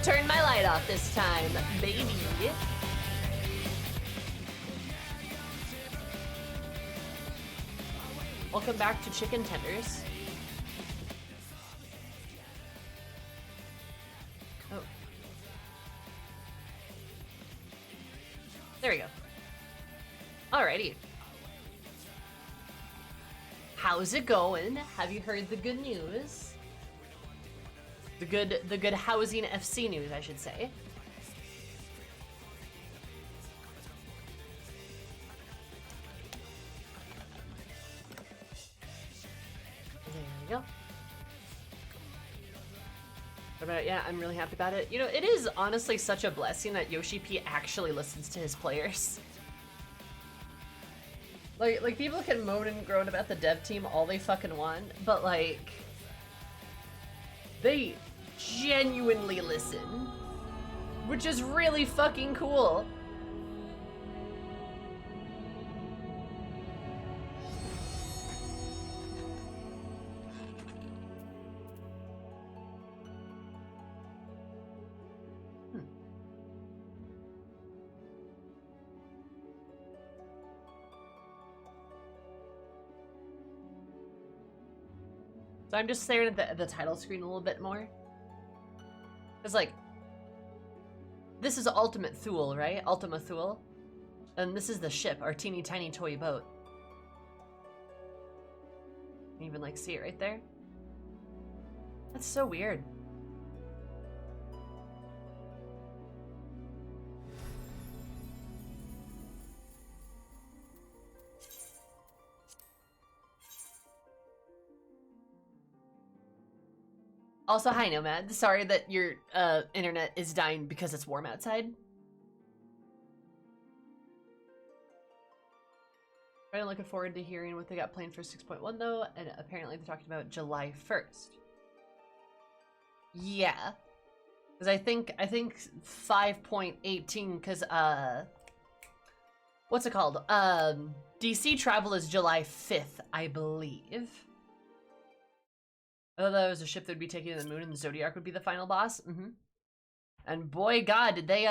Turn my light off this time, baby. Welcome back to Chicken Tenders. Oh. There we go. Alrighty. How's it going? Have you heard the good news? The good housing FC news, I should say. There we go. What about it? Yeah, I'm really happy about it. You know, it is honestly such a blessing that Yoshi P actually listens to his players. Like people can moan and groan about the dev team all they fucking want, but like, they genuinely listen, which is really fucking cool. So I'm just staring at the title screen a little bit more. It's like, this is Ultimate Thule, right? Ultima Thule. And this is the ship, our teeny tiny toy boat. You can even like see it right there. That's so weird. Also, hi Nomad. Sorry that your internet is dying because it's warm outside. I'm looking forward to hearing what they got planned for 6.1 though, and apparently they're talking about July 1st. Yeah, because I think 5.18, because what's it called? DC travel is July 5th, I believe. Oh, that was a ship that would be taking to the moon, and the Zodiac would be the final boss. And boy, God, did they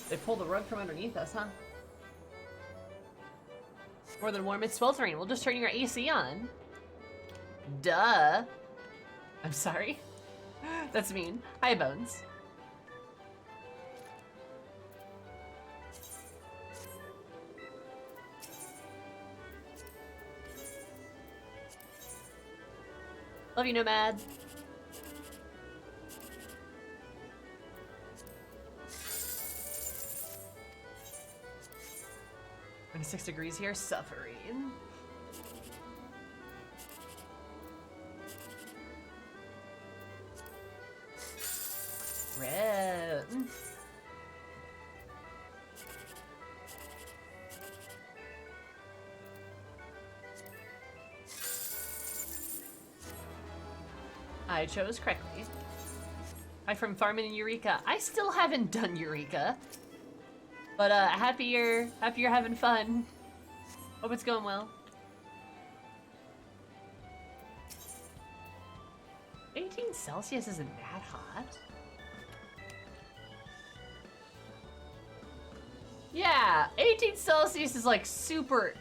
They pulled the rug from underneath us, huh? More than warm, it's sweltering. We'll just turn your AC on. Duh. I'm sorry. That's mean. Hi, Bones. Love you, Nomad. 26 degrees here, suffering. Red. I chose correctly. Hi from Farming in Eureka. I still haven't done Eureka. But happy you're having fun. Hope it's going well. 18 Celsius isn't that hot. Yeah, 18 Celsius is like super.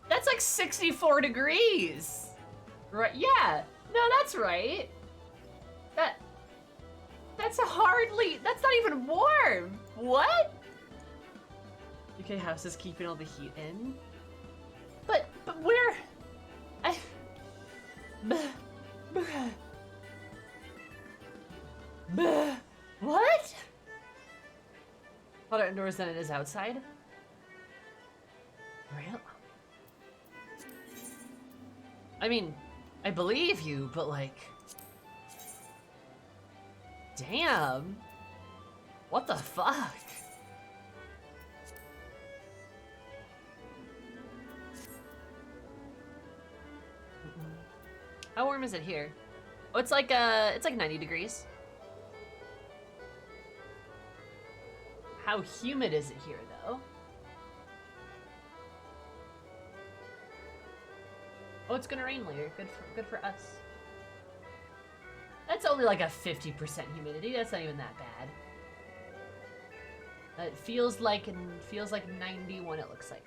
That's like 64 degrees. Right, yeah. No, that's right. That's that's not even warm. What? UK house is keeping all the heat in. But where? What? Hotter indoors than it is outside? Really? I mean, I believe you, but like... Damn. What the fuck? How warm is it here? Oh, it's like 90 degrees. How humid is it here, though? Oh, it's gonna rain later. Good for us. That's only like a 50% humidity. That's not even that bad. It feels like 91. It looks like.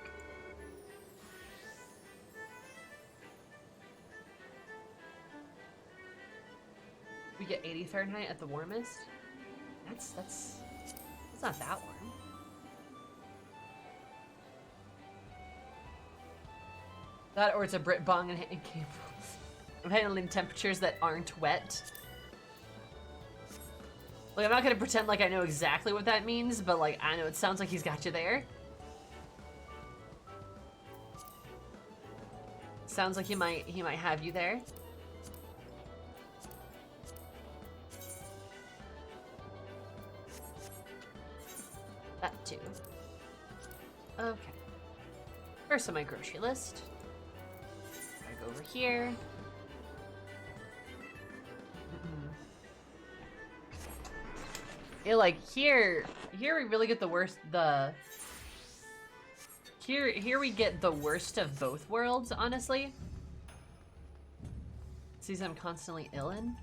We get 80 Fahrenheit at the warmest. That's not that warm. That or it's a Brit bong and hitting cables. I'm handling temperatures that aren't wet. Like, I'm not gonna pretend like I know exactly what that means, but like, I know it sounds like he's got you there. Sounds like he might have you there. That too. Okay. First on my grocery list. I go over here. Yeah, like here we really get the worst. Here we get the worst of both worlds, honestly. Season I'm constantly ill in.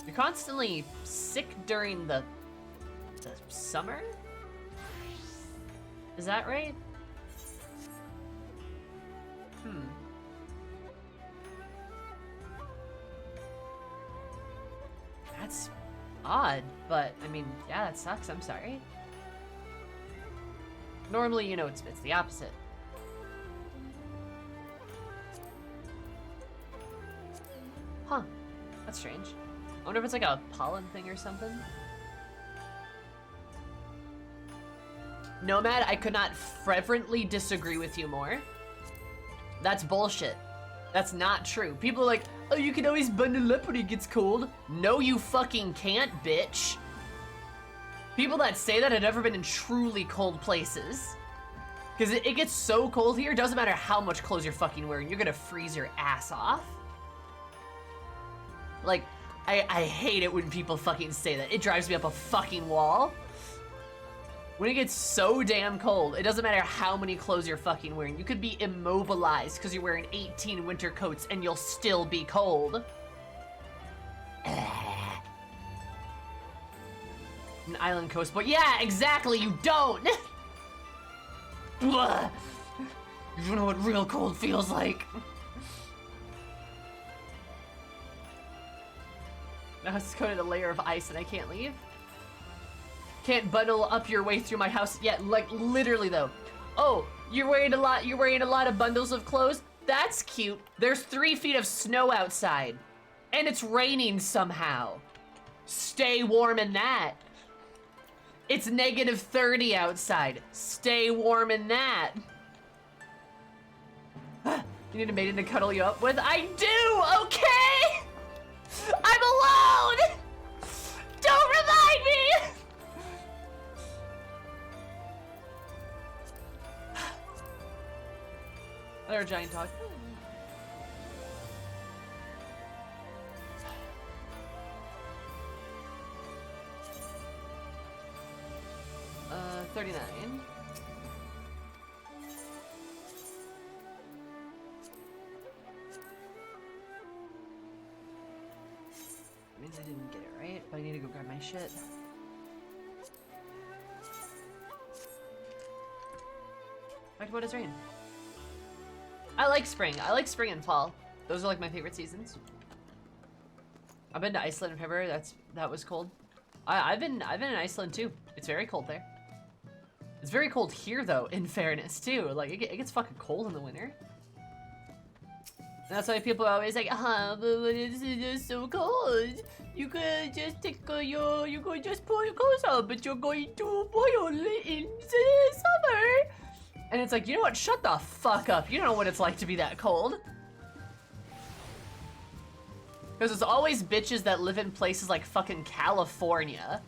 You're constantly sick during the summer? Is that right? That's odd, but I mean, yeah, that sucks. I'm sorry. Normally, you know, it's the opposite. Huh. That's strange. I wonder if it's like a pollen thing or something. Nomad, I could not fervently disagree with you more. That's bullshit. That's not true. People are like, oh, you can always bundle up when it gets cold. No, you fucking can't, bitch. People that say that have never been in truly cold places. Because it gets so cold here, it doesn't matter how much clothes you're fucking wearing, you're gonna freeze your ass off. Like, I hate it when people fucking say that. It drives me up a fucking wall. When it gets so damn cold, it doesn't matter how many clothes you're fucking wearing. You could be immobilized because you're wearing 18 winter coats and you'll still be cold. An island coast, but yeah, exactly, you don't! Blah. You don't know what real cold feels like. Now it's coated a layer of ice and I can't leave. Can't bundle up your way through my house yet, like literally though. Oh, you're wearing a lot of bundles of clothes? That's cute. There's 3 feet of snow outside. And it's raining somehow. Stay warm in that. It's negative 30 outside. Stay warm in that. You need a maiden to cuddle you up with? I do, okay? I'm alone! Don't remind me! Another giant dog. 39. Means I didn't get it right, but I need to go grab my shit. Talked about his rain. I like spring. I like spring and fall. Those are like my favorite seasons. I've been to Iceland in February. That was cold. I've been in Iceland too. It's very cold there. It's very cold here though, in fairness too. Like it gets fucking cold in the winter. And that's why people are always like, but it's so cold. You could just you could just pull your clothes up, but you're going to boil in the summer. And it's like, you know what? Shut the fuck up. You don't know what it's like to be that cold. Because it's always bitches that live in places like fucking California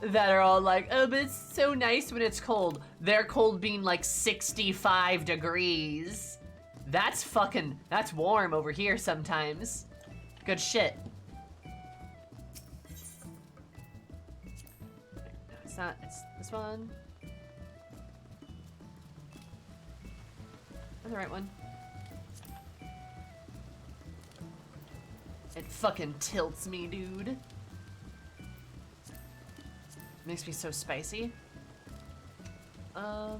that are all like, oh, but it's so nice when it's cold. Their cold being like 65 degrees. That's warm over here sometimes. Good shit. No, it's not, it's this one. I'm the right one. It fucking tilts me, dude. Makes me so spicy. Where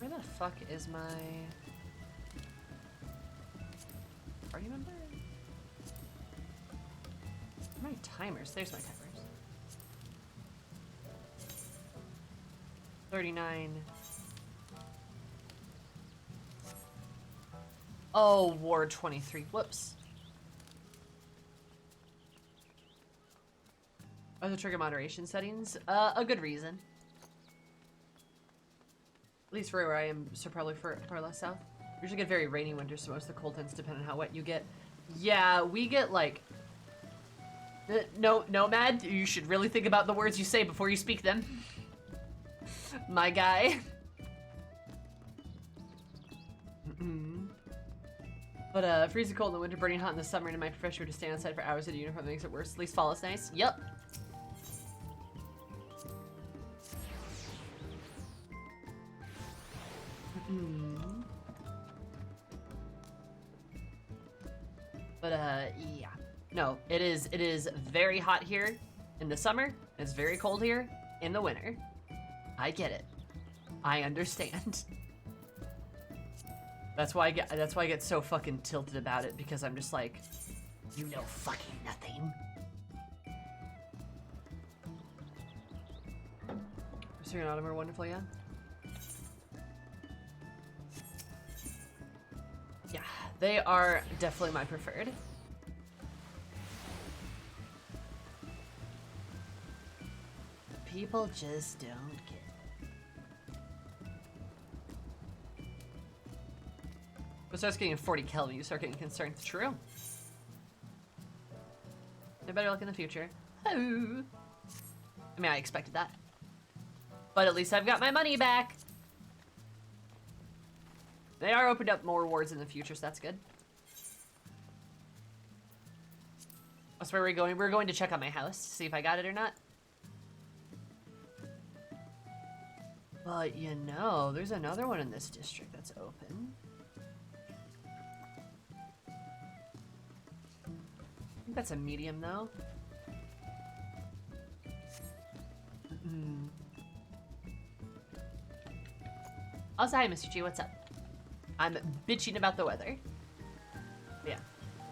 the fuck is my party member? My timers. There's my timers. 39. Oh, Ward 23. Whoops. Oh, the trigger moderation settings? A good reason. At least for where I am, so probably far less south. We usually get very rainy winters, so most of the cold tends to depend on how wet you get. Yeah, we get like... No, Nomad, you should really think about the words you say before you speak them. My guy. But freezing cold in the winter, burning hot in the summer, and in my profession to stand outside for hours in a uniform that makes it worse. At least fall is nice. Yep. But yeah. No, it is very hot here in the summer. It's very cold here in the winter. I get it. I understand. That's why I get so fucking tilted about it, because I'm just like, you know fucking nothing. Syrian Autumn are wonderful, yeah? Yeah, they are definitely my preferred. People just don't get it. But it starts getting 40 Kelvin, you start getting concerned. It's true. They better look in the future. Oh. I mean, I expected that. But at least I've got my money back. They are opened up more wards in the future, so that's good. That's where we're going. We're going to check out my house, see if I got it or not. But you know, there's another one in this district that's open. that's a medium though. Also, hi, Mr. G, what's up? I'm bitching about the weather. Yeah.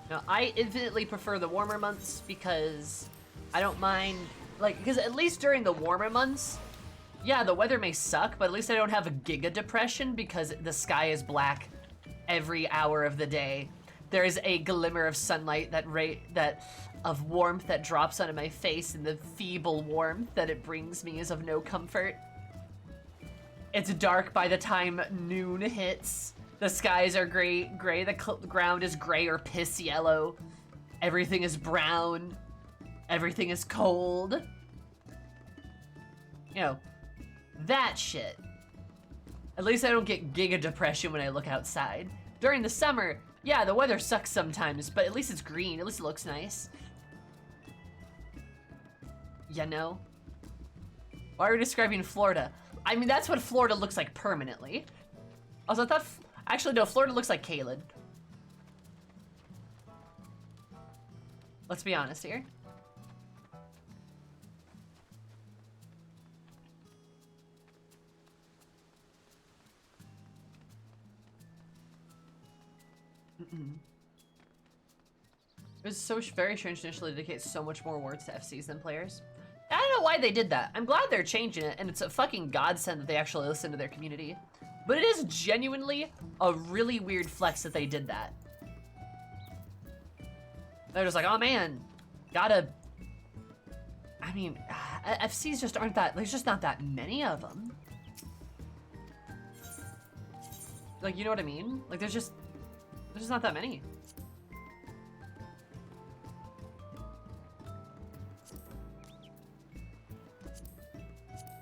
No, I infinitely prefer the warmer months because I don't mind, like, because at least during the warmer months, yeah, the weather may suck, but at least I don't have a giga depression because the sky is black every hour of the day. There is a glimmer of sunlight that of warmth that drops onto my face, and the feeble warmth that it brings me is of no comfort. It's dark by the time noon hits. The skies are gray, the ground is gray or piss yellow. Everything is brown. Everything is cold. You know, that shit. At least I don't get giga depression when I look outside. During the summer, yeah, the weather sucks sometimes, but at least it's green. At least it looks nice. You know? Why are we describing Florida? I mean, that's what Florida looks like permanently. Also, I thought... Actually, no, Florida looks like Caelid. Let's be honest here. It was so very strange to initially dedicate so much more words to FCs than players. I don't know why they did that. I'm glad they're changing it, and it's a fucking godsend that they actually listen to their community. But it is genuinely a really weird flex that they did that. They're just like, oh man, gotta... I mean, FCs just aren't that... There's just not that many of them. Like, you know what I mean? Like, there's just not that many.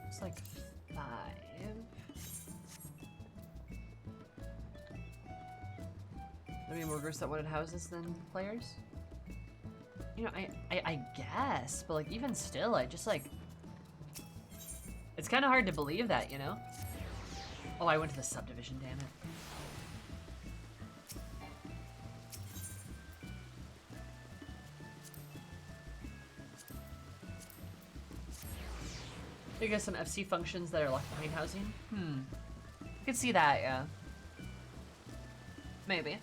It's like 5. Maybe more groups that wanted houses than players? You know, I guess, but like even still, I just like... It's kind of hard to believe that, you know? Oh, I went to the subdivision, damn it. You get some FC functions that are left behind housing? I could see that, yeah. Maybe.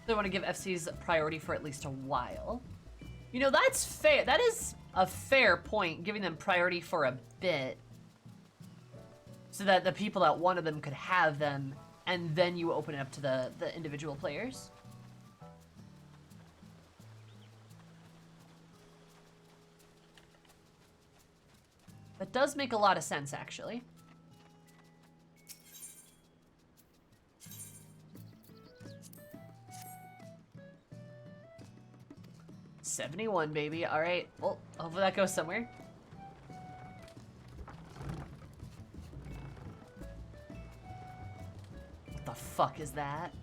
They want to give FCs priority for at least a while. You know, that's fair. That is a fair point, giving them priority for a bit. So that the people that wanted them could have them, and then you open it up to the individual players. That does make a lot of sense, actually. $71, baby. All right. Well, hopefully that goes somewhere. What the fuck is that?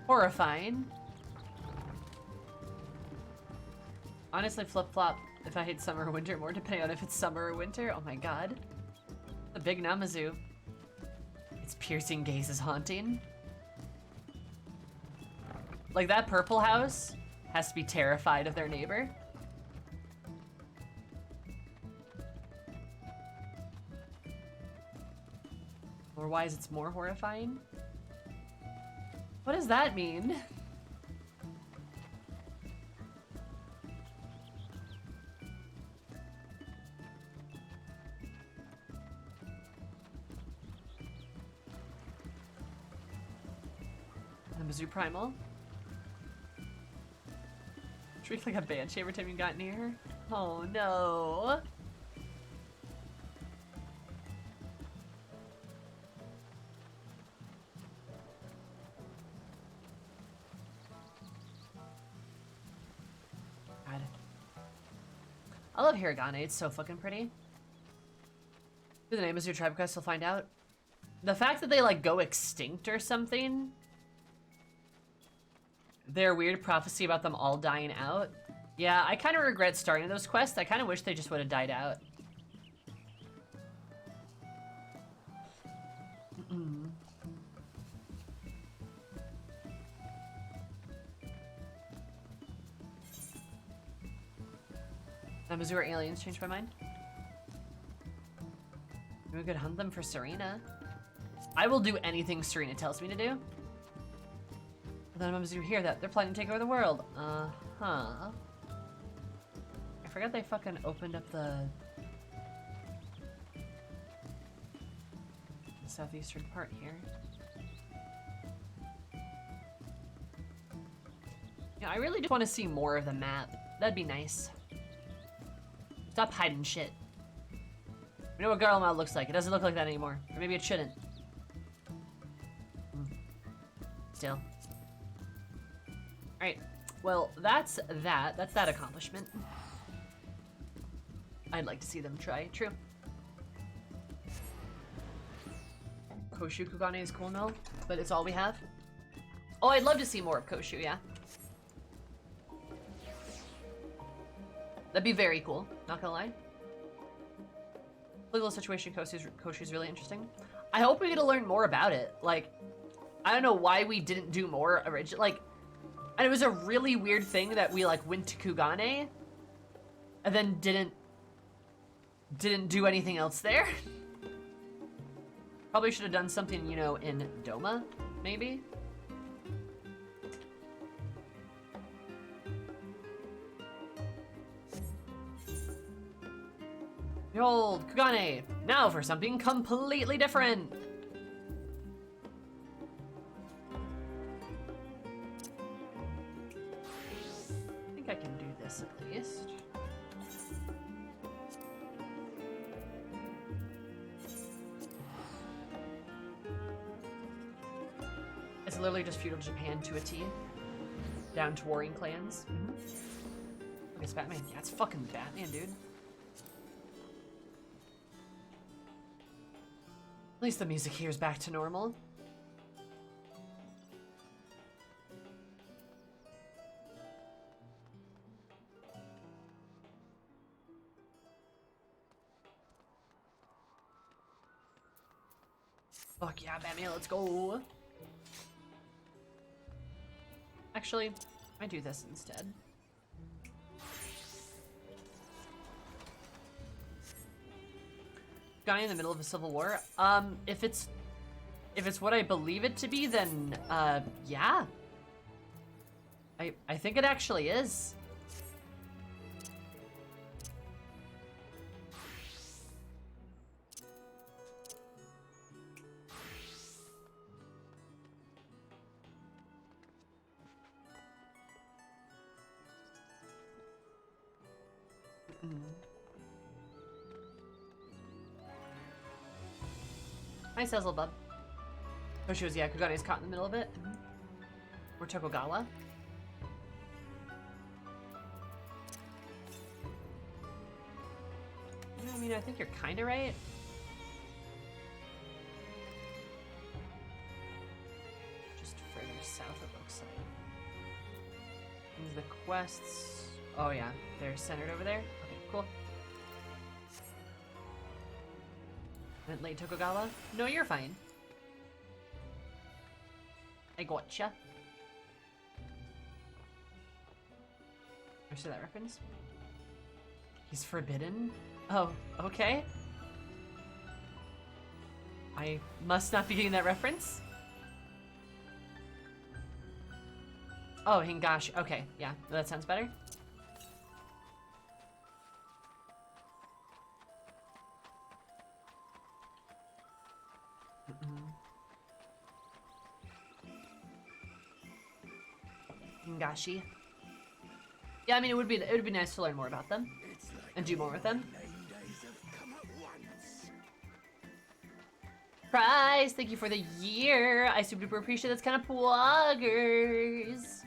Horrifying. Honestly, flip-flop if I hate summer or winter more, depending on if it's summer or winter. Oh my god. The big Namazu. Its piercing gaze is haunting. Like, that purple house has to be terrified of their neighbor. Or why is it more horrifying? What does that mean? The Mizzou Primal. Shriek like a banshee every time you got near her. Oh no. God. I love Hiragane, it's so fucking pretty. Do the name is your tribe quest, you'll find out. The fact that they like go extinct or something. Their weird prophecy about them all dying out. Yeah, I kind of regret starting those quests. I kind of wish they just would have died out. Now, Missouri aliens changed my mind. We could hunt them for Serena. I will do anything Serena tells me to do. But then Mizzou hear that they're planning to take over the world. Uh-huh. I forgot they fucking opened up the southeastern part here. Yeah, I really just want to see more of the map. That'd be nice. Stop hiding shit. We know what Garlemald mode looks like. It doesn't look like that anymore. Or maybe it shouldn't. Still. Alright. Well, that's that. That's that accomplishment. I'd like to see them try. True. Koshu Kugane is cool, no? But it's all we have? Oh, I'd love to see more of Koshu, yeah. That'd be very cool, not gonna lie. Political situation Koshu's really interesting. I hope we get to learn more about it. Like, I don't know why we didn't do more originally. Like, and it was a really weird thing that we like went to Kugane and then didn't do anything else there. Probably should have done something, you know, in Doma, maybe. Behold, Kugane! Now for something completely different! I think I can do this at least. It's literally just feudal Japan to a T. Down to warring clans. I guess Batman. Yeah, it's fucking Batman, dude. At least the music here is back to normal. Fuck yeah, Batman, let's go. Actually, I do this instead. Guy in the middle of a civil war. If it's what I believe it to be, then yeah. I think it actually is. Hi, Sezzlebub. Koshu's, yeah, Kugane's caught in the middle of it. Or Tokugawa. Yeah, I mean, I think you're kind of right. Just further south, it looks like. These are the quests. Oh, yeah, they're centered over there. Okay, cool. Went late, Tokugawa? No, you're fine. I gotcha. I see that reference. He's forbidden? Oh, okay. I must not be getting that reference. Oh, Hingashi. Okay, yeah, that sounds better. Hingashi. Yeah, I mean, it would be nice to learn more about them and do more with them. Prize, thank you for the year. I super duper appreciate that's kind of pluggers.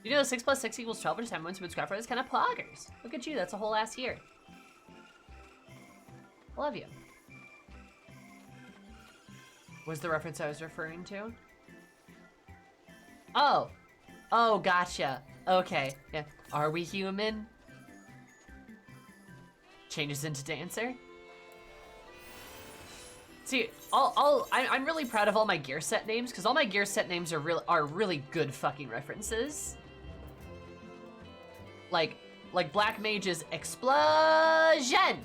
You know 6 + 6 = 12, or just everyone subscribe for this kind of pluggers. Look at you, that's a whole ass year. Love you. Was the reference I was referring to? Oh. Oh, gotcha. Okay, yeah. Are we human? Changes into dancer. See, I'm really proud of all my gear set names because all my gear set names are really good fucking references. Like Black Mage is Explosion.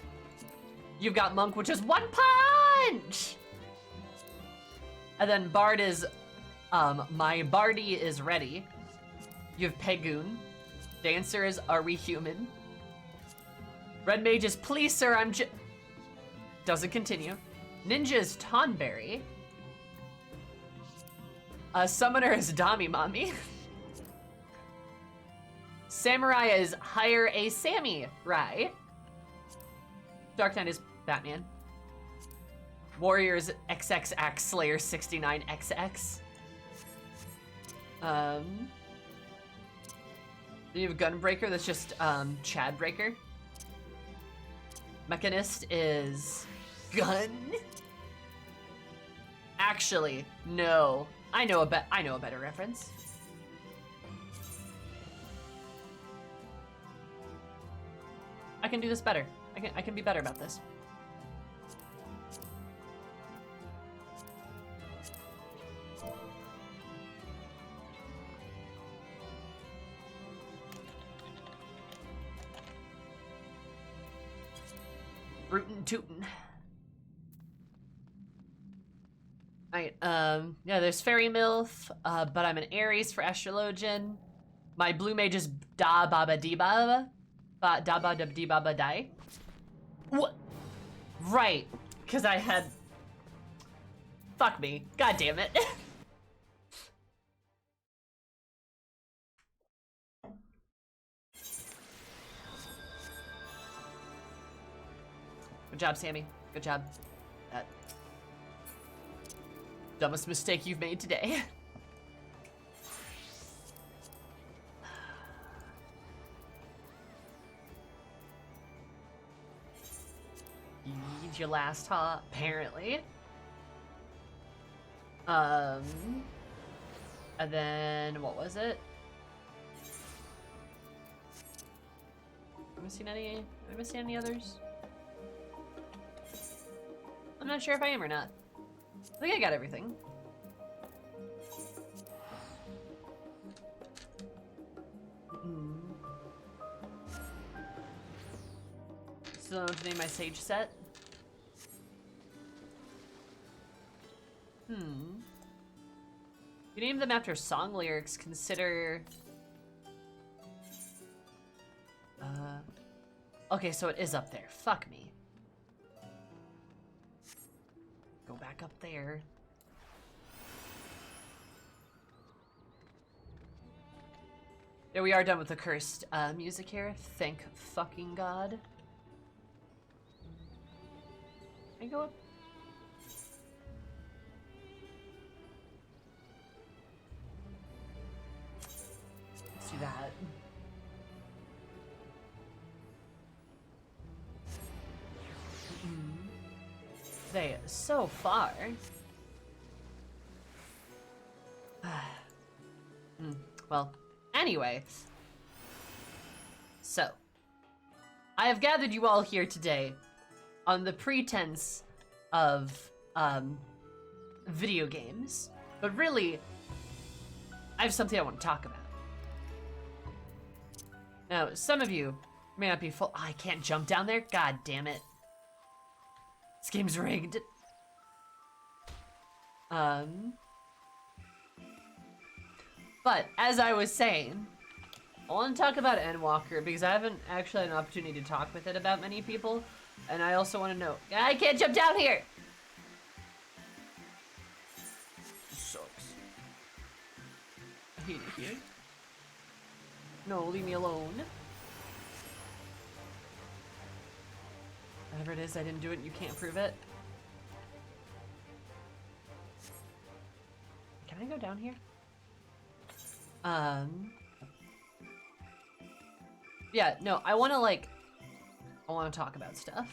You've got Monk, which is One Punch. And then Bard is, my Bardy is Ready. You have Pegoon. Dancer is Are We Human? Red Mage is Please Sir, I'm doesn't continue. Ninja is Tonberry. Summoner is Dami Mommy. Samurai is Hire a Sammy Rai. Dark Knight is Batman. Warriors XXX Slayer 69XX. Then you have Gunbreaker, that's just Chadbreaker. Mechanist is Gun. Actually, no. I know a better reference. I can do this better. I can be better about this. Rootin' tootin'. Alright, yeah, there's Fairy Milf, but I'm an Aries for Astrologian. My Blue Mage is Da Baba Dee Baba. Da Baba Dee Baba Die. What? Right, because I had... Fuck me. God damn it. Good job, Sammy. Good job. Dumbest mistake you've made today. Need your last hop, apparently. And then what was it? Am I missing any others? I'm not sure if I am or not. I think I got everything. Still don't know to name my Sage set. You name them after song lyrics, consider... Okay, so it is up there. Fuck me. Go back up there. There we are, done with the cursed music here. Thank fucking God. Can I go up? Let's do that. They are so far. Well, anyway. So, I have gathered you all here today on the pretense of video games, but really, I have something I want to talk about. Now, some of you may not be full. Oh, I can't jump down there? God damn it. This game's rigged. But, as I was saying, I want to talk about Endwalker because I haven't actually had an opportunity to talk with it about many people. And I also want to know, I can't jump down here! This sucks. I hate it here. No, leave me alone. Whatever it is, I didn't do it and you can't prove it. Can I go down here? Yeah, no, I want to talk about stuff.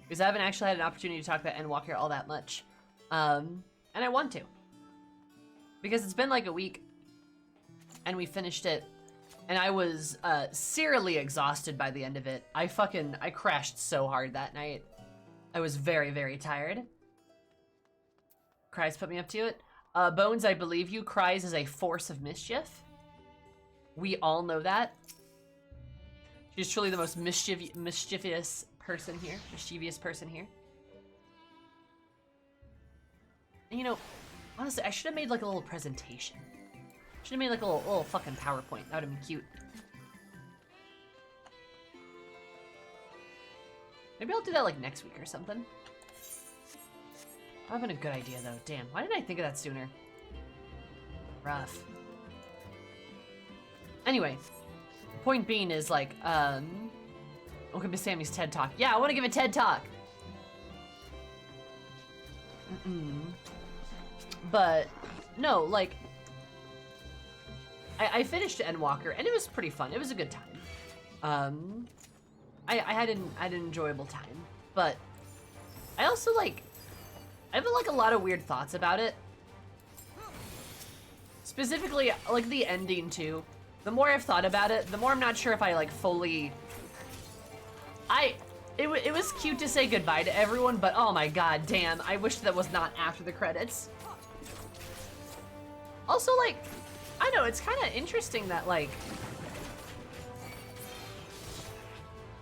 Because I haven't actually had an opportunity to talk about Endwalker all that much. And I want to. Because it's been like a week. And we finished it. And I was serially exhausted by the end of it. I crashed so hard that night. I was very, very tired. Cries put me up to it. Bones, I believe you. Cries is a force of mischief. We all know that. She's truly the most mischievous person here. Mischievous person here. And, you know, honestly, I should have made like a little presentation. Should have made like a little fucking PowerPoint. That would have been cute. Maybe I'll do that like next week or something. I'm having a good idea though. Damn, why didn't I think of that sooner? Rough. Anyway, point being is like, welcome to Sammy's TED Talk. Yeah, I want to give a TED Talk. But no, like, I finished Endwalker and it was pretty fun. It was a good time. I had an enjoyable time, but I also like, I have like a lot of weird thoughts about it. Specifically, like the ending too. The more I've thought about it, the more I'm not sure if I like fully. It was cute to say goodbye to everyone, but oh my god, damn! I wish that was not after the credits. Also, like, I know it's kind of interesting that like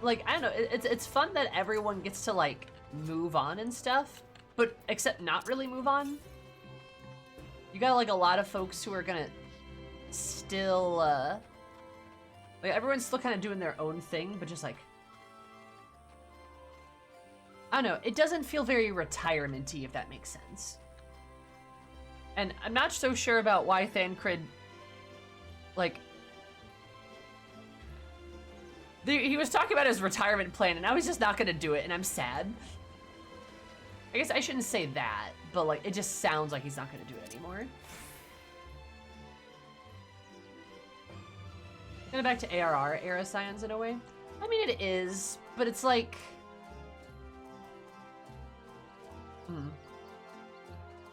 I don't know, it's fun that everyone gets to like move on and stuff, but except not really move on. You got like a lot of folks who are gonna still like everyone's still kind of doing their own thing, but just like I don't know, it doesn't feel very retirement-y, if that makes sense. And I'm not so sure about why Thancred like he was talking about his retirement plan, and I was just not gonna do it, and I'm sad. I guess I shouldn't say that, but like, it just sounds like he's not gonna do it anymore. Kind of back to ARR era scions in a way. I mean, it is, but it's like...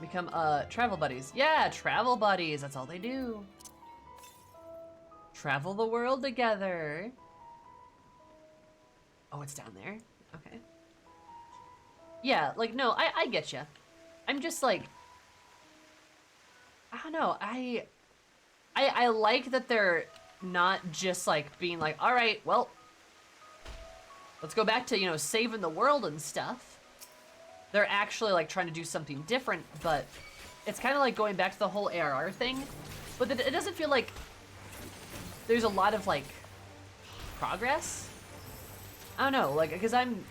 Become, travel buddies. Yeah, travel buddies, that's all they do. Travel the world together. Oh, it's down there? Okay. Yeah, like, no, I get you. I'm just like... I don't know, I like that they're not just like being like, all right, well, let's go back to, you know, saving the world and stuff. They're actually like trying to do something different, but it's kind of like going back to the whole ARR thing, but it doesn't feel like there's a lot of like progress. I don't know, like, because I'm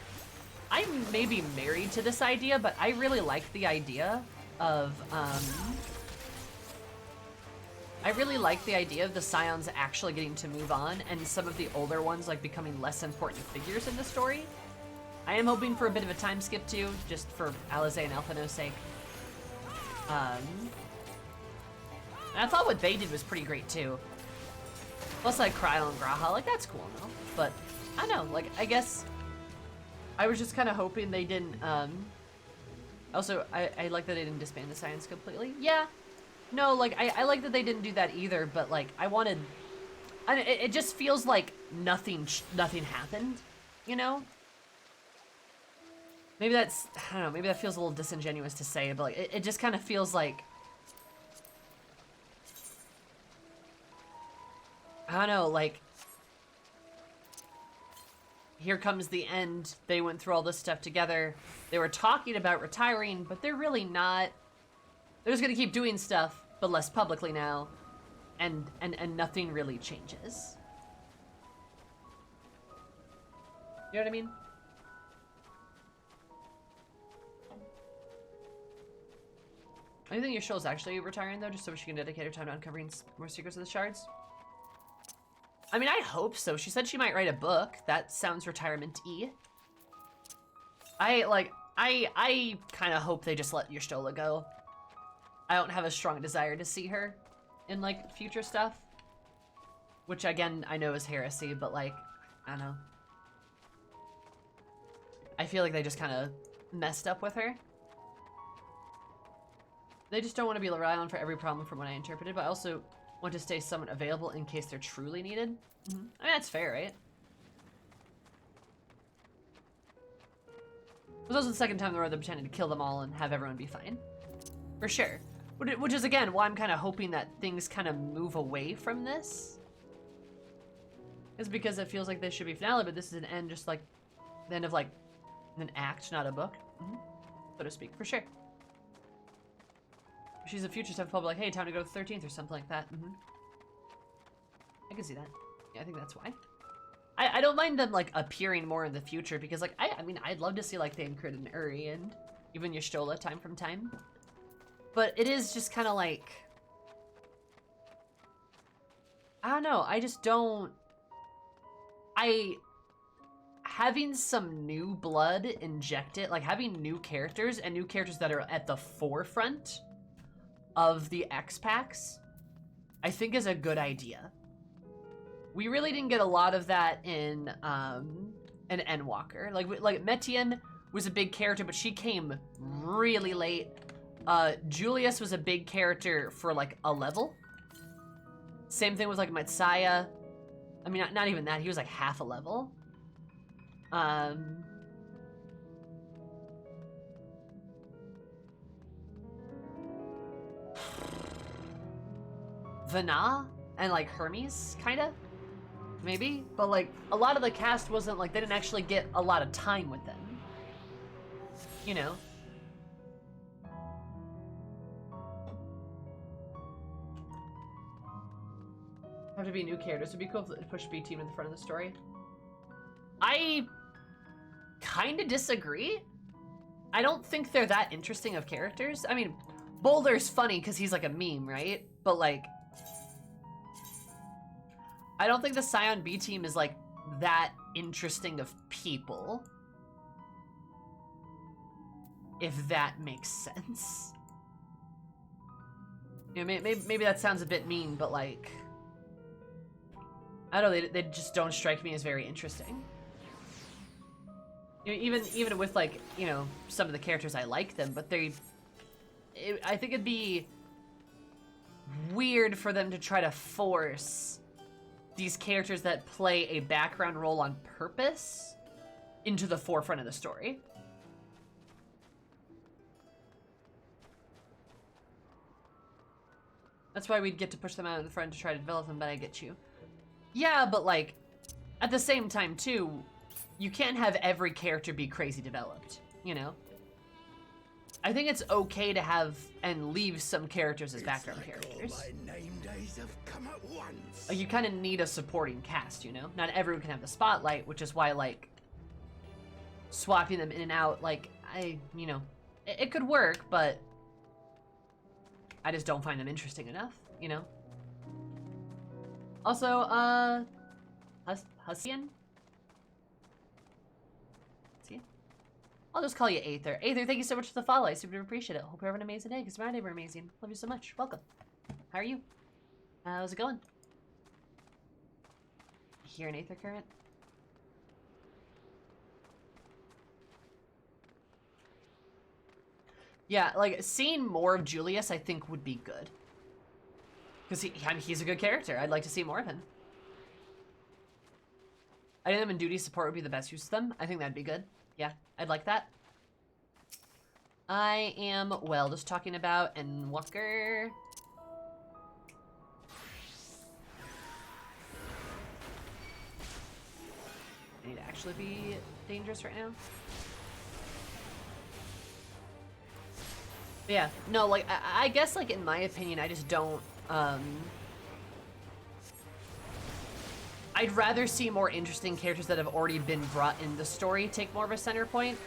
maybe married to this idea, but I really like the idea of the Scions actually getting to move on and some of the older ones like becoming less important figures in the story. I am hoping for a bit of a time skip too, just for Alizé and Alphino's sake. And I thought what they did was pretty great too. Plus like Kryl and Graha, like that's cool and all. But I don't know, like I guess I was just kind of hoping they didn't, also I like that they didn't disband the Scions completely. Yeah. No, like, I like that they didn't do that either, but, like, it just feels like nothing happened, you know? Maybe that's, I don't know, maybe that feels a little disingenuous to say, but, like, it just kind of feels like, I don't know, like, here comes the end, they went through all this stuff together, they were talking about retiring, but they're really not. They're just gonna keep doing stuff, but less publicly now, and nothing really changes. You know what I mean? I think your show's actually retiring though, just so she can dedicate her time to uncovering more secrets of the shards. I mean, I hope so. She said she might write a book. That sounds retirement-y. I kind of hope they just let Y'shtola go. I don't have a strong desire to see her in, like, future stuff. Which, again, I know is heresy, but, like, I don't know. I feel like they just kind of messed up with her. They just don't want to be relied on for every problem from what I interpreted, but I also want to stay somewhat available in case they're truly needed. I mean, that's fair, right? It was also the second time in the road they're pretending to kill them all and have everyone be fine. For sure. Which is, again, why I'm kind of hoping that things kind of move away from this. Is because it feels like this should be finale, but this is an end, just like the end of, like, an act, not a book. So to speak, for sure. She's a future stuff public, like, hey, time to go to the 13th or something like that. I can see that. Yeah, I think that's why. I don't mind them, like, appearing more in the future, because, like, I mean, I'd love to see, like, Thancred and Uri and even Y'shtola time from time. But it is just kind of like... I don't know, I just don't... Having some new blood injected, like having new characters and new characters that are at the forefront of the X packs, I think is a good idea. We really didn't get a lot of that in Endwalker. Like Metienne was a big character, but she came really late. Julius was a big character for like a level. Same thing with like Messiah. I mean, not even that. He was like half a level. Vana and like Hermes, kinda, maybe, but like a lot of the cast wasn't like, they didn't actually get a lot of time with them, you know. Have to be new characters. It'd be cool if it pushed B team in the front of the story. I kind of disagree. I don't think they're that interesting of characters. I mean, Boulder's funny because he's like a meme, right? But like, I don't think the Scion B team is like that interesting of people. If that makes sense. You know, maybe that sounds a bit mean, but like, I don't know, they just don't strike me as very interesting. You know, even with like, you know, some of the characters, I like them, but I think it'd be weird for them to try to force these characters that play a background role on purpose into the forefront of the story. That's why we'd get to push them out in the front to try to develop them, but I get you. Yeah, but like, at the same time too, you can't have every character be crazy developed, you know? I think it's okay to have and leave some characters as background characters. All my name days have come at once. Like, you kind of need a supporting cast, you know? Not everyone can have the spotlight, which is why, like, swapping them in and out, like, you know, it could work, but I just don't find them interesting enough, you know? Also, Hussian? I'll just call you Aether. Aether, thank you so much for the follow. I super appreciate it. Hope you're having an amazing day, because my day were amazing. Love you so much. Welcome. How are you? How's it going? Here in Aether Current? Yeah, like, seeing more of Julius, I think, would be good. Because I mean, he's a good character. I'd like to see more of him. I think them in duty support would be the best use of them. I think that'd be good. Yeah, I'd like that. I am, well, just talking about Endwalker. I need to actually be dangerous right now. But yeah, no, like, I guess, like, in my opinion, I just don't, I'd rather see more interesting characters that have already been brought in the story take more of a center point.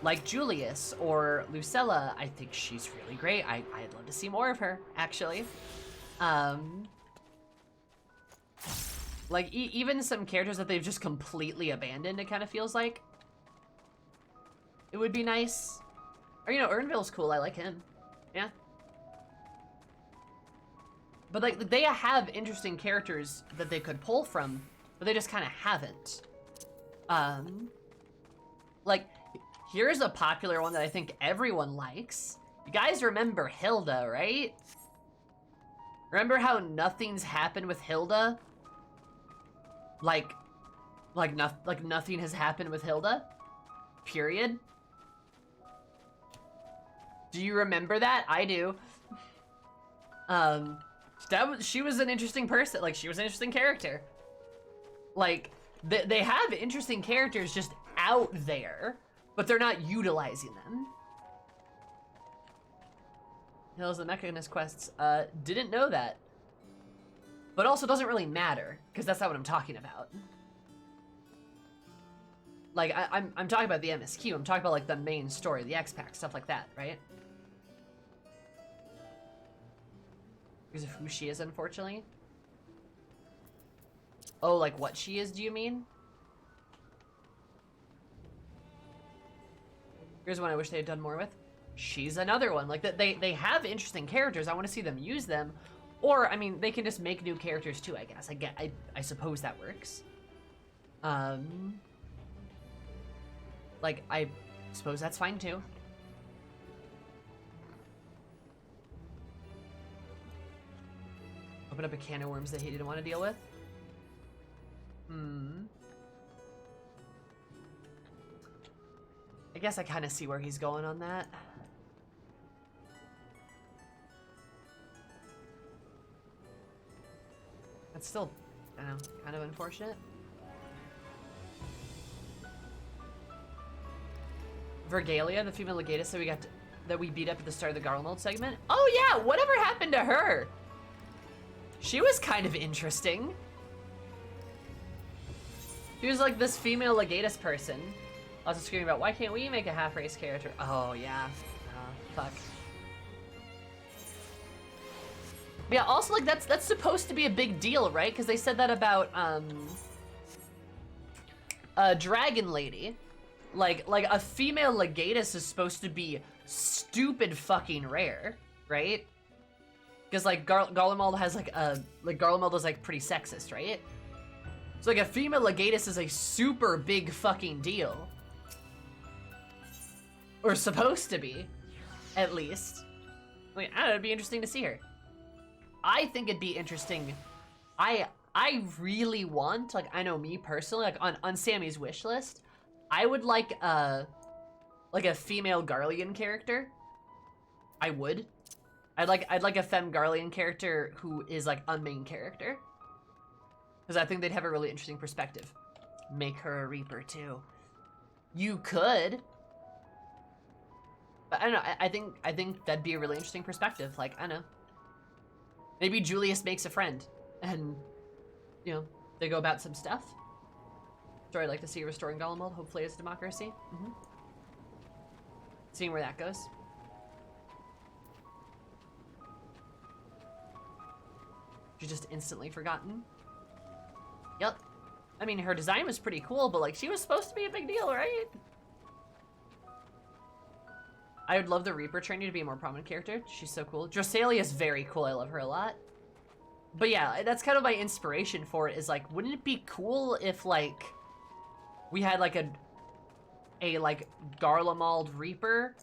Like Julius or Lucella. I think she's really great. I'd love to see more of her, actually. Like, even some characters that they've just completely abandoned, it kind of feels like. It would be nice. Or, you know, Urnville's cool. I like him. Yeah. But, like, they have interesting characters that they could pull from, but they just kind of haven't. Like, here's a popular one that I think everyone likes. You guys remember Hilda, right? Remember how nothing's happened with Hilda? Like nothing has happened with Hilda? Period. Do you remember that? I do. She was an interesting person. Like, she was an interesting character. Like, they have interesting characters just out there, but they're not utilizing them. Hills the Mechanist quests. Didn't know that. But also doesn't really matter, because that's not what I'm talking about. Like, I'm talking about the MSQ. I'm talking about, like, the main story, the X-Pack, stuff like that, right? Because of who she is, unfortunately. Oh, like what she is, do you mean? Here's one I wish they had done more with. She's another one. Like, they have interesting characters. I want to see them use them. Or, I mean, they can just make new characters too, I guess. I suppose that works. Like, I suppose that's fine too. Open up a can of worms that he didn't want to deal with. I guess I kind of see where he's going on that. That's still, I don't know, kind of unfortunate. Vergalia, the female legatus that we beat up at the start of the Garlemald segment. Oh yeah, whatever happened to her? She was kind of interesting. She was like this female legatus person. Also screaming about, why can't we make a half-race character? Oh yeah, fuck. Yeah, also like that's supposed to be a big deal, right? Because they said that about Dragon Lady. Like a female legatus is supposed to be stupid fucking rare, right? Because like Garlemald has Garlemald is like pretty sexist, right? So like a female legatus is a super big fucking deal. Or supposed to be, at least. I mean, I don't know, it'd be interesting to see her. I think it'd be interesting. I really want, like, I know me personally, like on Sammy's wish list, I would like a female Garlean character. I would. I'd like a femme Garlean character who is like a main character. Because I think they'd have a really interesting perspective. Make her a Reaper too. You could. But I don't know, I think that'd be a really interesting perspective. Like, I don't know. Maybe Julius makes a friend and, you know, they go about some stuff. Story I'd like to see restoring Garlemald, hopefully as democracy. Seeing where that goes. She's just instantly forgotten. Yep. I mean, her design was pretty cool, but like, she was supposed to be a big deal, right? I would love the Reaper trainer to be a more prominent character. She's so cool. Drossalia is very cool. I love her a lot. But yeah, that's kind of my inspiration for it, is like, wouldn't it be cool if like we had like a like Garlemald Reaper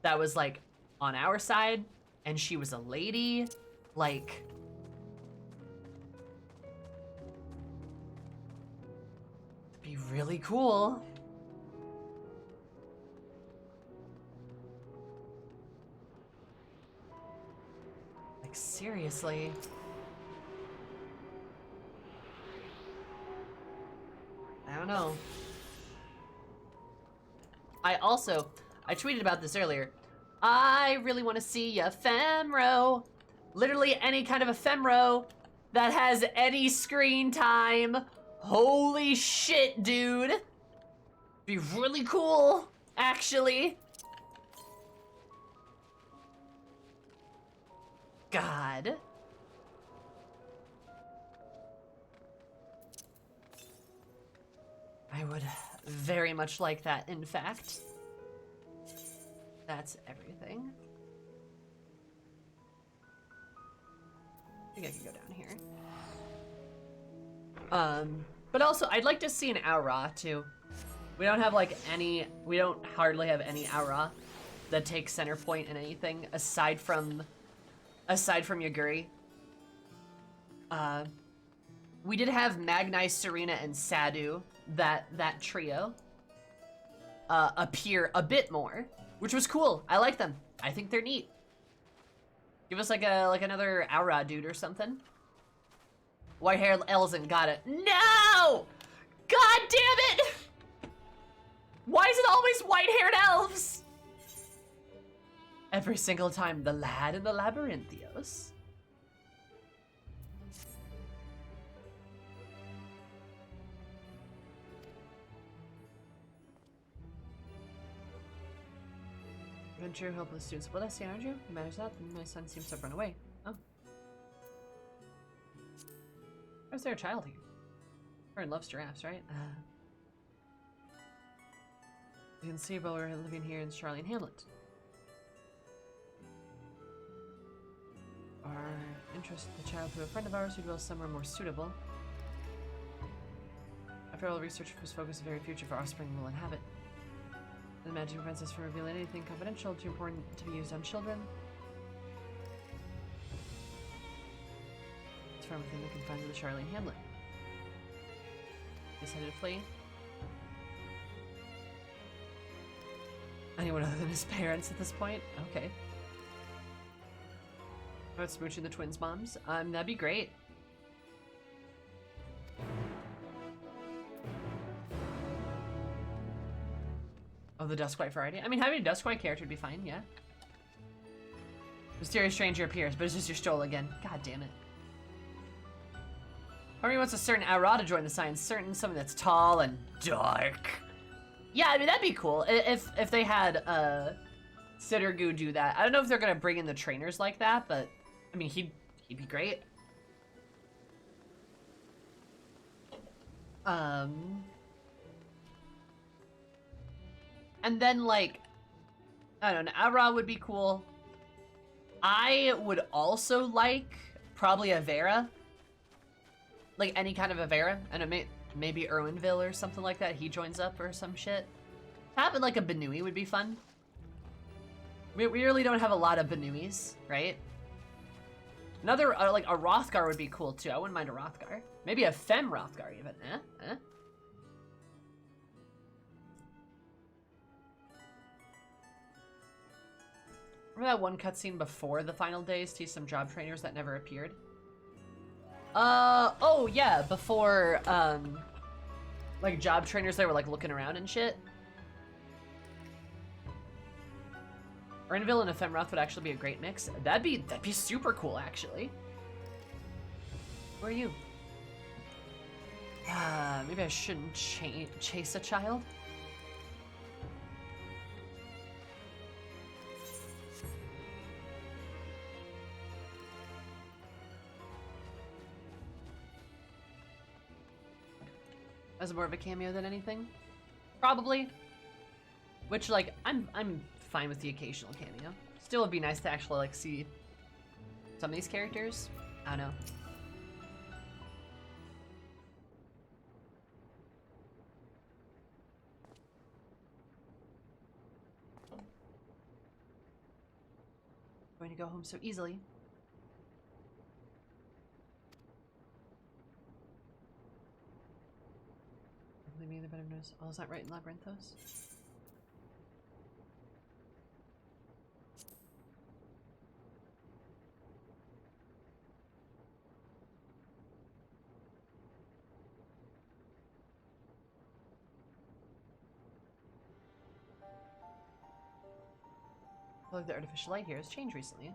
that was like on our side and she was a lady? Like, it'd be really cool. Seriously. I don't know. I tweeted about this earlier. I really want to see a femro. Literally any kind of a femro that has any screen time. Holy shit, dude. Be really cool, actually. God. I would very much like that, in fact. That's everything. I think I can go down here. But also, I'd like to see an Aura, too. We don't have, like, we don't hardly have any Aura that takes center point in anything, aside from Yaguri. We did have Magnai, Serena, and Sadu, that trio, appear a bit more, which was cool. I like them. I think they're neat. Give us like another Aura dude or something. White-haired Elzen, got it. No! God damn it! Why is it always white-haired elves? Every single time, the lad in the labyrinthios. Adventure, helpless students. Well, that's the Andrew. You manage that, then my son seems to have run away. Oh. How's there a child here? Everyone loves giraffes, right? You can see, but we're living here in Charlie and Hamlet. Our interest in the child to a friend of ours who dwells somewhere more suitable. After all, research was focused on the very future of our offspring will inhabit. The magic prevents us from revealing anything confidential too important to be used on children. It's from within the confines of the Charlie and Hamlet. Decided to flee. Anyone other than his parents at this point? Okay. How about smooching the twins' moms? That'd be great. Oh, the Duskwhite variety? I mean, having a Duskwhite character would be fine, yeah. Mysterious stranger appears, but it's just your stole again. God damn it. Harmony wants a certain Aura to join the science, certain something that's tall and dark. Yeah, I mean, that'd be cool if they had Sittergoo do that. I don't know if they're gonna bring in the trainers like that, but I mean, he'd be great. And then, like, I don't know, Aura would be cool. I would also like probably a Vera. Like, any kind of a Vera. And maybe Irwinville or something like that. He joins up or some shit. Having, like, a Benui would be fun. We really don't have a lot of Benuis, right? Another, like, a Rothgar would be cool, too. I wouldn't mind a Rothgar. Maybe a Femme Rothgar, even. Remember that one cutscene before the final days to some job trainers that never appeared? Oh yeah, before, like job trainers that were like looking around and shit. Ernville and Ephemeroth would actually be a great mix. That'd be super cool, actually. Where are you? Maybe I shouldn't chase a child. As more of a cameo than anything? Probably. Which, like, I'm fine with the occasional cameo. Still would be nice to actually, like, see some of these characters. I don't know. Going to go home so easily. Maybe the better knows. Oh, is that right in Labyrinthos? I feel like the artificial light here has changed recently.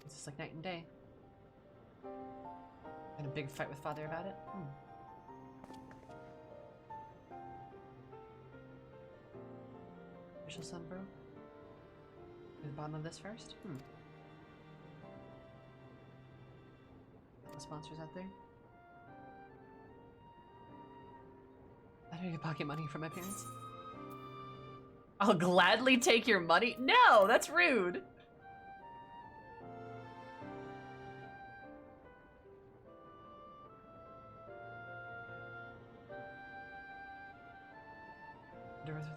It's just like night and day. And a big fight with father about it. Official Sunbro. To the bottom of this first. The sponsors out there. I don't get pocket money from my parents. I'll gladly take your money. No, that's rude.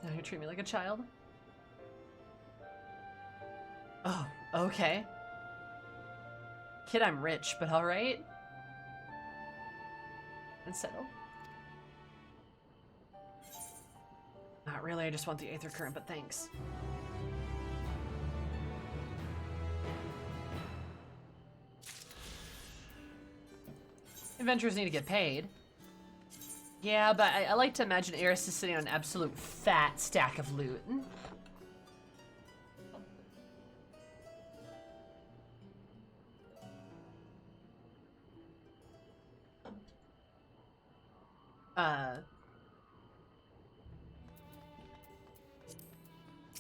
Now you treat me like a child. Oh, okay. Kid, I'm rich, but alright. And settle. Not really, I just want the Aether Current, but thanks. Adventurers need to get paid. Yeah, but I like to imagine Eris is sitting on an absolute fat stack of loot.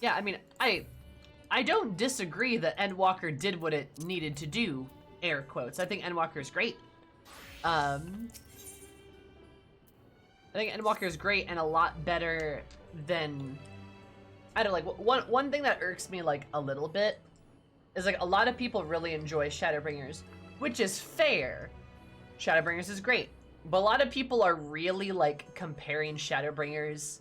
Yeah, I mean, I don't disagree that Endwalker did what it needed to do, air quotes. I think Endwalker is great. I think Endwalker is great and a lot better than, I don't know, like, one thing that irks me, like, a little bit is, like, a lot of people really enjoy Shadowbringers, which is fair. Shadowbringers is great. But a lot of people are really, like, comparing Shadowbringers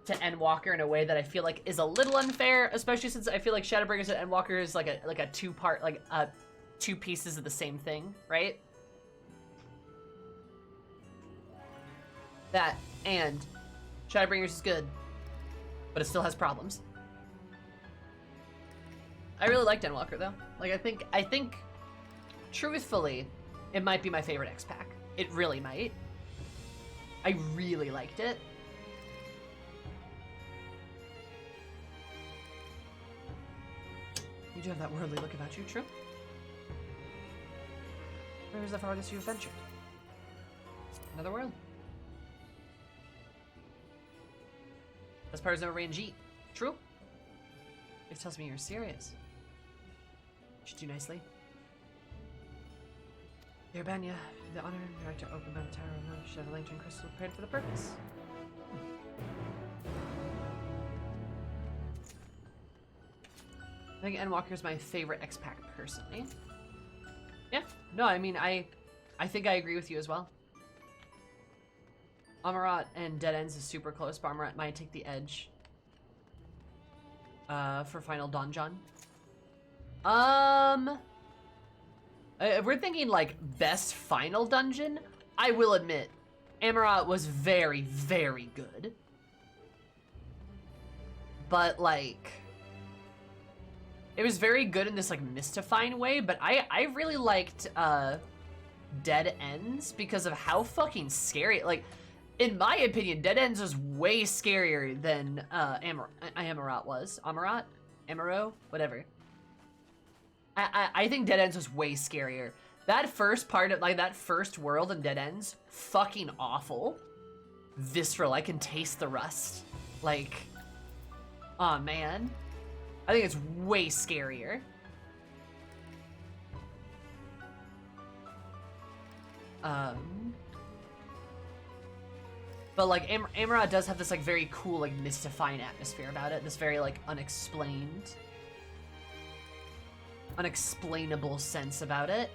to Endwalker in a way that I feel like is a little unfair, especially since I feel like Shadowbringers and Endwalker is like a two-part, like, two pieces of the same thing, right? That, and Shadowbringers is good, but it still has problems. I really liked Endwalker, though. Like, I think, truthfully, it might be my favorite X-Pack. It really might. I really liked it. You do have that worldly look about you, true? Where's the farthest you've ventured? Another world. As far as no range eat. True? It tells me you're serious. You should do nicely. Dear Banya, the honor and right to open by the Tower of Love, should have a lantern crystal prepared for the purpose. I think Endwalker is my favorite X-Pack personally. Yeah, no, I mean, I think I agree with you as well. Amarat and Dead Ends is super close, but Amarat might take the edge for Final Donjon. If we're thinking like best final dungeon, I will admit Amarat was very, very good. But like, it was very good in this like mystifying way, but I really liked Dead Ends because of how fucking scary, like, in my opinion, Dead Ends was way scarier than Amarat was. Amarat? Amaro? Whatever. I think Dead Ends was way scarier. That first part of, like, that first world in Dead Ends, fucking awful. Visceral, I can taste the rust. Like, aw, man. I think it's way scarier. But like Amarat does have this like very cool like mystifying atmosphere about it. This very like unexplainable sense about it.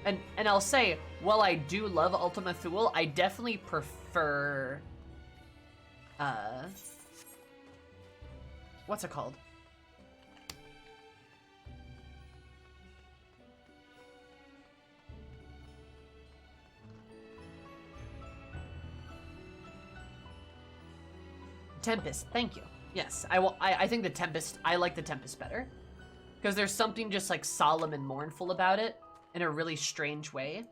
And I'll say, while I do love Ultima Thule, I definitely prefer what's it called? Tempest, thank you. Yes, I think the Tempest, I like the Tempest better. Because there's something just like solemn and mournful about it in a really strange way.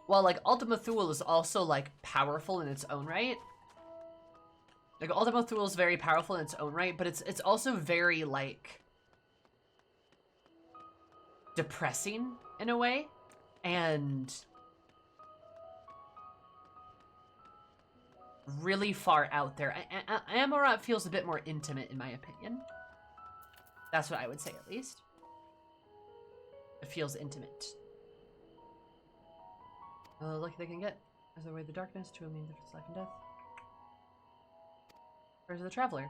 While like Ultima Thule is also like powerful in its own right. Like Ultima Thule is very powerful in its own right, but it's also very like depressing in a way. And really far out there. Amarat feels a bit more intimate, in my opinion. That's what I would say, at least. It feels intimate. Lucky they can get. As they weigh the darkness to a means of life and death. Prayers of the Traveler.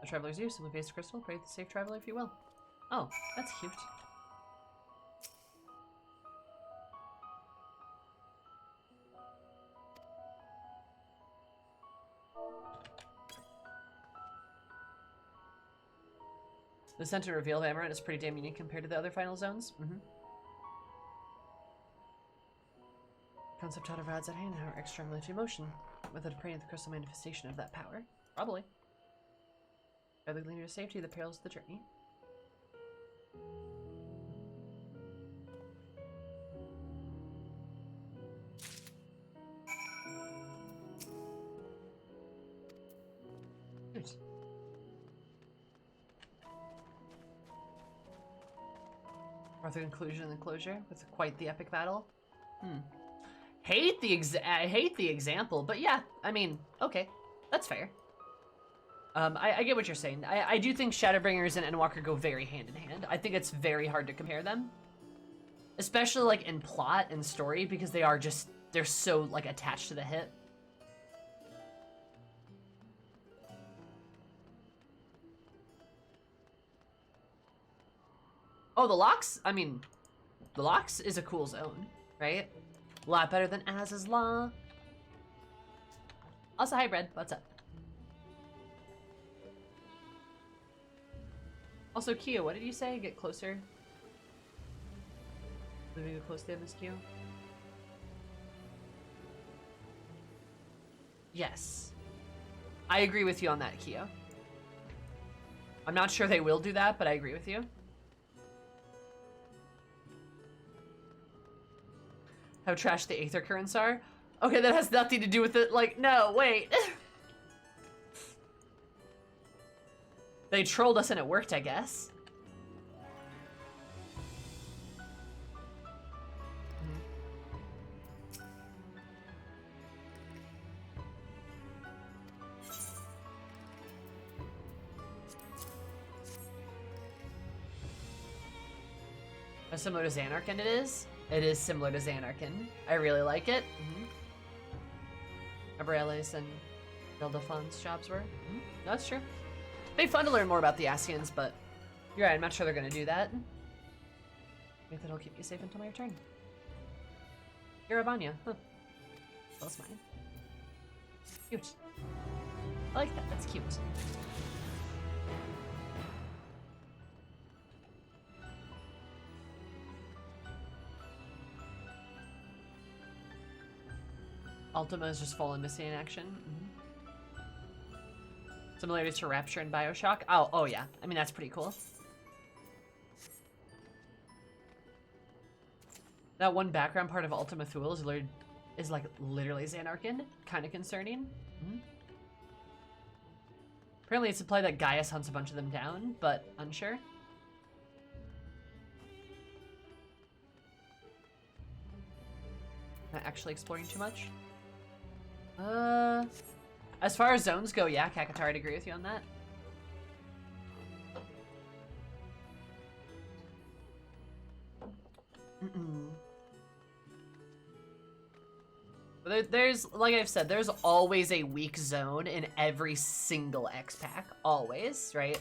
The Traveler's you. Simply face the crystal. Pray the safe traveler if you will. Oh, that's cute. The center reveal of Amaranth is pretty damn unique compared to the other final zones. Concept out of rods at hand, how extremely to motion. method of praying at the crystal manifestation of that power. Probably. Guide the gleaner to safety, the perils of the journey. Good. Or the conclusion and the closure with quite the epic battle. I hate the example, but yeah, I mean, okay, that's fair. I get what you're saying. I do think Shadowbringers and Endwalker go very hand in hand. I think it's very hard to compare them. Especially like in plot and story, because they're so like attached to the hip. Oh, the locks? I mean, the locks is a cool zone, right? A lot better than Az's Law. Also, hi, Bread. What's up? Also, Kyo, what did you say? Get closer. Moving closely on this Kyo. Yes. I agree with you on that, Kyo. I'm not sure they will do that, but I agree with you. How trash the Aether Currents are? Okay, that has nothing to do with it. Like, no, wait. They trolled us and it worked, I guess. How similar to Xanarkin it is? It is similar to Xanarkin. I really like it. Abrales and Vildafon's jobs were. That's true. It'd be fun to learn more about the Ascians, but you're right, I'm not sure they're gonna do that. I think that'll keep you safe until my return. Irabanya, huh. That's mine. Cute. I like that, that's cute. Ultima is just fallen missing in action. Similarities to Rapture and Bioshock. Oh yeah. I mean, that's pretty cool. That one background part of Ultima Thule is like literally Xanarkin. Kind of concerning. Apparently it's implied that Gaius hunts a bunch of them down, but unsure. Not actually exploring too much. As far as zones go, yeah, Kakatar, I'd agree with you on that. But there's, like I've said, there's always a weak zone in every single X-Pack. Always, right?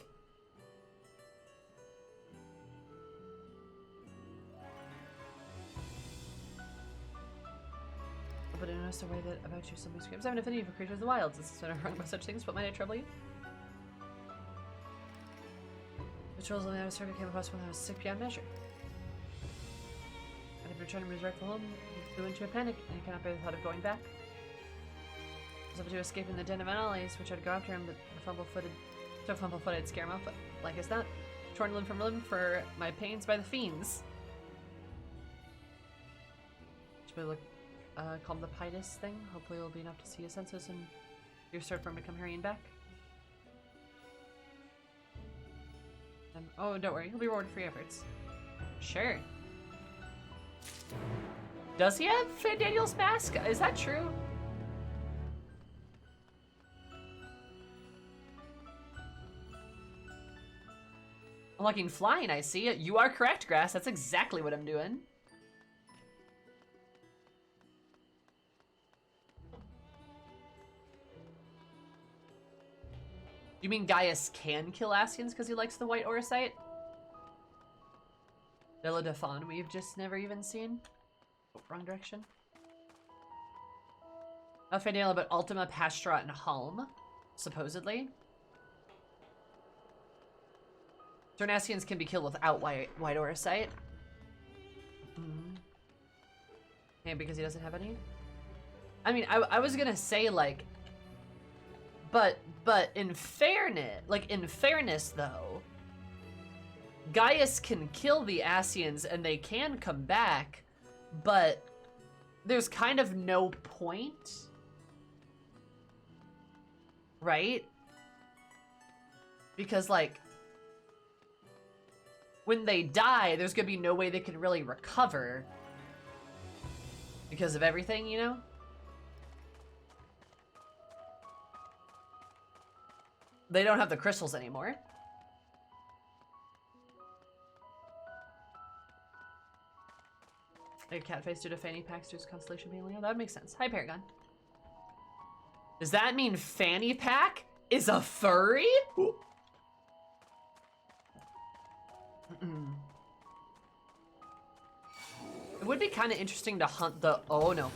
But I noticed a way that about you somebody screams. I have an affinity for creatures of the wilds. This is when I'm wrong about such things. What might I trouble you? The trolls on the outer circle came across when I was sick beyond measure. And if you're trying to resurrect the home, you flew into a panic, and you cannot bear the thought of going back. I was able to escape in the den of anomalies, which I'd go after him, but the fumble-footed scare him off. But like as not, torn limb from limb for my pains by the fiends. Should we look? Calm the Pitus thing. Hopefully it'll be enough to see his senses and your start for him to come hurrying back. Oh, don't worry. He'll be rewarded for your efforts. Sure. Does he have Daniel's mask? Is that true? Unlocking flying, I see. You are correct, Grass. That's exactly what I'm doing. You mean Gaius can kill Ascians because he likes the white Orosite? Villa de Fawn we've just never even seen. Oh, wrong direction. Fidel about Ultima, Pastra, and Halm, supposedly. Certain Ascians can be killed without white Orosite. And because he doesn't have any. I mean, I was gonna say, like, but in fairness, though, Gaius can kill the Ascians and they can come back, but there's kind of no point, right? Because, like, when they die, there's gonna be no way they can really recover because of everything, you know? They don't have the crystals anymore. A cat face due to fanny packs through constellation being Leo. That would make sense. Hi, Paragon. Does that mean fanny pack is a furry? It would be kind of interesting to hunt the... Oh, no.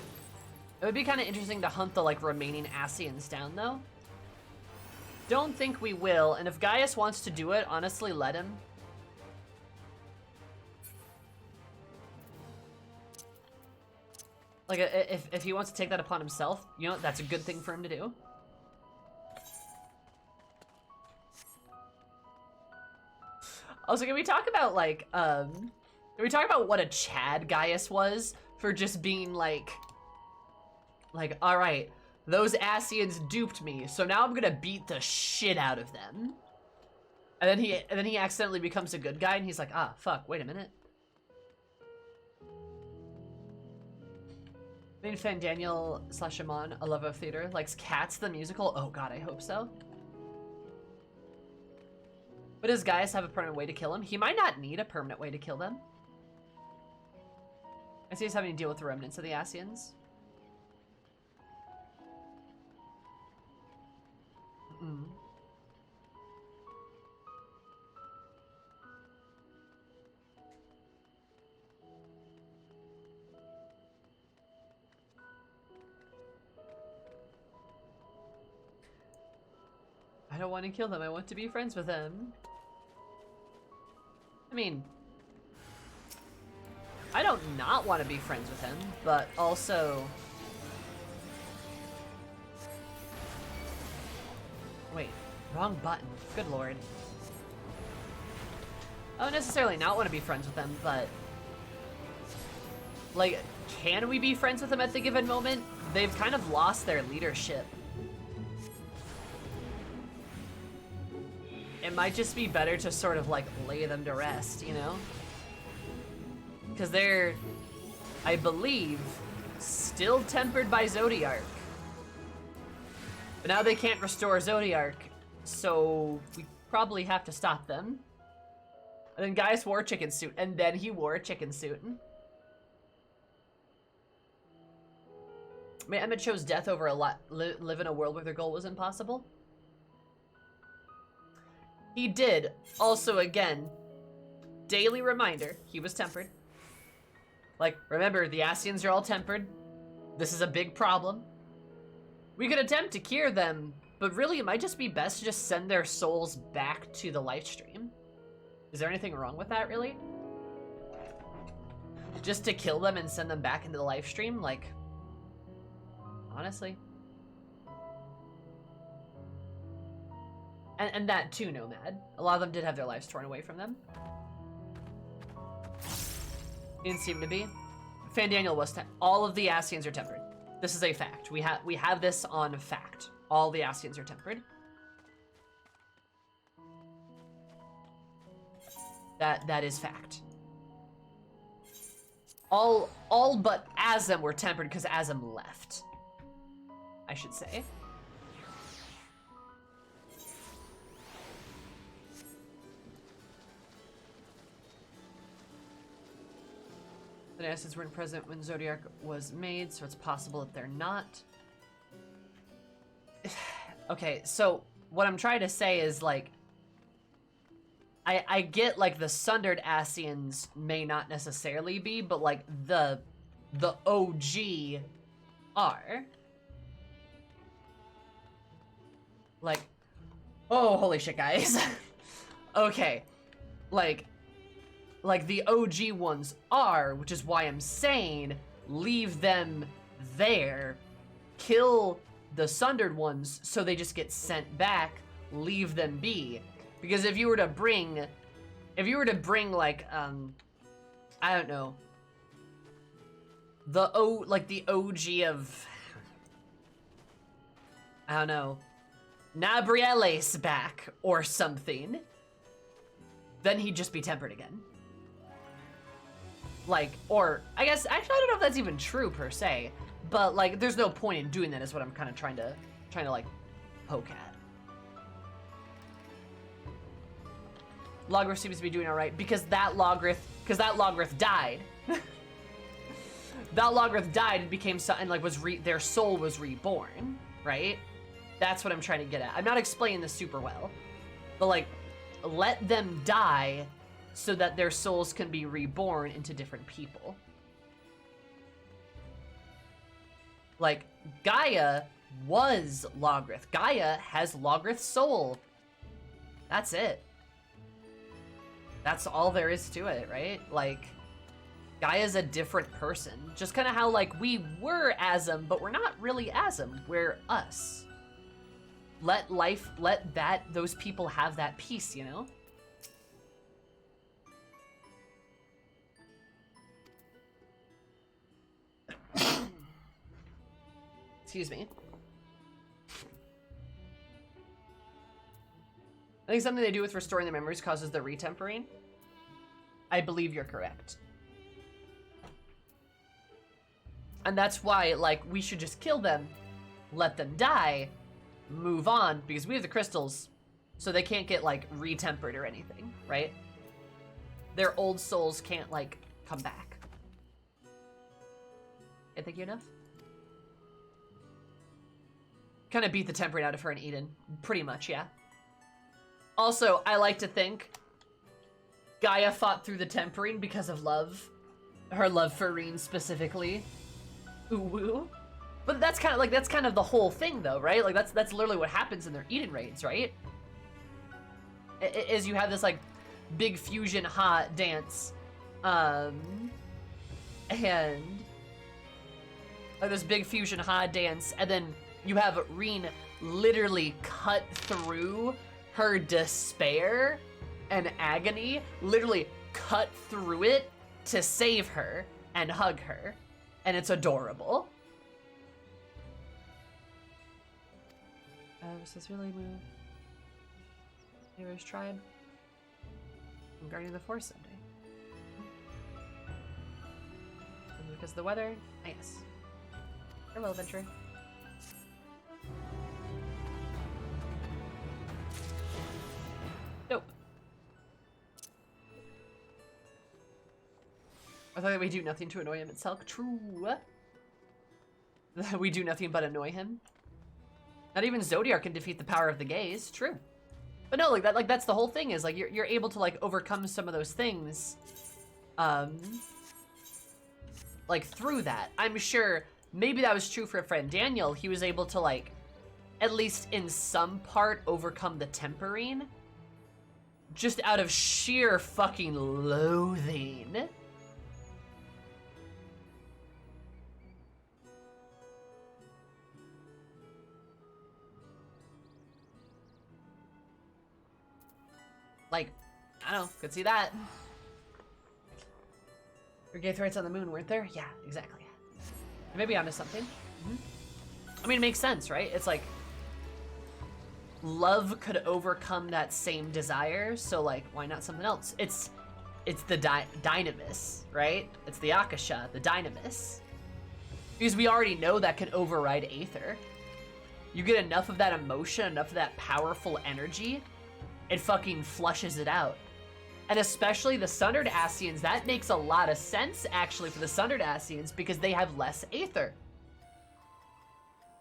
It would be kind of interesting to hunt the, like, remaining Ascians down, though. Don't think we will, and if Gaius wants to do it, honestly, let him. Like, if he wants to take that upon himself, you know, that's a good thing for him to do. Also, can we talk about, like, can we talk about what a Chad Gaius was for just being, like, alright, those Ascians duped me, so now I'm gonna beat the shit out of them. And then he accidentally becomes a good guy, and he's like, ah, fuck, wait a minute. Main fan Daniel / Amon, a love of theater, likes Cats the musical. Oh god, I hope so. But does Gaius have a permanent way to kill him? He might not need a permanent way to kill them. I see he's having to deal with the remnants of the Ascians. I don't want to kill them. I want to be friends with them. I mean, I don't not want to be friends with him, but also... Wait, wrong button. Good lord. I don't necessarily not want to be friends with them, but... Like, can we be friends with them at the given moment? They've kind of lost their leadership. It might just be better to sort of, like, lay them to rest, you know? Because they're, I believe, still tempered by Zodiark. But now they can't restore Zodiark, so we probably have to stop them. And then Gaius wore a chicken suit, and then he wore a chicken suit. I mean, Emmett chose death over live in a world where their goal was impossible. He did. Also, again, daily reminder, he was tempered. Like, remember, the Ascians are all tempered. This is a big problem. We could attempt to cure them, but really it might just be best to just send their souls back to the life stream. Is there anything wrong with that, really? Just to kill them and send them back into the life stream? Like, honestly. And that too, Nomad. A lot of them did have their lives torn away from them. Didn't seem to be. Fan Daniel was all of the Ascians are tempered. This is a fact. We have this on fact. All the Ascians are tempered. That is fact. All but Azem were tempered because Azem left, I should say. The Ascians weren't present when Zodiark was made, so it's possible that they're not. Okay, so what I'm trying to say is, like, I get, like, the Sundered Ascians may not necessarily be, but, like, the OG are. Like, oh, holy shit, guys. Okay, like the OG ones are, which is why I'm saying leave them there kill the Sundered ones so they just get sent back, leave them be. Because if you were to bring like, I don't know, the OG of, I don't know, Nabrieles back or something, then he'd just be tempered again. Like, or I guess, actually I don't know if that's even true per se, but like there's no point in doing that is what I'm kind of trying to like poke at. Logrith seems to be doing all right because that Logrith died. That Logrith died and became and like their soul was reborn, right? That's what I'm trying to get at. I'm not explaining this super well, but like, let them die so that their souls can be reborn into different people. Like, Gaia was Logrith. Gaia has Logrith's soul. That's it. That's all there is to it, right? Like, Gaia's a different person. Just kind of how, like, we were Asm, but we're not really Asm. We're us. Let those people have that peace, you know? Excuse me. I think something they do with restoring the memories causes the retempering. I believe you're correct. And that's why, like, we should just kill them, let them die, move on, because we have the crystals, so they can't get, like, retempered or anything, right? Their old souls can't, like, come back. I think you enough? Kind of beat the tempering out of her in Eden. Pretty much, yeah. Also, I like to think Gaia fought through the tempering because of love. Her love for Reen specifically. Ooh woo. But that's kind of the whole thing though, right? Like that's literally what happens in their Eden raids, right? Is you have this like big fusion hot dance. And like this big fusion hot dance, and then you have Reen literally cut through her despair and agony, literally cut through it to save her and hug her. And it's adorable. Was this really move? Hero's Tribe? I'm guarding the Forest someday. Because of the weather? I guess. Farewell, adventure. Nope. I thought that we do nothing to annoy him itself. True. We do nothing but annoy him. Not even Zodiac can defeat the power of the gaze. True. But no, like that's the whole thing is like you're able to like overcome some of those things. Like through that. I'm sure maybe that was true for a friend Daniel. He was able to like at least in some part overcome the tempering. Just out of sheer fucking loathing. Like, I don't know, could see that. Your gay threats on the moon, weren't there? Yeah, exactly. Maybe onto something. I mean, it makes sense, right? It's like, love could overcome that same desire, so like, why not something else? It's the dynamis, right? It's the Akasha, the dynamis. Because we already know that can override Aether. You get enough of that emotion, enough of that powerful energy, it fucking flushes it out. And especially the Sundered Ascians, that makes a lot of sense actually for the Sundered Ascians because they have less Aether.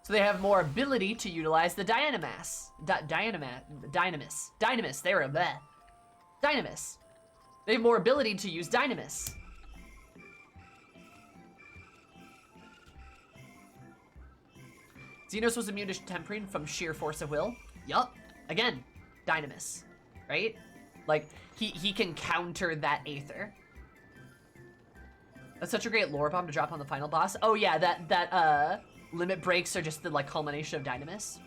So they have more ability to utilize the Dynamis. Dynamis, there are bleh. Dynamis. They have more ability to use Dynamis. Xenos was immune to tempering from sheer force of will. Yup. Again, Dynamis, right? Like, he can counter that Aether. That's such a great lore bomb to drop on the final boss. Oh yeah, that limit breaks are just the like culmination of Dynamis.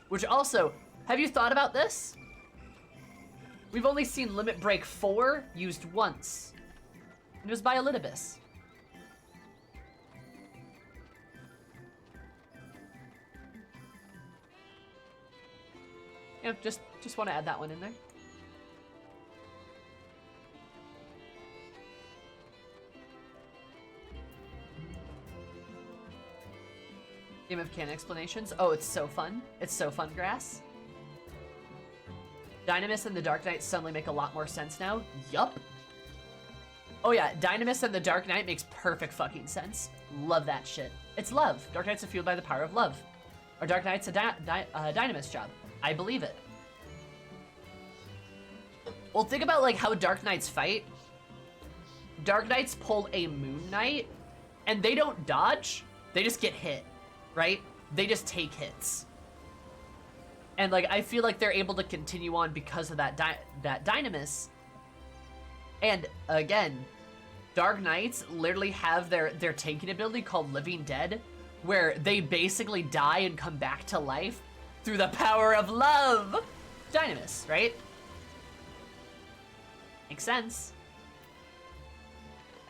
Which also, have you thought about this? We've only seen limit break 4 used once. And it was by Elidibus. Yeah, just want to add that one in there. Game of canon explanations. Oh, it's so fun. It's so fun, Grass. Dynamis and the Dark Knight suddenly make a lot more sense now. Yup. Oh yeah, Dynamis and the Dark Knight makes perfect fucking sense. Love that shit. It's love. Dark Knights are fueled by the power of love. Or Dark Knight's a Dynamis job. I believe it. Well, think about like how Dark Knights fight. Dark Knights pull a Moon Knight, and they don't dodge. They just get hit, right? They just take hits. And like I feel like they're able to continue on because of that Dynamis. And again, Dark Knights literally have their tanking ability called Living Dead, where they basically die and come back to life through the power of love. Dynamis, right? Makes sense.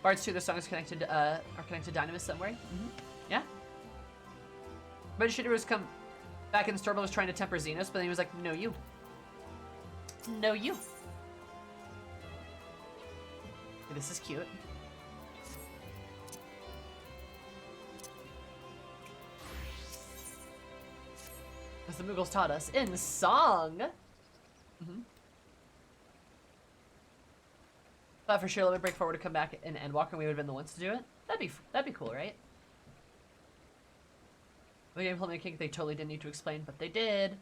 Bards 2, the song is connected are connected to Dynamis somewhere. Mm-hmm. Yeah. But Shinru's come back in Storbo was trying to temper Xenos, but then he was like, no you. No you. This is cute. As the Mughals taught us in song. Mm-hmm. Thought for sure Limit Break 4 would come back in Endwalker and we would have been the ones to do it. That'd be cool, right? The game implementing they totally didn't need to explain, but they did.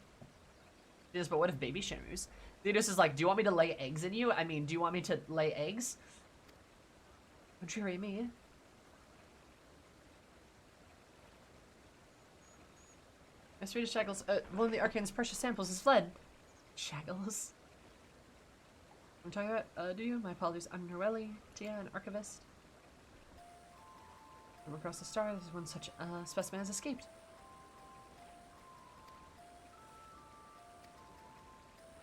Yes, but what if baby Shenmues? Theodos is like, do you want me to lay eggs in you? I mean, do you want me to lay eggs? Don't you worry me. Mystery to Shackles. One of the Arcane's precious samples has fled. Shackles. I'm talking about, do you? My apologies. I'm Norelli, Tia, an archivist. From across the stars, one such specimen has escaped.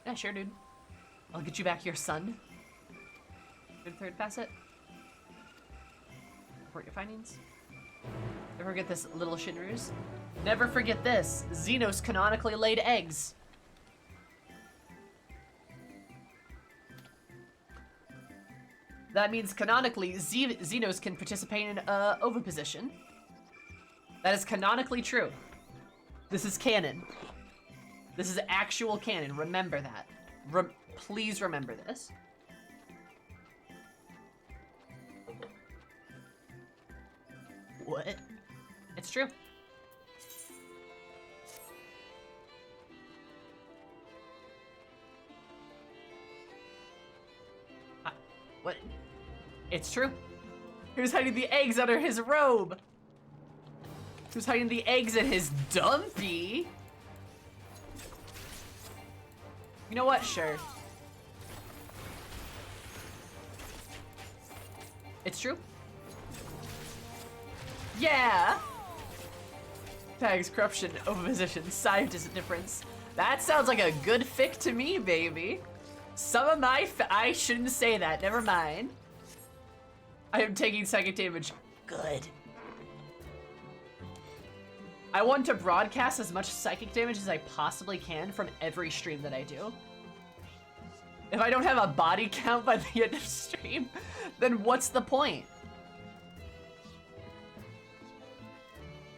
Yeah, sure, dude. I'll get you back your son. Third facet. Report your findings. Never forget this, little Shinrus. Never forget this. Xenos canonically laid eggs. That means canonically, Xenos can participate in oviposition. That is canonically true. This is canon. This is actual canon. Remember that. Please remember this. What? It's true. What? It's true. He was hiding the eggs under his robe. He was hiding the eggs in his dumpy. You know what? Sure. It's true. Yeah. Tags, corruption, oviposition, scientist difference. That sounds like a good fic to me, baby. Some of my I shouldn't say that. Never mind. I am taking psychic damage. Good. I want to broadcast as much psychic damage as I possibly can from every stream that I do. If I don't have a body count by the end of stream, then what's the point?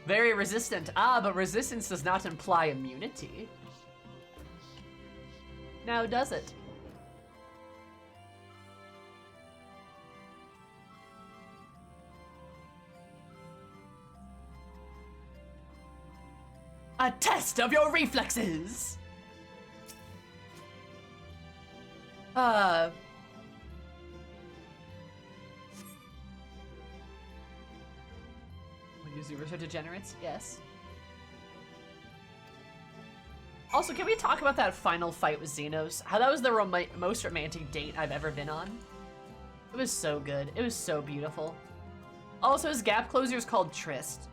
Very resistant. Ah, but resistance does not imply immunity. Now does it? A test of your reflexes! Users are degenerates? Yes. Also, can we talk about that final fight with Xenos? How that was the most romantic date I've ever been on. It was so good. It was so beautiful. Also, his gap closer is called Trist.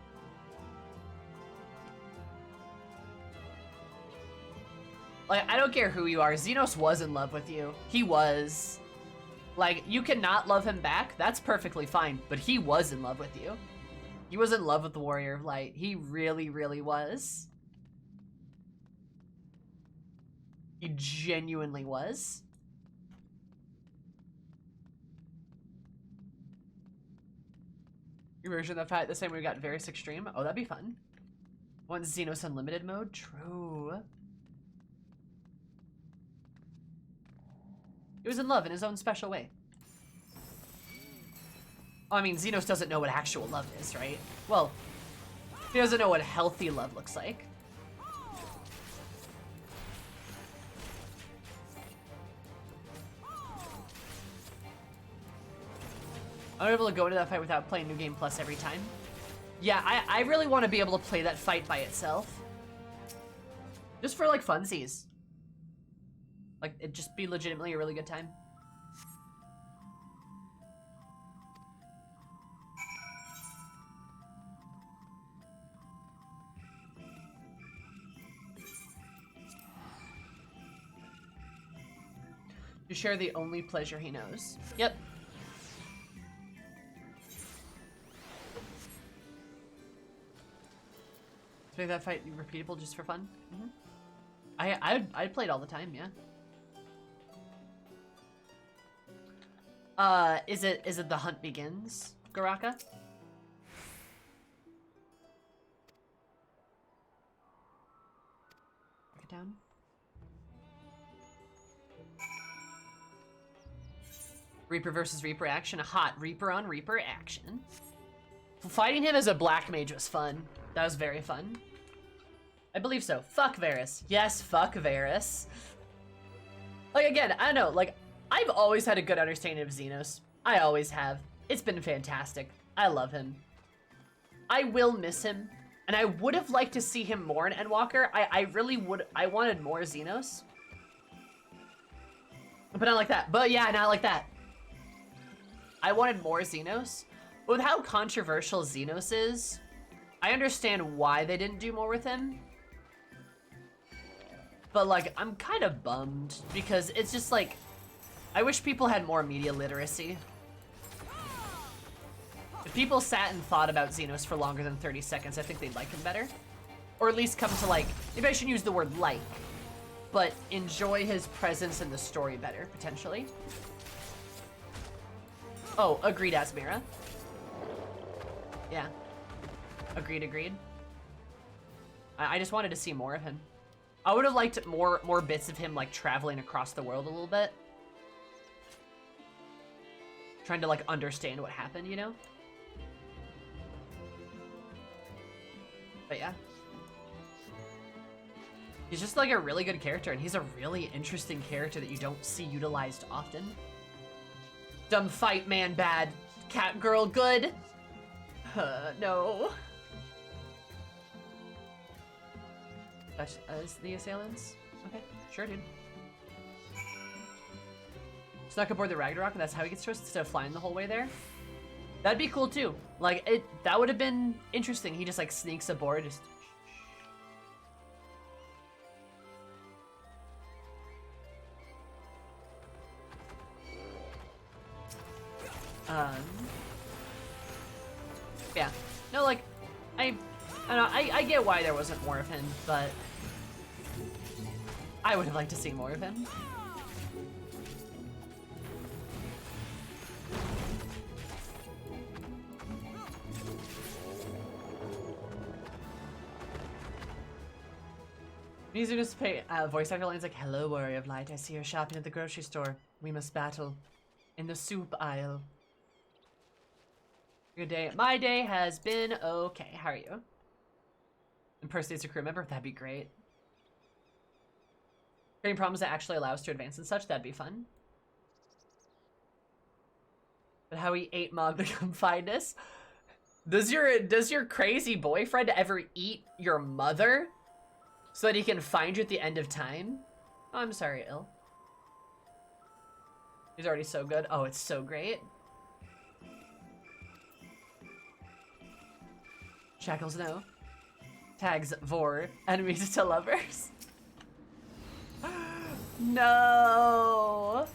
Like, I don't care who you are. Xenos was in love with you. He was. Like, you cannot love him back. That's perfectly fine. But he was in love with you. He was in love with the Warrior of Light. He really, really was. He genuinely was. Your version of the fight the same way we got Varys Extreme. Oh, that'd be fun. Want Xenos Unlimited mode? True. He was in love in his own special way. Oh, I mean, Xenos doesn't know what actual love is, right? Well, he doesn't know what healthy love looks like. I'm able to go into that fight without playing New Game Plus every time. Yeah, I really want to be able to play that fight by itself. Just for, like, funsies. Like, it'd just be legitimately a really good time. You share the only pleasure he knows. Yep. Make that fight repeatable just for fun. Mm-hmm. I'd play it all the time, yeah. Is it The Hunt Begins, Garaka? Get down. Reaper versus Reaper action. A hot Reaper on Reaper action. Fighting him as a black mage was fun. That was very fun. I believe so. Fuck Varys. Yes, fuck Varys. Like, again, I don't know, like, I've always had a good understanding of Xenos. I always have. It's been fantastic. I love him. I will miss him, and I would have liked to see him more in Endwalker. I really would. I wanted more Xenos. But not like that. But yeah, not like that. I wanted more Xenos. But with how controversial Xenos is, I understand why they didn't do more with him. But, like, I'm kind of bummed because it's just, like, I wish people had more media literacy. If people sat and thought about Xenos for longer than 30 seconds, I think they'd like him better. Or at least come to, like, maybe I shouldn't use the word like, but enjoy his presence in the story better, potentially. Oh, agreed, Asmira. Yeah. Agreed. I just wanted to see more of him. I would have liked more bits of him, like, traveling across the world a little bit. Trying to, like, understand what happened, you know? But yeah. He's just, like, a really good character, and he's a really interesting character that you don't see utilized often. Dumb fight man bad. Cat girl good. No. That's the assailants? Okay, sure, dude. Snuck aboard the Ragnarok, and that's how he gets to us instead of flying the whole way there. That'd be cool too. Like, that would have been interesting. He just, like, sneaks aboard, just... Yeah. No, like, I don't know, I get why there wasn't more of him, but I would have liked to see more of him. These are just pay voice actor lines like, "Hello, Warrior of Light. I see you're shopping at the grocery store. We must battle in the soup aisle." Your day. My day has been okay. How are you? Impersonates a crew member? That'd be great. Creating problems that actually allow us to advance and such? That'd be fun. But how he ate Mog to come find us? Does your crazy boyfriend ever eat your mother so that he can find you at the end of time? Oh, I'm sorry, Il. He's already so good. Oh, it's so great. Shackles no. Tags vor. Enemies to lovers. No.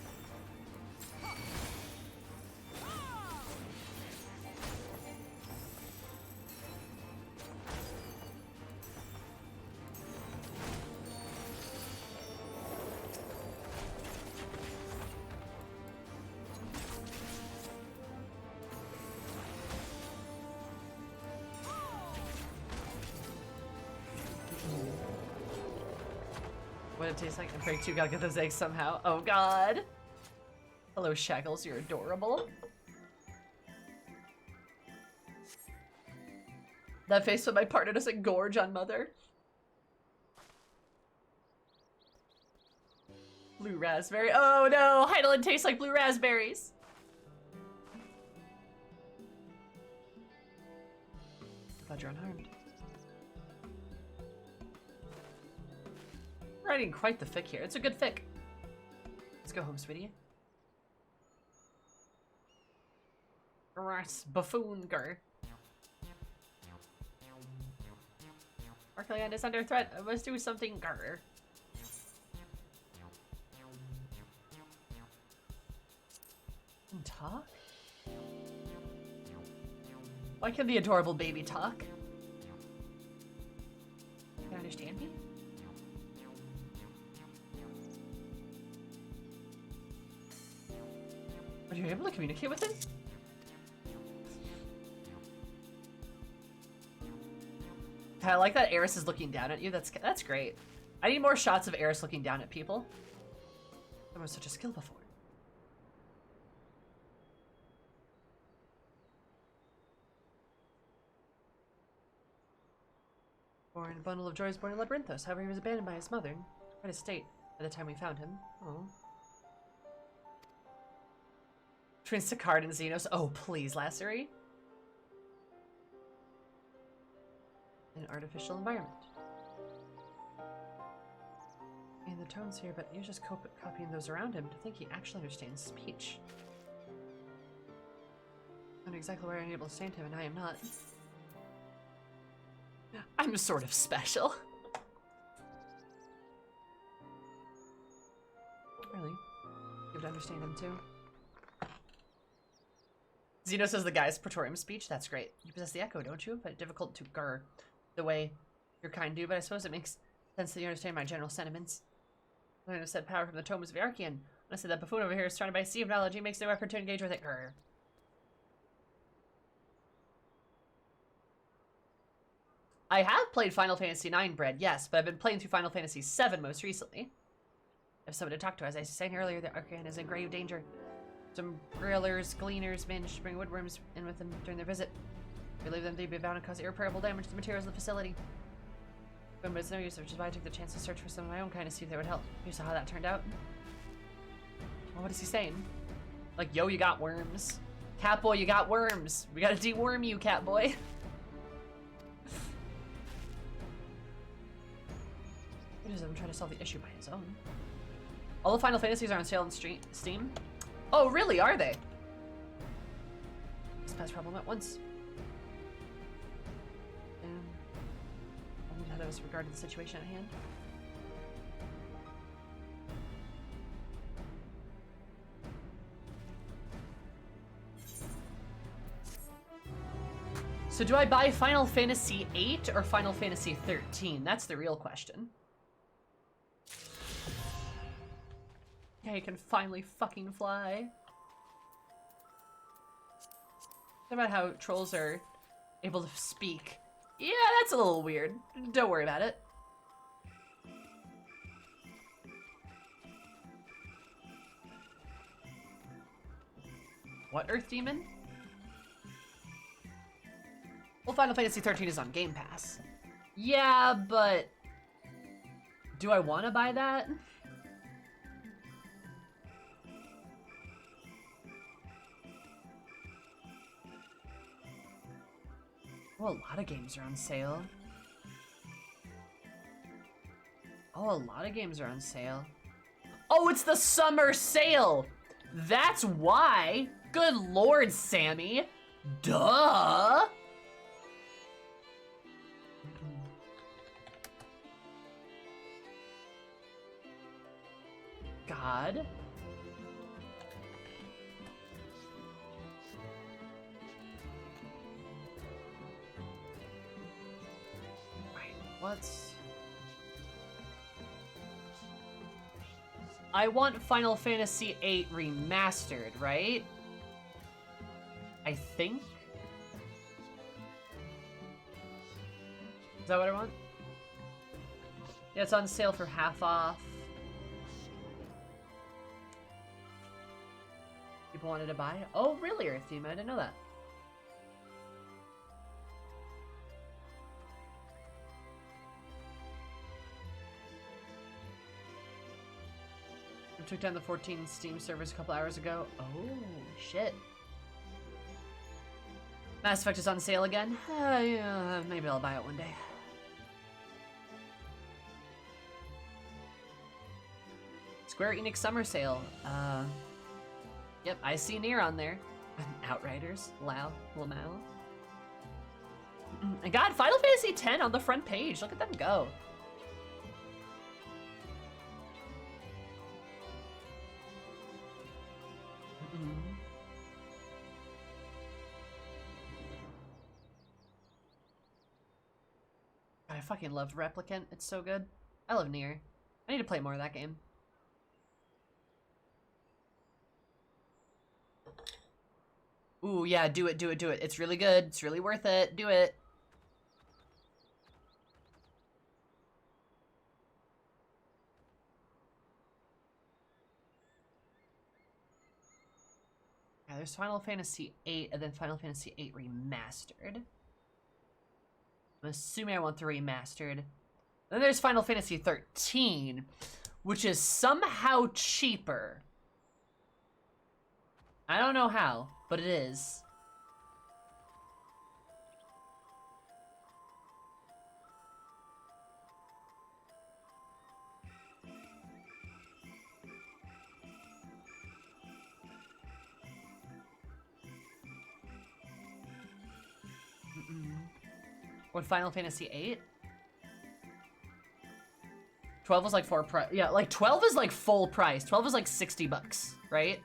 What it tastes like? I'm afraid you gotta get those eggs somehow. Oh god. Hello, Shackles. You're adorable. That face when my partner doesn't gorge on Mother. Blue raspberry. Oh no! Heidelin tastes like blue raspberries. Glad you're unharmed. Writing quite the fic here. It's a good fic. Let's go home, sweetie. Buffoon gur. Arcland is under threat. I must do something gur. Talk? Why can the adorable baby talk? Can you understand me? Are you able to communicate with him? I like that Eris is looking down at you. That's great. I need more shots of Eris looking down at people. There was such a skill before. Born a bundle of joys, born in Labyrinthos. However, he was abandoned by his mother. Quite a state by the time we found him. Oh. Between Sicard and Xenos. Oh, please, Lassery. In an artificial environment. And the tones here, but you're just copying those around him to think he actually understands speech. I know exactly where I'm able to stand him, and I am not. I'm sort of special. Really? You have to understand him too. Xeno says the guy's Praetorium speech. That's great. You possess the echo, don't you? But difficult to gur the way your kind do, but I suppose it makes sense that you understand my general sentiments. I have said power from the tomes of Archean. When I said that buffoon over here is surrounded by a sea of knowledge, he makes no effort to engage with it. Grr. I have played Final Fantasy IX, Bread, yes, but I've been playing through Final Fantasy VII most recently. I have someone to talk to. As I was saying earlier, the Archean is in grave danger. Some grillers, gleaners managed to bring woodworms in with them during their visit. If we leave them, they'd be bound to cause irreparable damage to the materials of the facility. But it's no use, which is why I took the chance to search for some of my own kind to see if they would help. You saw how that turned out? Well, what is he saying? Like, yo, you got worms. Catboy, you got worms. We gotta deworm you, Catboy. It is him trying to solve the issue by his own. All the Final Fantasies are on sale on Steam. Oh, really? Are they? This past problem at once. And I wondered how that was regarding the situation at hand. So do I buy Final Fantasy VIII or Final Fantasy XIII? That's the real question. Yeah, you can finally fucking fly. What about how trolls are able to speak? Yeah, that's a little weird. Don't worry about it. What Earth Demon? Well, Final Fantasy XIII is on Game Pass. Yeah, but do I want to buy that? Oh, a lot of games are on sale. Oh, a lot of games are on sale. Oh, it's the summer sale! That's why! Good lord, Sammy! Duh! God. Right, what's... I want Final Fantasy VIII Remastered, right? I think? Is that what I want? Yeah, it's on sale for half off. People wanted to buy it? Oh, really, Earth Team? I didn't know that. I took down the 14 Steam servers a couple hours ago. Oh, shit. Mass Effect is on sale again. Yeah, maybe I'll buy it one day. Square Enix Summer Sale. Yep, I see Nier on there. Outriders, Lamau. And God, Final Fantasy X on the front page. Look at them go. I fucking loved Replicant. It's so good. I love Nier. I need to play more of that game. Ooh, yeah, do it. It's really good. It's really worth it. Do it. Yeah, there's Final Fantasy VIII and then Final Fantasy VIII Remastered. I'm assuming I want the Remastered. Then there's Final Fantasy XIII, which is somehow cheaper. I don't know how, but it is. What, Final Fantasy VIII? 12 was like yeah, like 12 is like full price. 12 is like 60 bucks, right?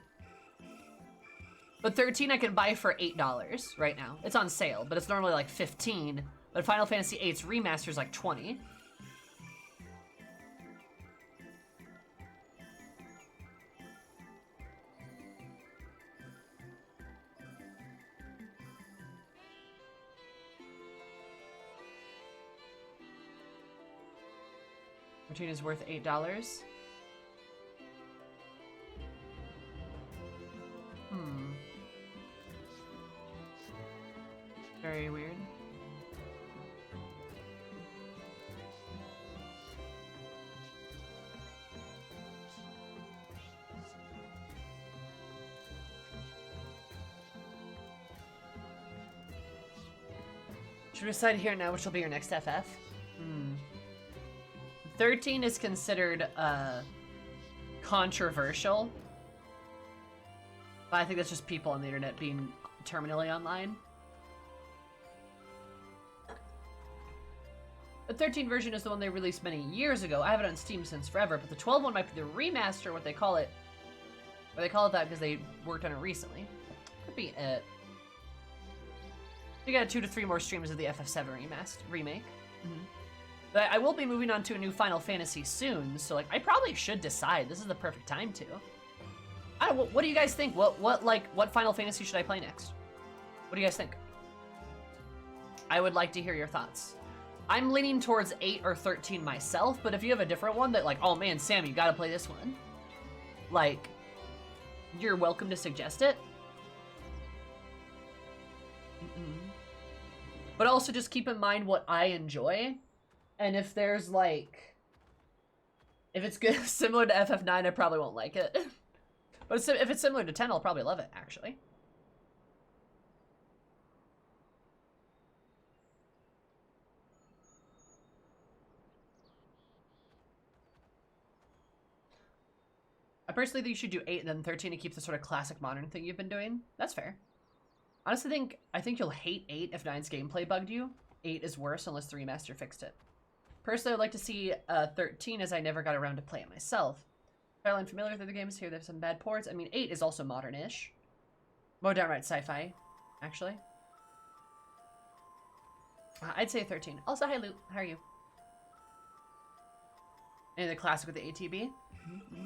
But 13 I can buy for $8 right now. It's on sale, but it's normally like 15. But Final Fantasy VIII's remaster is like 20. Routine is worth $8. Very weird. Should we decide here now which will be your next FF? 13 is considered controversial. But I think that's just people on the internet being terminally online. The 13 version is the one they released many years ago. I have it on Steam since forever, but the 12 one might be the remaster, what they call it. Or they call it that because they worked on it recently. Could be it. We got 2 to 3 more streams of the FF7 remake. But I will be moving on to a new Final Fantasy soon, so like I probably should decide. This is the perfect time to. I don't know, what do you guys think? What Final Fantasy should I play next? What do you guys think? I would like to hear your thoughts. I'm leaning towards 8 or 13 myself, but if you have a different one that like, oh man, Sam, you gotta play this one. Like, you're welcome to suggest it. But also just keep in mind what I enjoy. And if there's like, if it's good, similar to FF9, I probably won't like it. But if it's similar to 10, I'll probably love it, actually. I personally think you should do 8 and then 13 to keep the sort of classic modern thing you've been doing. That's fair. Honestly, I think you'll hate 8 if 9's gameplay bugged you. 8 is worse unless the remaster fixed it. Personally, I would like to see 13 as I never got around to play it myself. Fairly unfamiliar with the games here. There's some bad ports. I mean, 8 is also modern-ish. More downright sci-fi, actually. I'd say 13. Also, hi, Luke. How are you? And the classic with the ATB. Mm-hmm.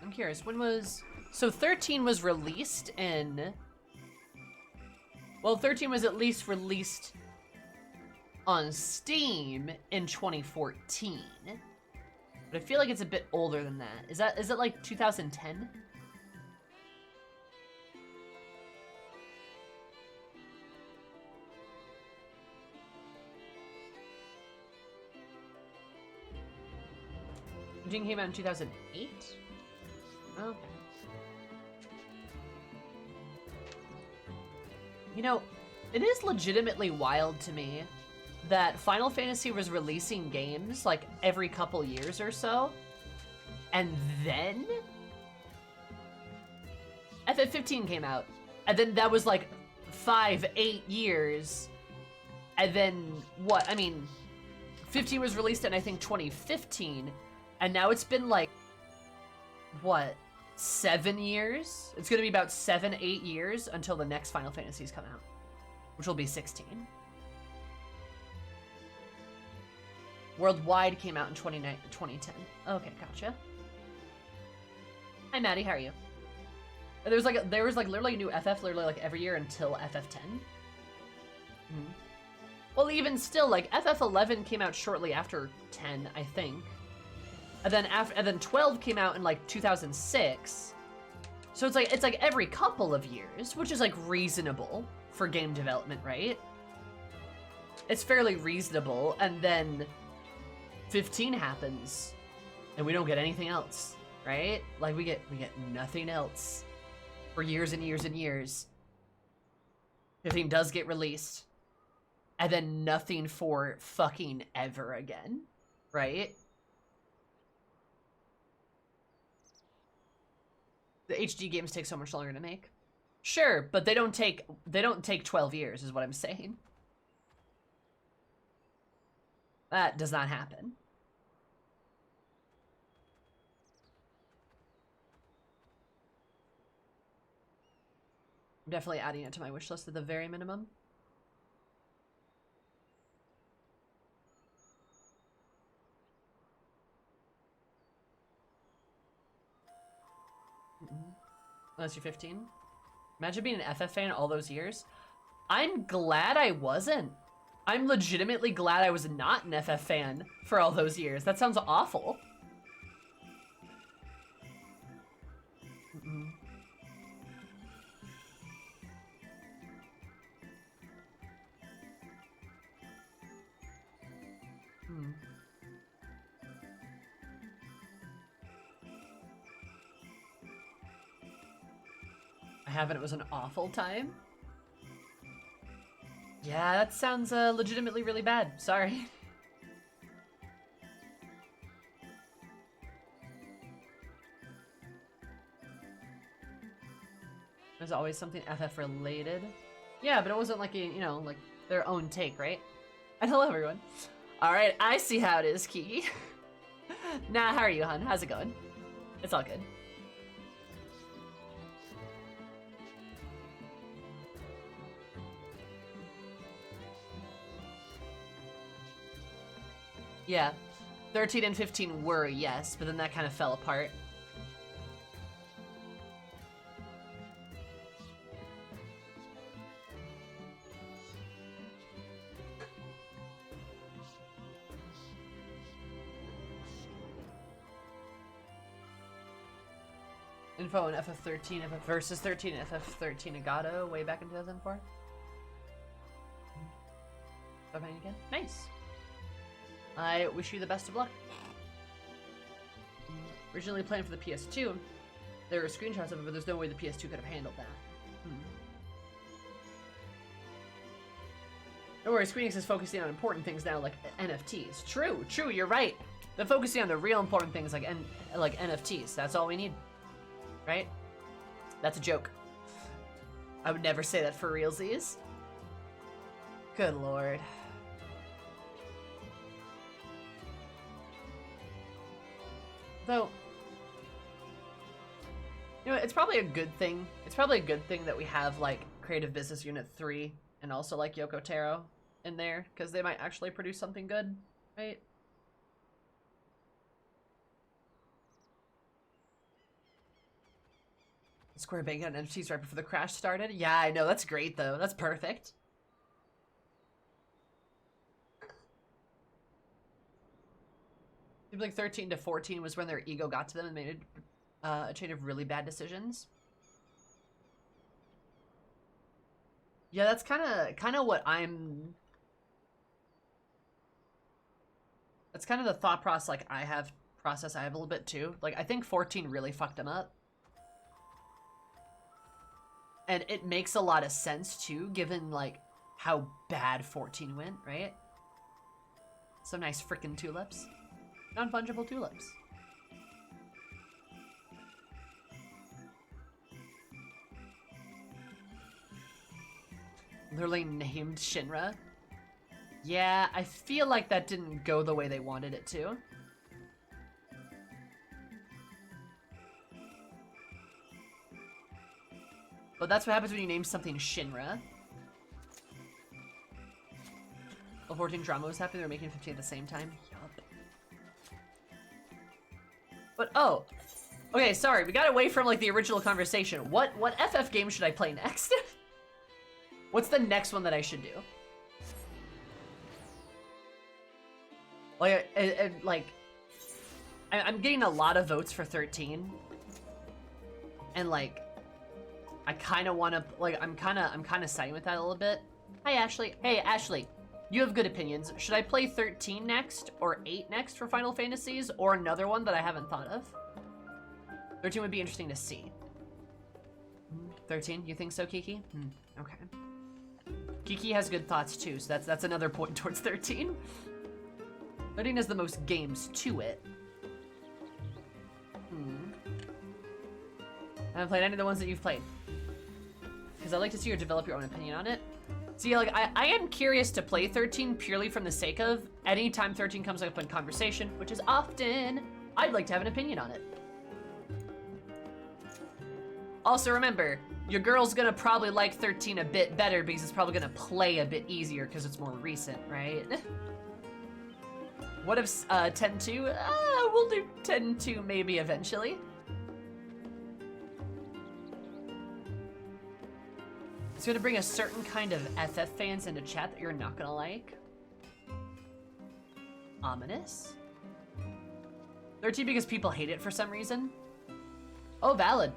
I'm curious, when was... So 13 was released in... Well, 13 was at least released on Steam in 2014. But I feel like it's a bit older than that. Is it like 2010? Jing came out in 2008? Okay. You know, it is legitimately wild to me that Final Fantasy was releasing games like every couple years or so, and then FF15 came out, and then that was like 5-8 years, and then what? I mean, 15 was released in I think 2015, and now it's been like, what, 7 years? It's gonna be about 7-8 years until the next Final Fantasies come out, which will be 16. Worldwide came out in 2010. Okay, gotcha. Hi, Maddie. How are you? There was like literally a new FF literally like every year until FF10. Well, even still, like FF11 came out shortly after 10, I think. And then 12 came out in like 2006. So it's like every couple of years, which is like reasonable for game development, right? It's fairly reasonable, and then 15 happens, and we don't get anything else, right? Like we get nothing else for years and years and years. 15 does get released, and then nothing for fucking ever again, right? The HD games take so much longer to make. Sure, but they don't take 12 years is what I'm saying. That does not happen. I'm definitely adding it to my wish list at the very minimum. Unless you're 15. Imagine being an FF fan all those years. I'm glad I wasn't. I'm legitimately glad I was not an FF fan for all those years. That sounds awful. I haven't. It was an awful time. Yeah, that sounds legitimately really bad. Sorry. There's always something FF related. Yeah, but it wasn't like, you know, like their own take, right? And hello, everyone. All right, I see how it is, Kiki. Nah, how are you, hon? How's it going? It's all good. Yeah, 13 and 15 were, yes, but then that kind of fell apart. Info on FF13, FF versus 13, FF13 Agato way back in 2004. Opening again. Nice. I wish you the best of luck. Originally planned for the PS2, there were screenshots of it, but there's no way the PS2 could have handled that. Don't worry, Squeenix is focusing on important things now, like NFTs. True, true, you're right. They're focusing on the real important things, like NFTs. That's all we need, right? That's a joke. I would never say that for realsies. Good lord. Though, you know, it's probably a good thing. It's probably a good thing that we have, like, Creative Business Unit 3 and also, like, Yoko Taro in there, because they might actually produce something good, right? Square Bank on NFTs right before the crash started? Yeah, I know. That's great, though. That's perfect. Seems like 13 to 14 was when their ego got to them and made a chain of really bad decisions. Yeah, that's kind of what I'm. That's kind of the thought process like I have a little bit too. Like I think 14 really fucked them up. And it makes a lot of sense too, given like how bad 14 went, right? Some nice freaking tulips. Non-fungible tulips. Literally named Shinra. Yeah, I feel like that didn't go the way they wanted it to. But that's what happens when you name something Shinra. Oh, 14 drama was happening, they were making 15 at the same time. Yup. But oh, okay, sorry, we got away from like the original conversation. What FF game should I play next? What's the next one that I should do? Like, I'm getting a lot of votes for 13, and like, I kind of want to like, I'm kind of siding with that a little bit. Hi Ashley. Hey Ashley, you have good opinions. Should I play 13 next or 8 next for Final Fantasies, or another one that I haven't thought of? 13 would be interesting to see. 13, you think so, Kiki? Okay. Kiki has good thoughts too, so that's another point towards 13. 13 has the most games to it. I haven't played any of the ones that you've played. Because I'd like to see you develop your own opinion on it. See, like, I am curious to play 13 purely from the sake of anytime 13 comes up in conversation, which is often, I'd like to have an opinion on it. Also remember, your girl's gonna probably like 13 a bit better because it's probably gonna play a bit easier because it's more recent, right? What if 10-2? We'll do 10-2 maybe eventually. It's gonna bring a certain kind of FF fans into chat that you're not gonna like. Ominous. 13 because people hate it for some reason. Oh, valid.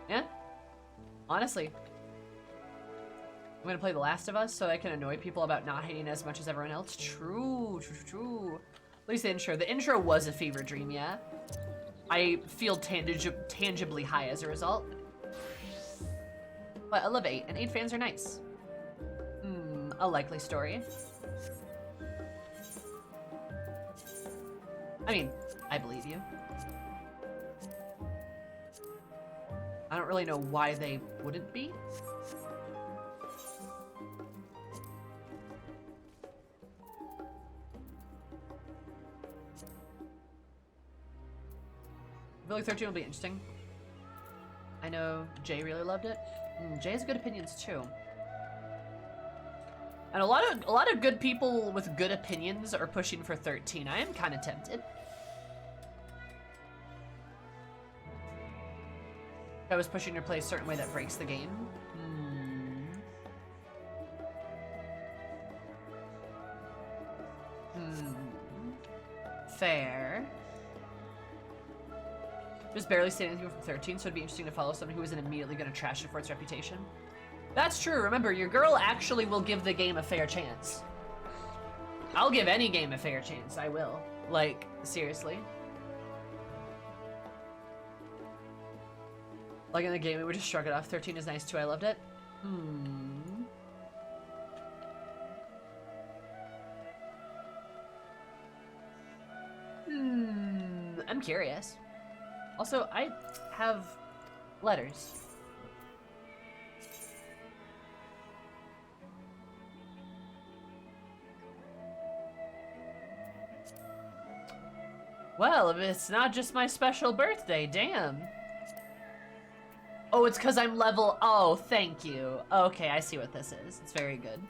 Yeah. Honestly. I'm gonna play The Last of Us so I can annoy people about not hating as much as everyone else. True, true, true. At least the intro. The intro was a fever dream, yeah. I feel tangibly high as a result. But I love 8, and 8 fans are nice. A likely story. I mean, I believe you. I don't really know why they wouldn't be. I feel like 13 will be interesting. I know Jay really loved it. Jay has good opinions too. And a lot of good people with good opinions are pushing for 13. I am kind of tempted. If I was pushing to play a certain way that breaks the game. Fair. Just barely saying anything from 13, so it'd be interesting to follow someone who isn't immediately going to trash it for its reputation. That's true. Remember, your girl actually will give the game a fair chance. I'll give any game a fair chance. I will. Like, seriously. Like in the game, we would just shrug it off. 13 is nice too. I loved it. I'm curious. Also, I have letters. Well, if it's not just my special birthday, damn. Oh, it's because I'm level... Oh, thank you. Okay, I see what this is. It's very good.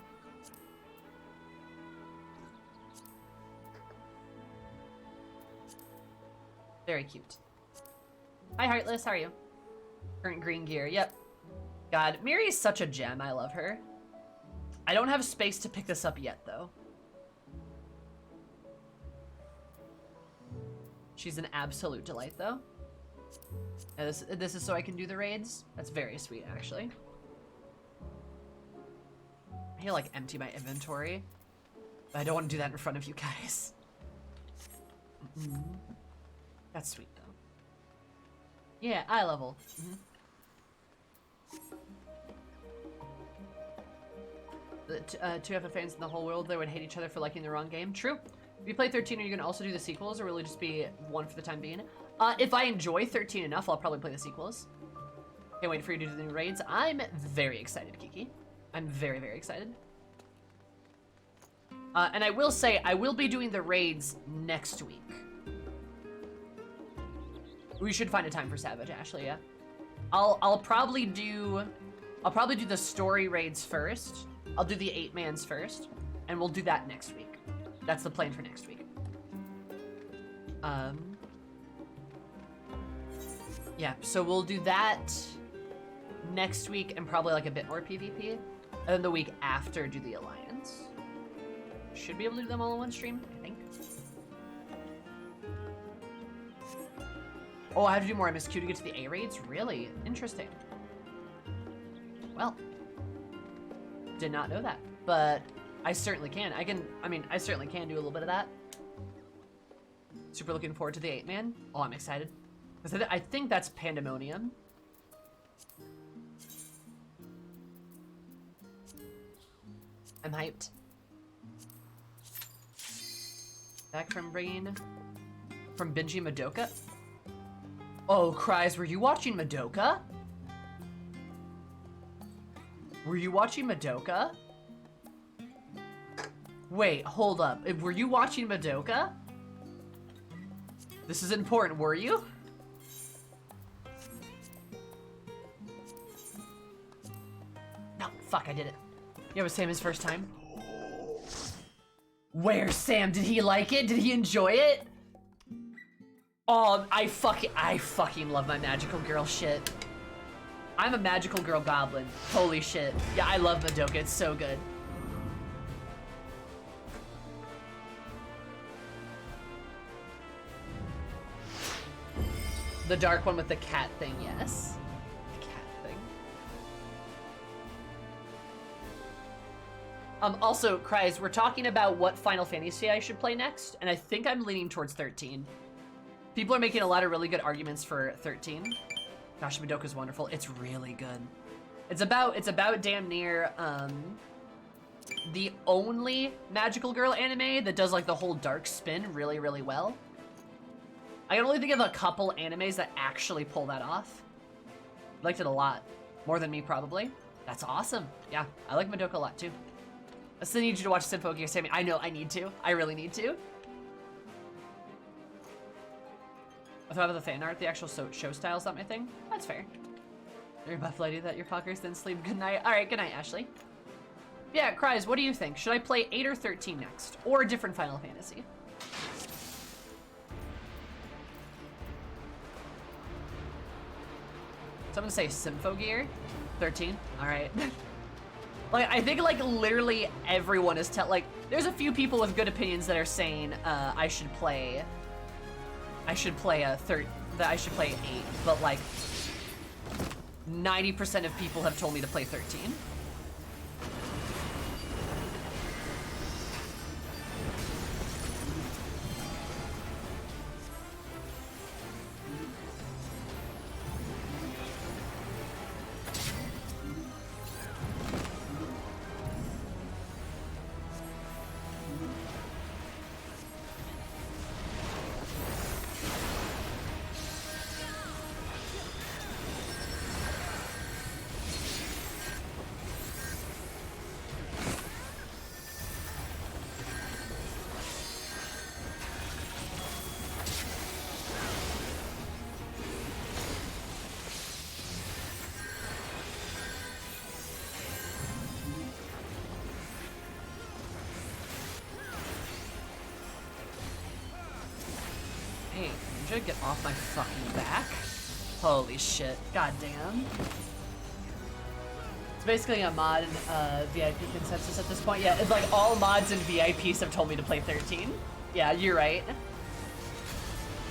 Very cute. Hi, Heartless. How are you? Current green gear. Yep. God, Miri is such a gem. I love her. I don't have space to pick this up yet, though. She's an absolute delight, though. And this is so I can do the raids. That's very sweet, actually. I need to, like, empty my inventory. But I don't want to do that in front of you guys. That's sweet, though. Yeah, eye level. The two FF fans in the whole world, they would hate each other for liking the wrong game. True. If you play 13, are you going to also do the sequels, or will it just be one for the time being? If I enjoy 13 enough, I'll probably play the sequels. Can't wait for you to do the new raids. I'm very excited, Kiki. I'm very, very excited. And I will say, I will be doing the raids next week. We should find a time for Savage, Ashley, yeah. I'll probably do the story raids first. I'll do the 8-mans first, and we'll do that next week. That's the plan for next week. Yeah, so we'll do that next week and probably like a bit more PvP. And then the week after, do the Alliance. Should be able to do them all in one stream, I think. Oh, I have to do more MSQ to get to the A raids? Really? Interesting. Well, did not know that, but I certainly can. I certainly can do a little bit of that. Super looking forward to the 8-man. Oh, I'm excited. I think that's Pandemonium. I'm hyped. Back from bringing... From binging Madoka? Oh, Cries, were you watching Madoka? Were you watching Madoka? Wait, hold up. Were you watching Madoka? This is important, were you? No, fuck, I did it. Yeah, it was Sam his first time. Where, Sam? Did he like it? Did he enjoy it? Oh, I fucking love my magical girl shit. I'm a magical girl goblin. Holy shit. Yeah, I love Madoka. It's so good. The dark one with the cat thing, yes. The cat thing. Also, Cries, we're talking about what Final Fantasy I should play next, and I think I'm leaning towards 13. People are making a lot of really good arguments for 13. Gosh, Madoka's wonderful. It's really good. It's about damn near the only magical girl anime that does like the whole dark spin really, really well. I can only think of a couple animes that actually pull that off. Liked it a lot. More than me, probably. That's awesome. Yeah, I like Madoka a lot, too. I still need you to watch Symphogear, Sammy. I know, I need to. I really need to. I thought of the fan art, the actual show style's not my thing. That's fair. You're a buff lady that your fuckers then sleep. Good night. Alright, good night, Ashley. Yeah, Cries, what do you think? Should I play 8 or 13 next? Or a different Final Fantasy? Someone say Symphogear? 13? Alright. Like, I think, like, literally everyone is like, there's a few people with good opinions that are saying, I should play 8, but, like, 90% of people have told me to play 13. Ninja, get off my fucking back. Holy shit. God damn. It's basically a mod and VIP consensus at this point. Yeah, it's like all mods and VIPs have told me to play 13. Yeah, you're right.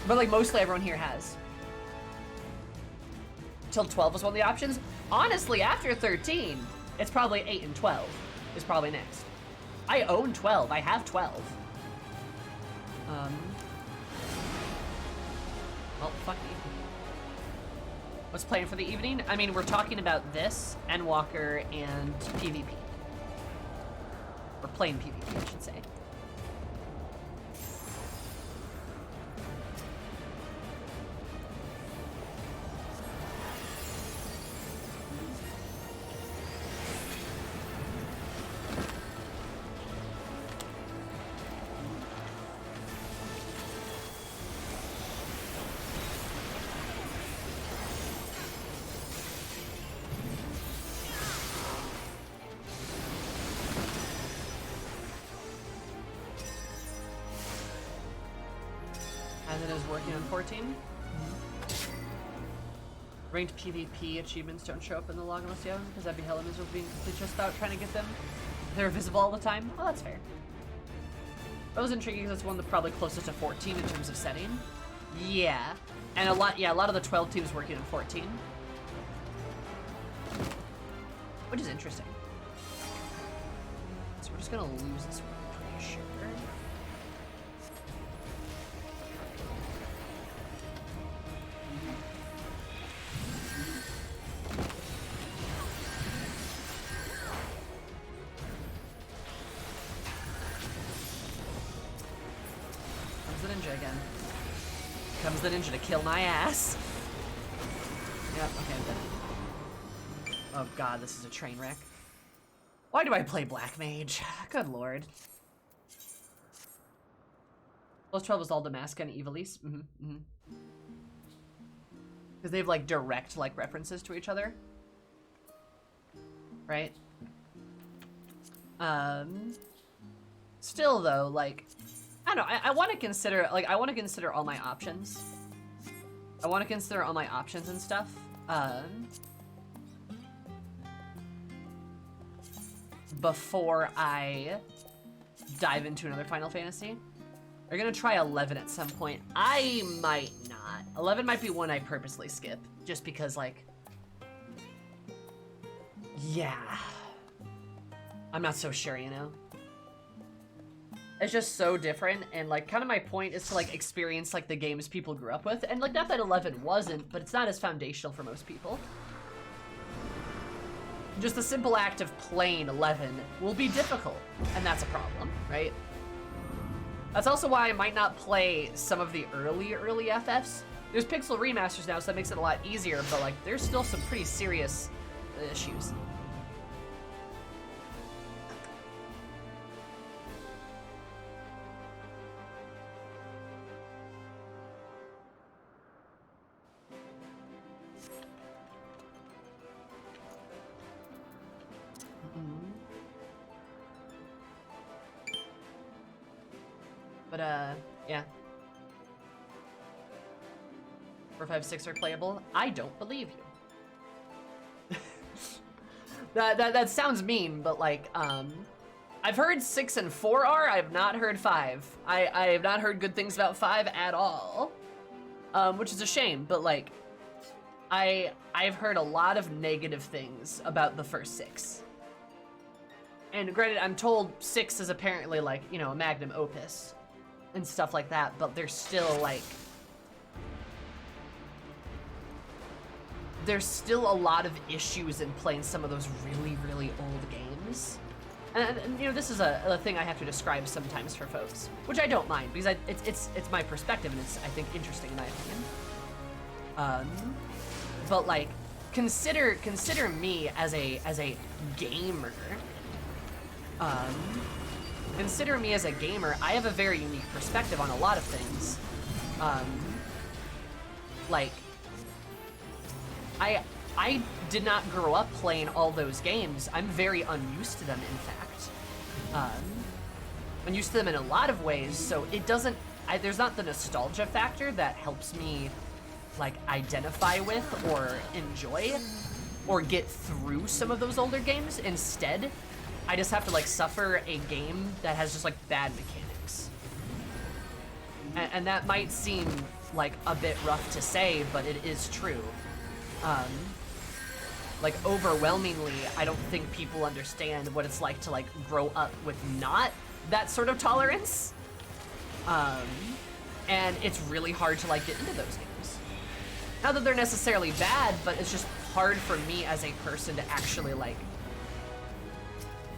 But like mostly everyone here has. Till 12 was one of the options. Honestly, after 13, it's probably 8 and 12 is probably next. I own 12. I have 12. Well, fuck me. What's playing for the evening? I mean, we're talking about this, Endwalker, and PvP. We're playing PvP, I should say. As it is working on 14. Ranked PvP achievements don't show up in the log unless you have them, because that'd be hella miserable being completely just about trying to get them. They're visible all the time. Oh, that's fair. That was intriguing because that's one that's probably closest to 14 in terms of setting. Yeah. And a lot of the 12 teams working on 14. Which is interesting. So we're just gonna lose this one, I'm pretty sure. The ninja again. Comes the ninja to kill my ass. Yep, okay, I'm dead. Oh god, this is a train wreck. Why do I play Black Mage? Good lord. Plus 12 is all Damask and Evilise. Because they've like direct like references to each other. Right? Still though, like I don't know, I want to consider, like, I want to consider all my options. I want to consider all my options and stuff. Before I dive into another Final Fantasy. We're gonna try 11 at some point. I might not. 11 might be one I purposely skip, just because, like, yeah. I'm not so sure, you know? It's just so different, and like kind of my point is to like experience like the games people grew up with, and like not that 11 wasn't, but it's not as foundational for most people. Just the simple act of playing 11 will be difficult, and that's a problem, right? That's also why I might not play some of the early FFs. There's pixel remasters now, so that makes it a lot easier, but like there's still some pretty serious issues. But, yeah. 4, 5, 6 are playable. I don't believe you. that sounds mean, but like, I've heard 6 and 4 are. I've not heard 5. I have not heard good things about 5 at all, which is a shame. But like, I've heard a lot of negative things about the first 6. And granted, I'm told 6 is apparently like, you know, a magnum opus and stuff like that, but there's still like, there's still a lot of issues in playing some of those really old games. And you know, this is a thing I have to describe sometimes for folks, which I don't mind, because it's my perspective, and it's, I think, interesting in my opinion. But like, consider me as a gamer. Consider me as a gamer. I have a very unique perspective on a lot of things. Like, I did not grow up playing all those games. I'm very unused to them, in fact. Unused to them in a lot of ways, so it doesn't there's not the nostalgia factor that helps me like identify with or enjoy or get through some of those older games. Instead, I just have to like suffer a game that has just like bad mechanics. And that might seem like a bit rough to say, but it is true. Like overwhelmingly, I don't think people understand what it's like to like grow up with not that sort of tolerance. And it's really hard to like get into those games. Not that they're necessarily bad, but it's just hard for me as a person to actually like,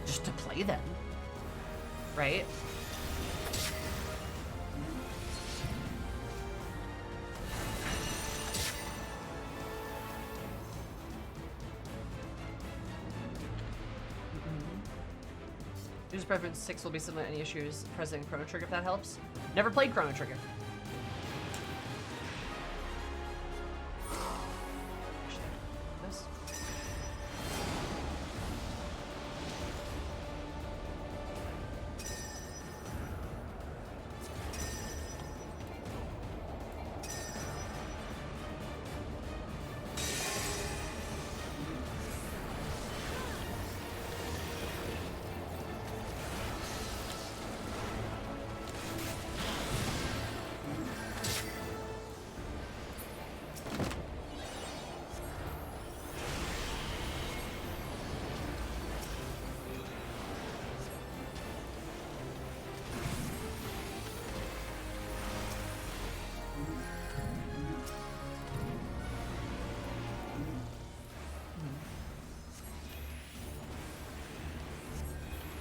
just to play them, right? User preference 6 will be similar to any issues present in Chrono Trigger, if that helps. Never played Chrono Trigger. This.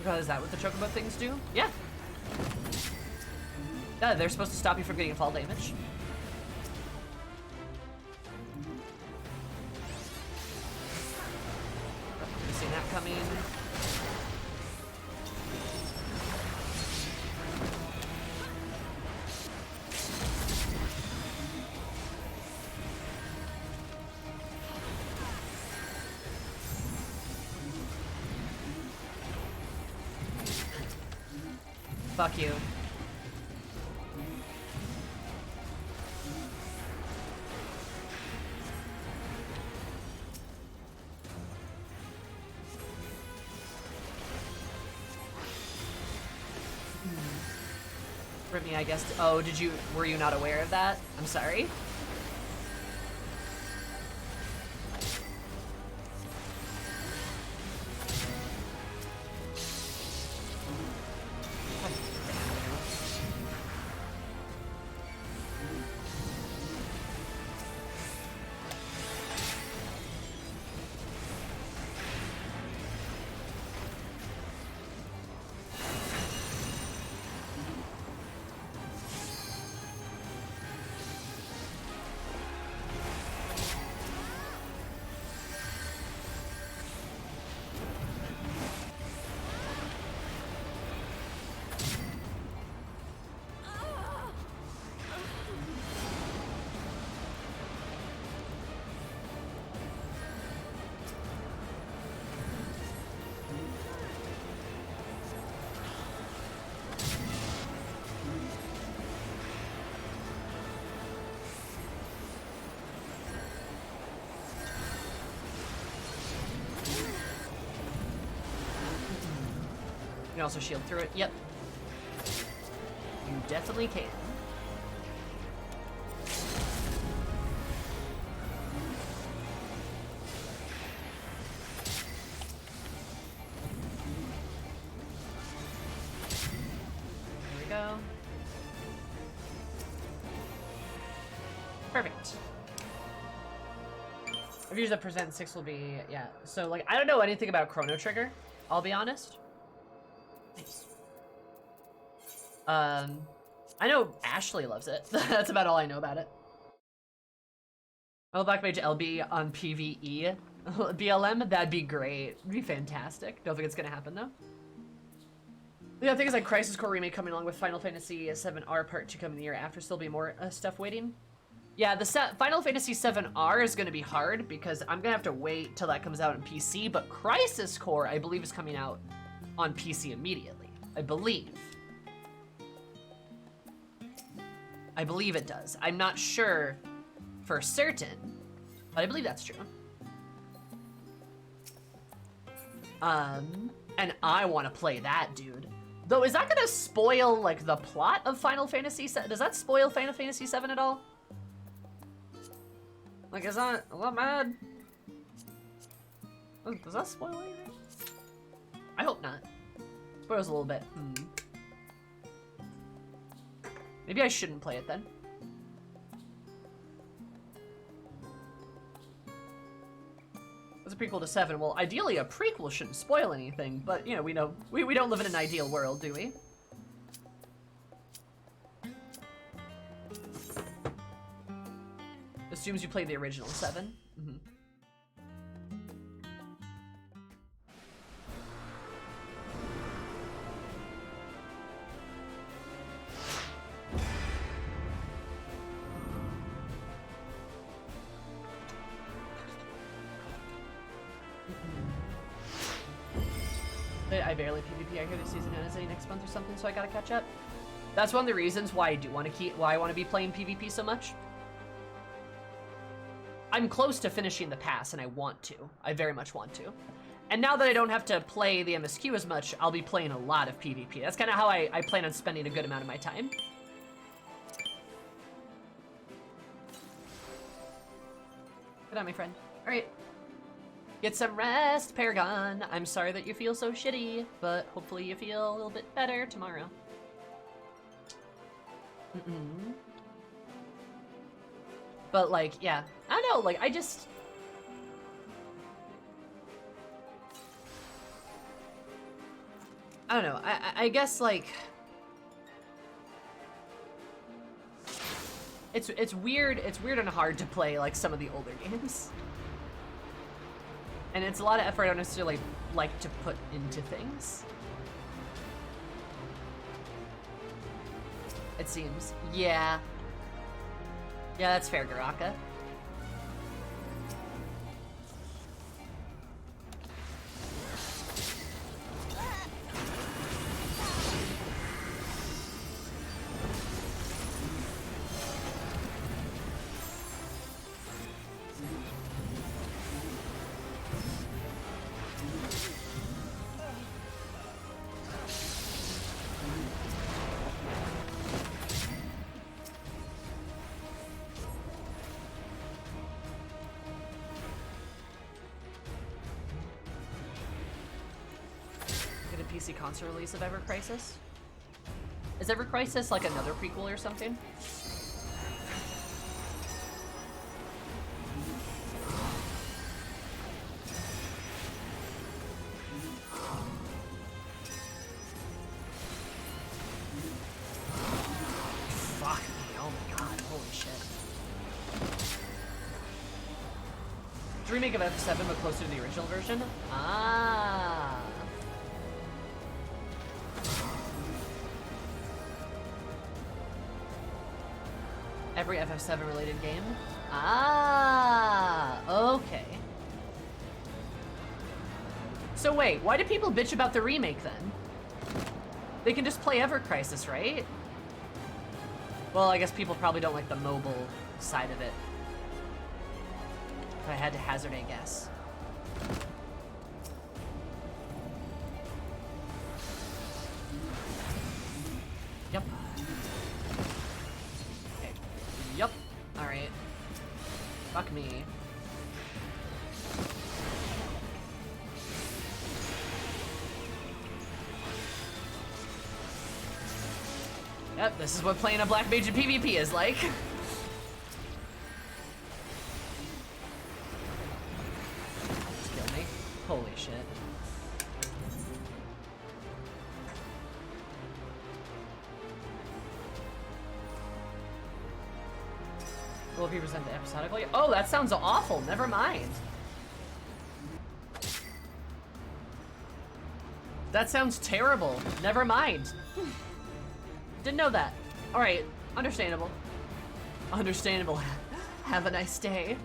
Is that what the chocobo things do? Yeah. Yeah, they're supposed to stop you from getting fall damage. Seen that coming. Fuck you. Brittany, I guess. Oh, were you not aware of that? I'm sorry. You can also shield through it. Yep. You definitely can. There we go. Perfect. Reviews that present 6 will be, yeah. So, like, I don't know anything about Chrono Trigger, I'll be honest. Nice. I know Ashley loves it. That's about all I know about it. Oh, Black Mage LB on PvE BLM, that'd be great. It'd be fantastic. Don't think it's gonna happen though. The other thing is like Crisis Core remake coming along with Final Fantasy VII R Part 2 coming the year after. Still be more stuff waiting. Yeah, the Final Fantasy VII R is gonna be hard because I'm gonna have to wait till that comes out on PC. But Crisis Core, I believe, is coming out on PC immediately. I believe. I believe it does. I'm not sure for certain, but I believe that's true. And I want to play that, dude. Though, is that gonna spoil, like, the plot of Final Fantasy VII? Does that spoil Final Fantasy VII at all? Like, is that mad? Does that spoil anything? I hope not. Spoils a little bit. Maybe I shouldn't play it then. It's a prequel to 7. Well, ideally a prequel shouldn't spoil anything, but, you know, we don't live in an ideal world, do we? Assumes you played the original 7. I barely PvP. I hear the season ends next month or something, so I gotta catch up. That's one of the reasons why I do want to why I want to be playing PvP so much. I'm close to finishing the pass, and I want to. I very much want to. And now that I don't have to play the MSQ as much, I'll be playing a lot of PvP. That's kind of how I plan on spending a good amount of my time. Good on, my friend. All right. Get some rest, Paragon. I'm sorry that you feel so shitty, but hopefully you feel a little bit better tomorrow. But, like, yeah. I don't know, like, I don't know, I guess, like... It's weird and hard to play, like, some of the older games. And it's a lot of effort I don't necessarily like to put into things. It seems. Yeah. Yeah, that's fair, Garaka. PC console release of Ever Crisis? Is Ever Crisis like another prequel or something? Fuck me, oh my god, holy shit. It's a remake of FF7 but closer to the original version? Ah. Every FF7 related game? Ah, okay. So wait, why do people bitch about the remake then? They can just play Ever Crisis, right? Well, I guess people probably don't like the mobile side of it. If I had to hazard a guess. Yep. Okay. Yep. Alright. Fuck me. Yep, this is what playing a Black Mage in PvP is like. Just kill me. Holy shit. Will it be presented episodically? Oh, that sounds awful. Never mind. That sounds terrible. Never mind. Didn't know that. All right, understandable. Understandable. Have a nice day.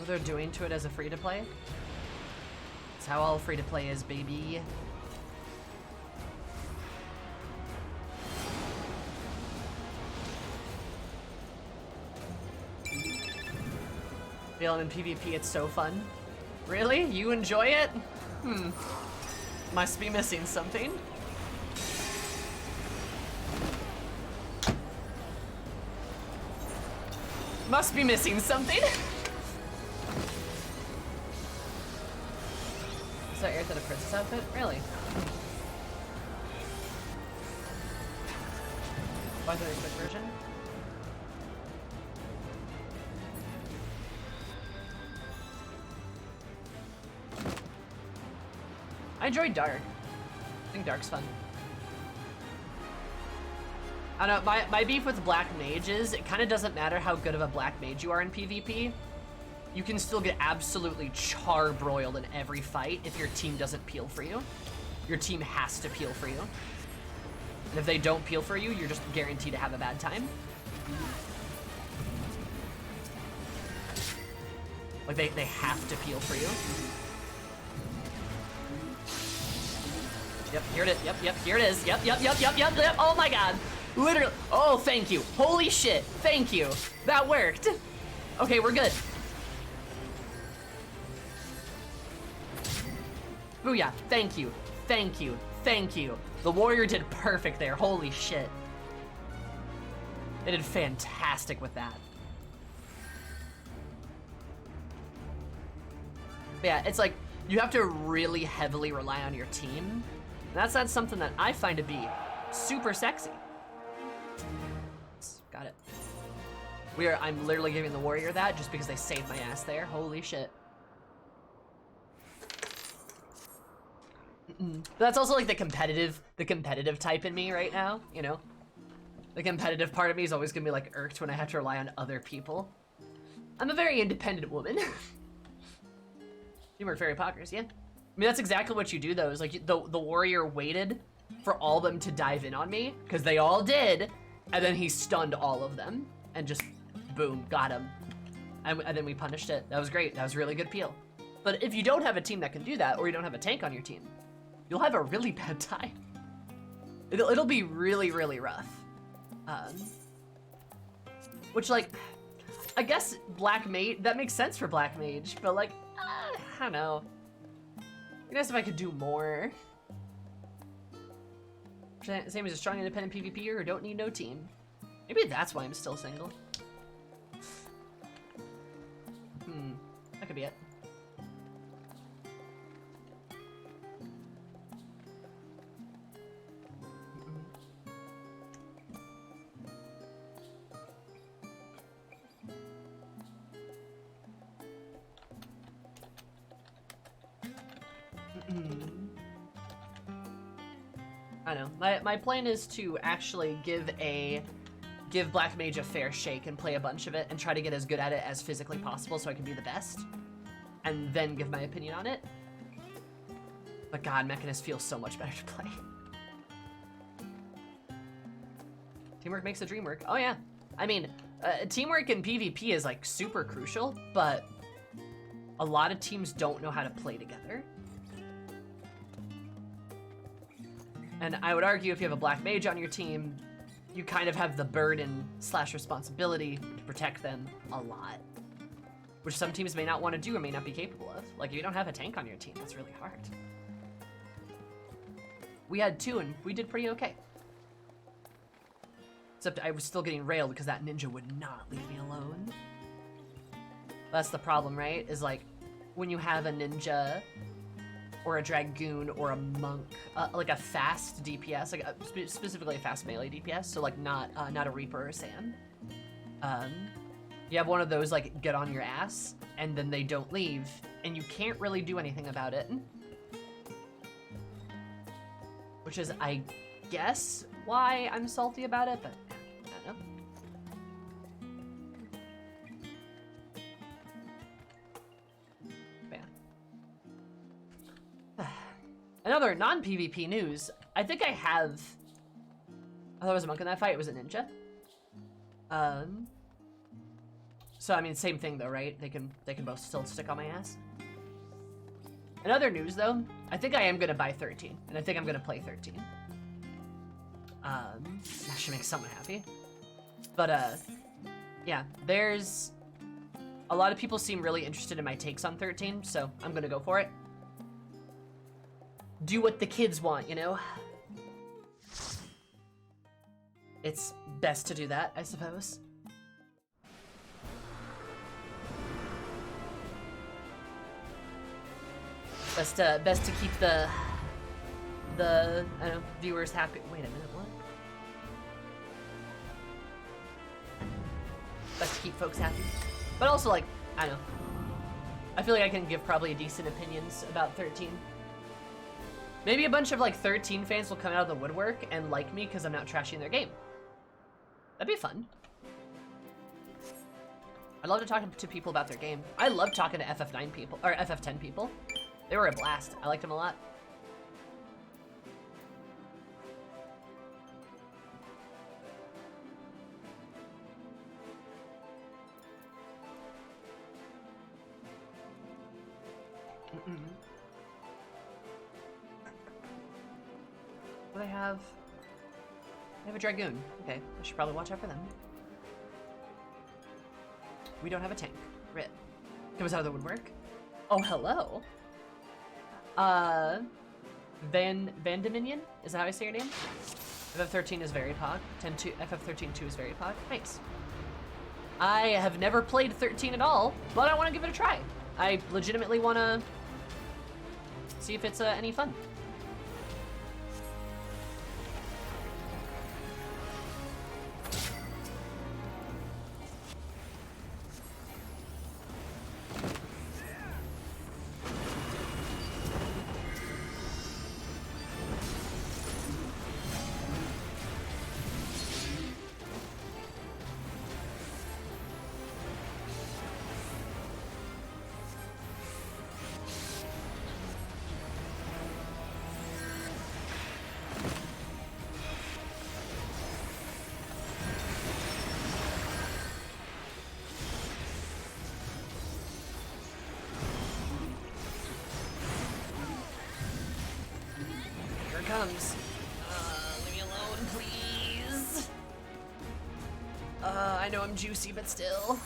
what they're doing to it as a free-to-play. It's how all free-to-play is, baby. Feeling in PvP, it's so fun. Really? You enjoy it? Must be missing something. Must be missing something. Is that Aerith in a princess outfit? Really? Why the quick version? I enjoy Dark. I think Dark's fun. I don't know, my beef with Black Mage is it kind of doesn't matter how good of a Black Mage you are in PvP. You can still get absolutely charbroiled in every fight if your team doesn't peel for you. Your team has to peel for you. And if they don't peel for you, you're just guaranteed to have a bad time. Like, they have to peel for you. Yep, here it is. Yep, here it is. Yep. Oh my god. Literally. Oh, thank you. Holy shit. Thank you. That worked. Okay, we're good. Booyah. Thank you. Thank you. Thank you. The warrior did perfect there. Holy shit. They did fantastic with that. Yeah, it's like, you have to really heavily rely on your team. That's something that I find to be super sexy. Got it. I'm literally giving the warrior that just because they saved my ass there. Holy shit. That's also like the competitive type in me right now, you know? The competitive part of me is always gonna be like irked when I have to rely on other people. I'm a very independent woman. Teamwork fairy pockers, yeah. I mean, that's exactly what you do, though, is like the warrior waited for all of them to dive in on me, because they all did, and then he stunned all of them, and just, boom, got him. And then we punished it. That was great. That was really good peel. But if you don't have a team that can do that, or you don't have a tank on your team, you'll have a really bad time. It'll be really, really rough. Which, like, I guess Black Mage, that makes sense for Black Mage, but like, I don't know. I guess if I could do more. Same as a strong independent PvPer who don't need no team. Maybe that's why I'm still single. That could be it. I know. My plan is to actually give Black Mage a fair shake and play a bunch of it and try to get as good at it as physically possible so I can be the best. And then give my opinion on it. But god, Mechanist feels so much better to play. Teamwork makes the dream work. Oh yeah. I mean, teamwork in PvP is like super crucial, but a lot of teams don't know how to play together. And I would argue if you have a Black Mage on your team, you kind of have the burden / responsibility to protect them a lot. Which some teams may not want to do or may not be capable of. Like, if you don't have a tank on your team, that's really hard. We had 2 and we did pretty okay. Except I was still getting railed because that ninja would not leave me alone. That's the problem, right? Is like, when you have a ninja or a dragoon or a monk, like a fast DPS, like specifically a fast melee DPS, so like not a Reaper or Sam. You have one of those like get on your ass, and then they don't leave, and you can't really do anything about it. Which is, I guess, why I'm salty about it, but I don't know. Another non-PvP news. I think I have... I thought it was a monk in that fight. It was a ninja. So I mean, same thing though, right? They can both still stick on my ass. In other news though, I think I am gonna buy 13, and I think I'm gonna play 13. That should make someone happy. But yeah, there's a lot of people seem really interested in my takes on 13, so I'm gonna go for it. Do what the kids want, you know? It's best to do that, I suppose. Best to keep the I don't know, viewers happy. Wait a minute, what? Best to keep folks happy. But also, like, I don't know. I feel like I can give probably decent opinions about 13. Maybe a bunch of, like, 13 fans will come out of the woodwork and like me because I'm not trashing their game. That'd be fun. I'd love to talk to people about their game. I love talking to FF9 people, or FF10 people. They were a blast. I liked them a lot. What do I have? I have a Dragoon. Okay, I should probably watch out for them. We don't have a tank. Rip. Comes out of the woodwork. Oh, hello. Van Dominion? Is that how I say your name? FF13 is very pog. FF13 2 is very pog. Thanks. I have never played 13 at all, but I want to give it a try. I legitimately want to see if it's any fun. Comes. Leave me alone, please. I know I'm juicy, but still.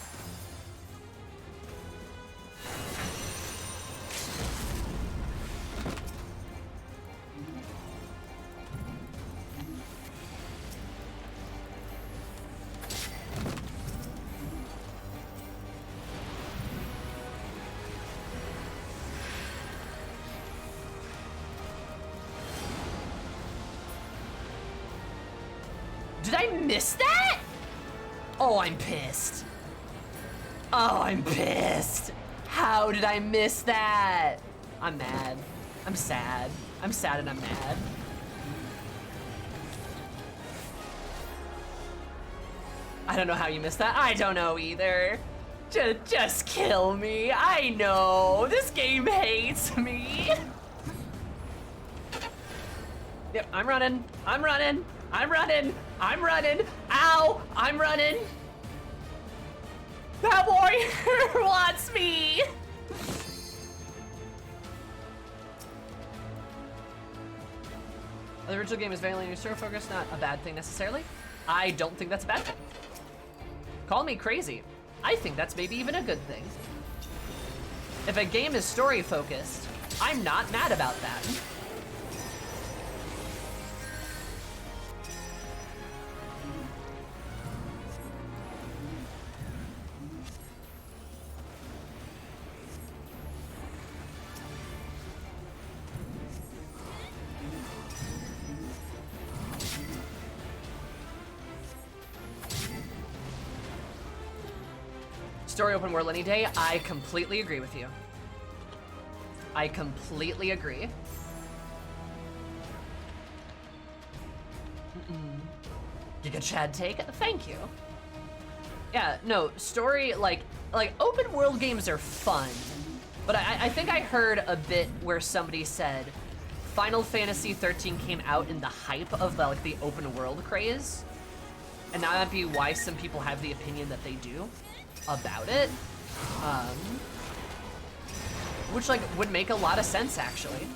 Did I miss that? Oh, I'm pissed. Oh, I'm pissed. How did I miss that? I'm mad. I'm sad. I'm sad and I'm mad. I don't know how you missed that. I don't know either. Just kill me. I know. This game hates me. Yep, I'm running. I'm running. I'm running. I'm running. Ow! I'm running. That warrior wants me. The original game is very linear story focused, not a bad thing necessarily. I don't think that's a bad thing. Call me crazy. I think that's maybe even a good thing. If a game is story focused, I'm not mad about that. Story open world any day, I completely agree with you. I completely agree. Giga Chad take, thank you. Yeah, no, story, like open world games are fun, but I think I heard a bit where somebody said Final Fantasy 13 came out in the hype of the open world craze, and that might be why some people have the opinion that they do. about it. Which, like, would make a lot of sense, actually.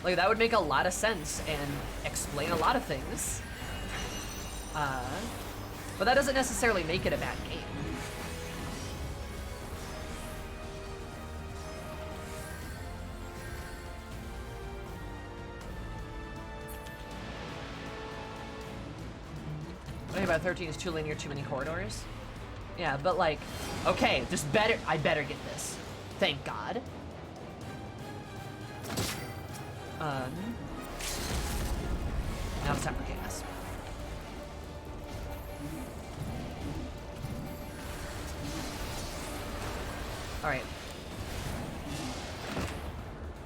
Like, that would make a lot of sense and explain a lot of things. But that doesn't necessarily make it a bad game. What about 13 is too linear, too many corridors? Yeah, but like, okay, I better get this. Thank God. Now it's time for chaos. All right.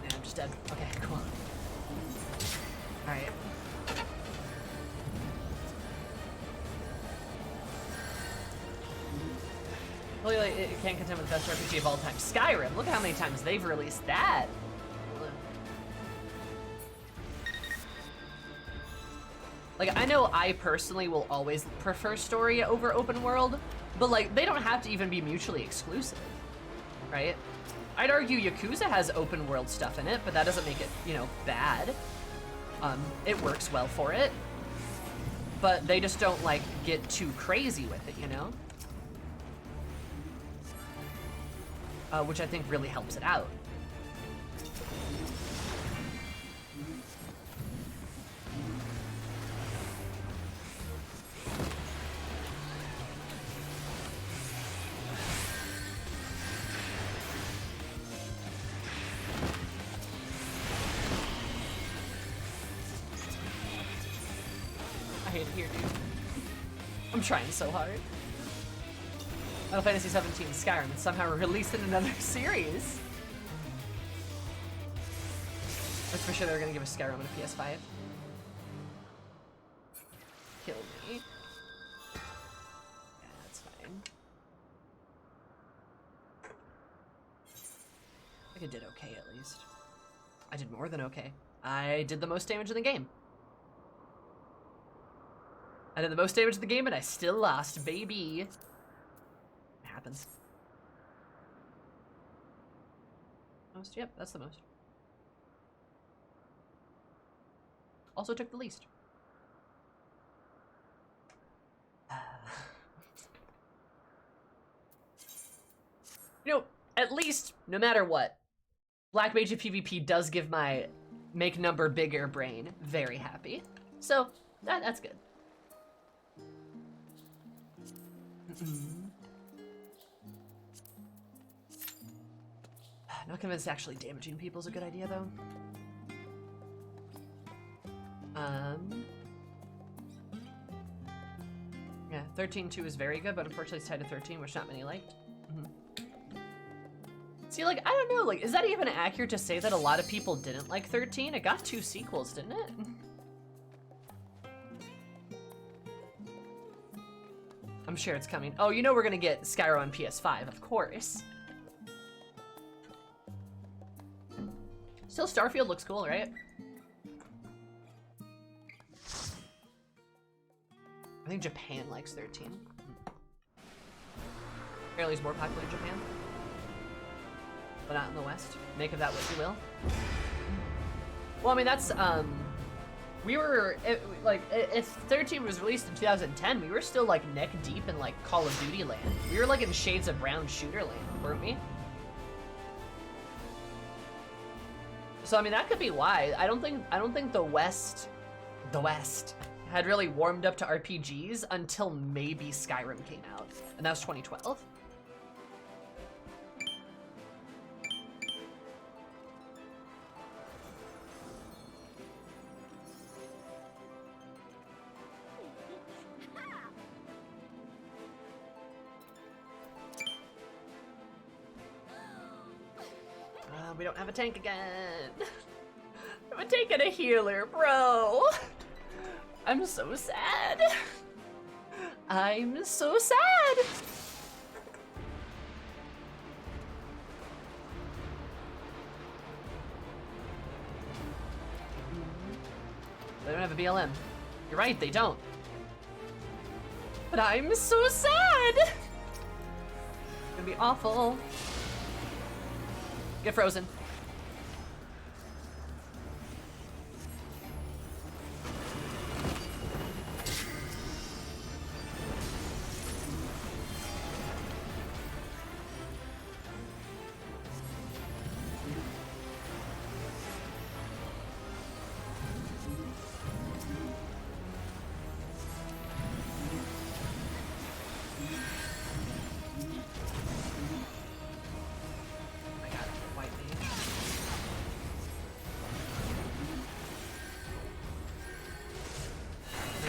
Man, I'm just dead. Okay, cool. All right. Clearly, it can't contend with the best RPG of all time. Skyrim. Look at how many times they've released that. Like, I know I personally will always prefer story over open world, but like, they don't have to even be mutually exclusive, right? I'd argue Yakuza has open world stuff in it, but that doesn't make it, you know, bad. It works well for it, but they just don't like get too crazy with it, you know? Which I think really helps it out. I hate it here, dude. I'm trying so hard. Final Fantasy 17 Skyrim is somehow released in another series. I was for sure they were gonna give us Skyrim on a PS5. Kill me. Yeah, that's fine. I think I did okay at least. I did more than okay. I did the most damage in the game. I did the most damage in the game and I still lost, baby. Happens. Most? Yep, that's the most. Also took the least. You know, at least, no matter what, Black Mage of PvP does give my make number bigger brain very happy. So, that's good. Not convinced actually damaging people is a good idea, though. Yeah, 13.2 is very good, but unfortunately it's tied to 13, which not many liked. See, like, I don't know, like, is that even accurate to say that a lot of people didn't like 13? It got 2 sequels, didn't it? I'm sure it's coming. Oh, you know we're gonna get Skyrim on PS5, of course. Still, Starfield looks cool, right? I think Japan likes 13. Apparently it's more popular in Japan. But not in the West. Make of that what you will. Well, I mean, that's, we were, if 13 was released in 2010, we were still, like, neck deep in, like, Call of Duty land. We were, like, in shades of brown shooter land, weren't we? So, I mean, that could be why. I don't think the West had really warmed up to RPGs until maybe Skyrim came out. And that was 2012. We don't have a tank again. We have a tank and a healer, bro. I'm so sad. I'm so sad. They don't have a BLM. You're right, they don't. But I'm so sad. It's gonna be awful. Get frozen.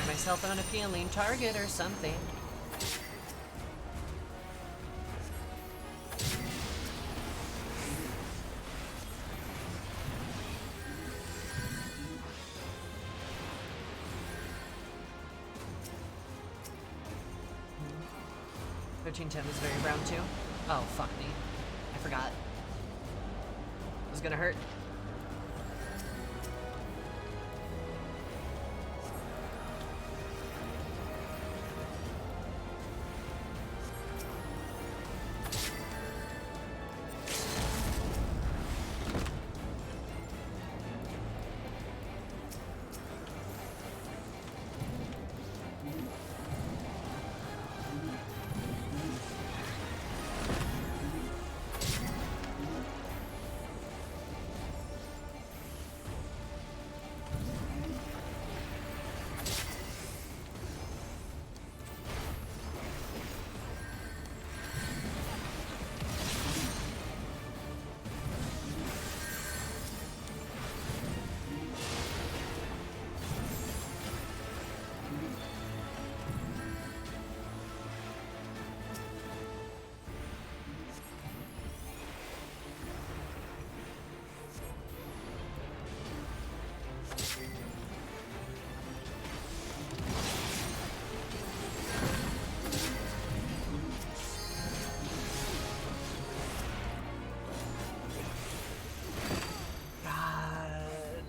Myself on a feeling target or something. $13.10 is very round 2. Oh, fuck me. I forgot. It was gonna hurt.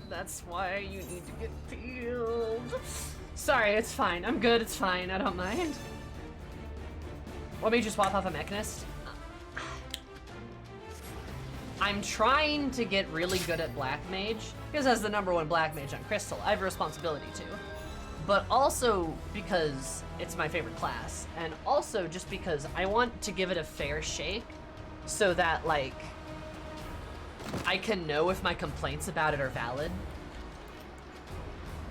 That's why you need to get peeled. Sorry, it's fine. I'm good, it's fine. I don't mind. Want me to swap off a Mechanist? I'm trying to get really good at Black Mage, because as the #1 Black Mage on Crystal, I have a responsibility to. But also because it's my favorite class, and also just because I want to give it a fair shake, so that, like, I can know if my complaints about it are valid.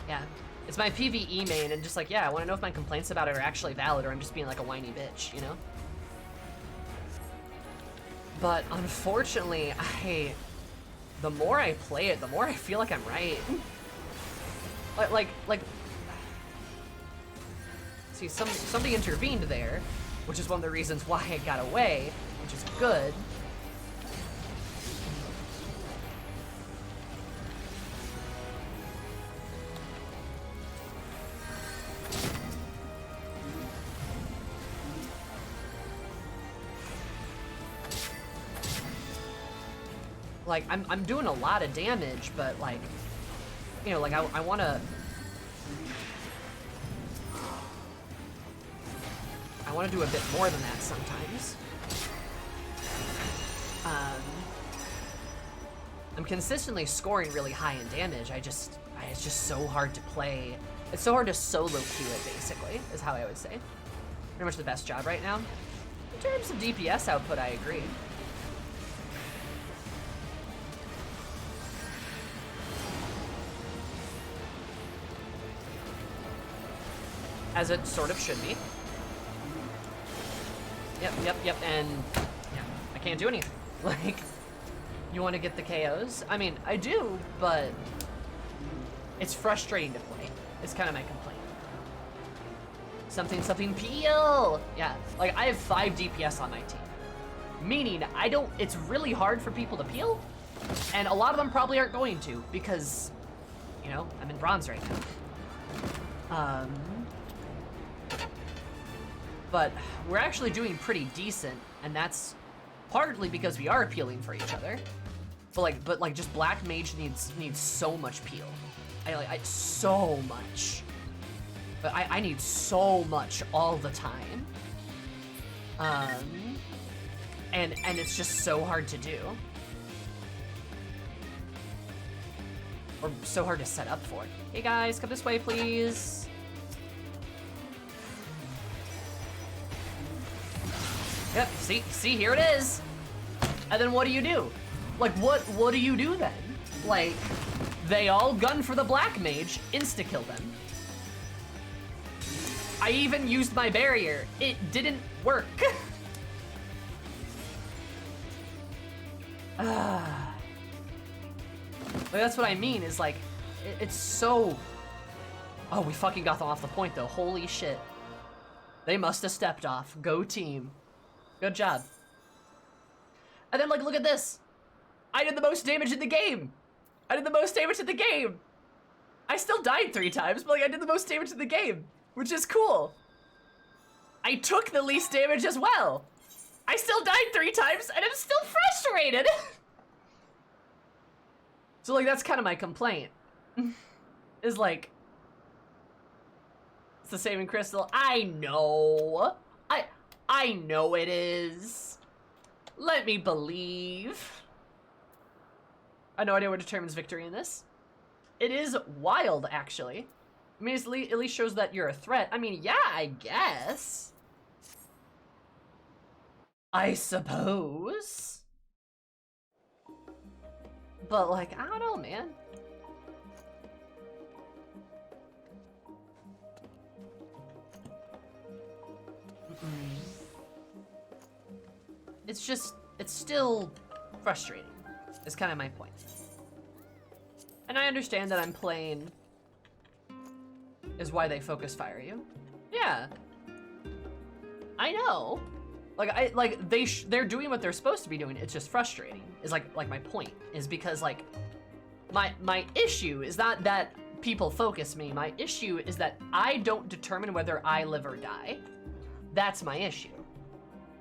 Yeah, it's my PvE main, and just like, yeah, I want to know if my complaints about it are actually valid, or I'm just being like a whiny bitch, you know? But unfortunately, the more I play it, the more I feel like I'm right. Like, see, somebody intervened there, which is one of the reasons why I got away, which is good. Like, I'm doing a lot of damage, but, like, you know, like, I wanna do a bit more than that sometimes. I'm consistently scoring really high in damage. it's just so hard to play. It's so hard to solo queue it, basically, is how I would say. Pretty much the best job right now. In terms of DPS output, I agree. As it sort of should be. Yep, and yeah, I can't do anything. Like, you want to get the KOs? I mean, I do, but it's frustrating to play. It's kind of my complaint. Something peel! Yeah, like, I have 5 DPS on my team. Meaning, it's really hard for people to peel, and a lot of them probably aren't going to, because, you know, I'm in bronze right now. But we're actually doing pretty decent, and that's partly because we are peeling for each other. But like just Black Mage needs so much peel. I so much. But I need so much all the time. And it's just so hard to do. Or so hard to set up for. Hey guys, come this way, please. Yep, see, here it is. And then what do you do? Like, what do you do then? Like, they all gun for the black mage, insta-kill them. I even used my barrier. It didn't work. But that's what I mean, is like, it's so... Oh, we fucking got them off the point though, holy shit. They must have stepped off, go team. Good job. And then like, look at this. I did the most damage in the game. I did the most damage in the game. I still died 3 times, but like I did the most damage in the game, which is cool. I took the least damage as well. I still died 3 times and I'm still frustrated. So like, that's kind of my complaint. Is like, it's the same in Crystal. I know. I know it is. Let me believe. I have no idea what determines victory in this. It is wild, actually. I mean, it at least shows that you're a threat. I mean, yeah, I guess. I suppose. But, like, I don't know, man. It's just, it's still frustrating, is kind of my point. And I understand that I'm playing is why they focus fire you. Yeah. I know. Like, they're doing what they're supposed to be doing. It's just frustrating, is like my point, is because like, my issue is not that people focus me. My issue is that I don't determine whether I live or die. That's my issue.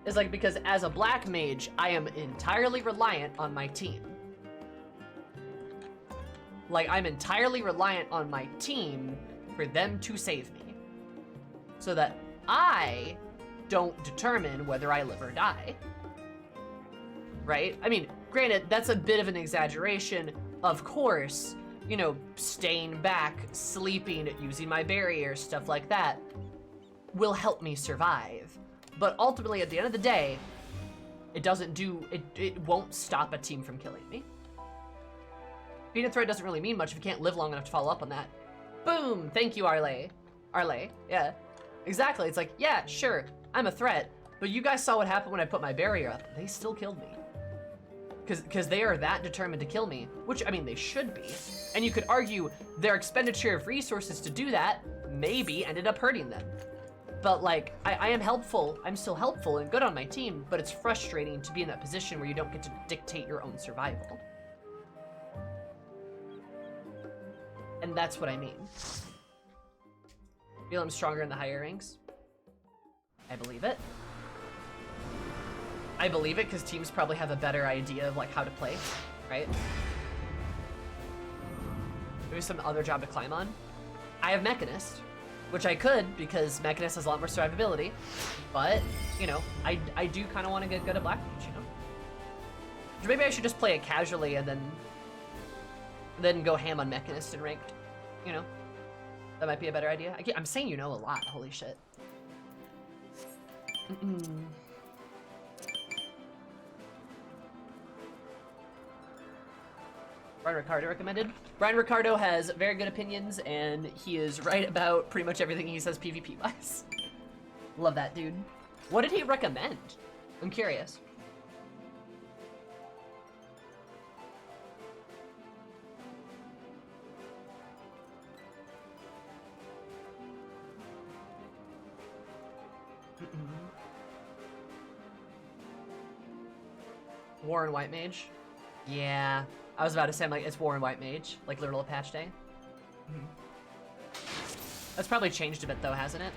Is like, because as a black mage, I am entirely reliant on my team. Like, I'm entirely reliant on my team for them to save me. So that I don't determine whether I live or die. Right? I mean, granted, that's a bit of an exaggeration. Of course, you know, staying back, sleeping, using my barrier, stuff like that, will help me survive. But ultimately, at the end of the day, it doesn't do, it won't stop a team from killing me. Being a threat doesn't really mean much if you can't live long enough to follow up on that. Boom! Thank you, Arle. Arle, yeah. Exactly, it's like, yeah, sure, I'm a threat, but you guys saw what happened when I put my barrier up. They still killed me. Because they are that determined to kill me, which, I mean, they should be. And you could argue their expenditure of resources to do that maybe ended up hurting them. But like, I am helpful, I'm still helpful and good on my team, but it's frustrating to be in that position where you don't get to dictate your own survival. And that's what I mean. Feel I'm stronger in the higher ranks? I believe it. I believe it because teams probably have a better idea of like how to play, right? Maybe some other job to climb on. I have Mechanist, which I could because Mechanist has a lot more survivability, but you know, I do kind of want to get good at Black Mage, you know? Or maybe I should just play it casually and then go ham on Mechanist and ranked, you know? That might be a better idea. I'm saying you know a lot, holy shit. Brian Ricardo recommended. Brian Ricardo has very good opinions, and he is right about pretty much everything he says PvP-wise. Love that dude. What did he recommend? I'm curious. War and White Mage? Yeah. I was about to say, like, it's War and White Mage, like literal patch day. That's probably changed a bit though, hasn't it?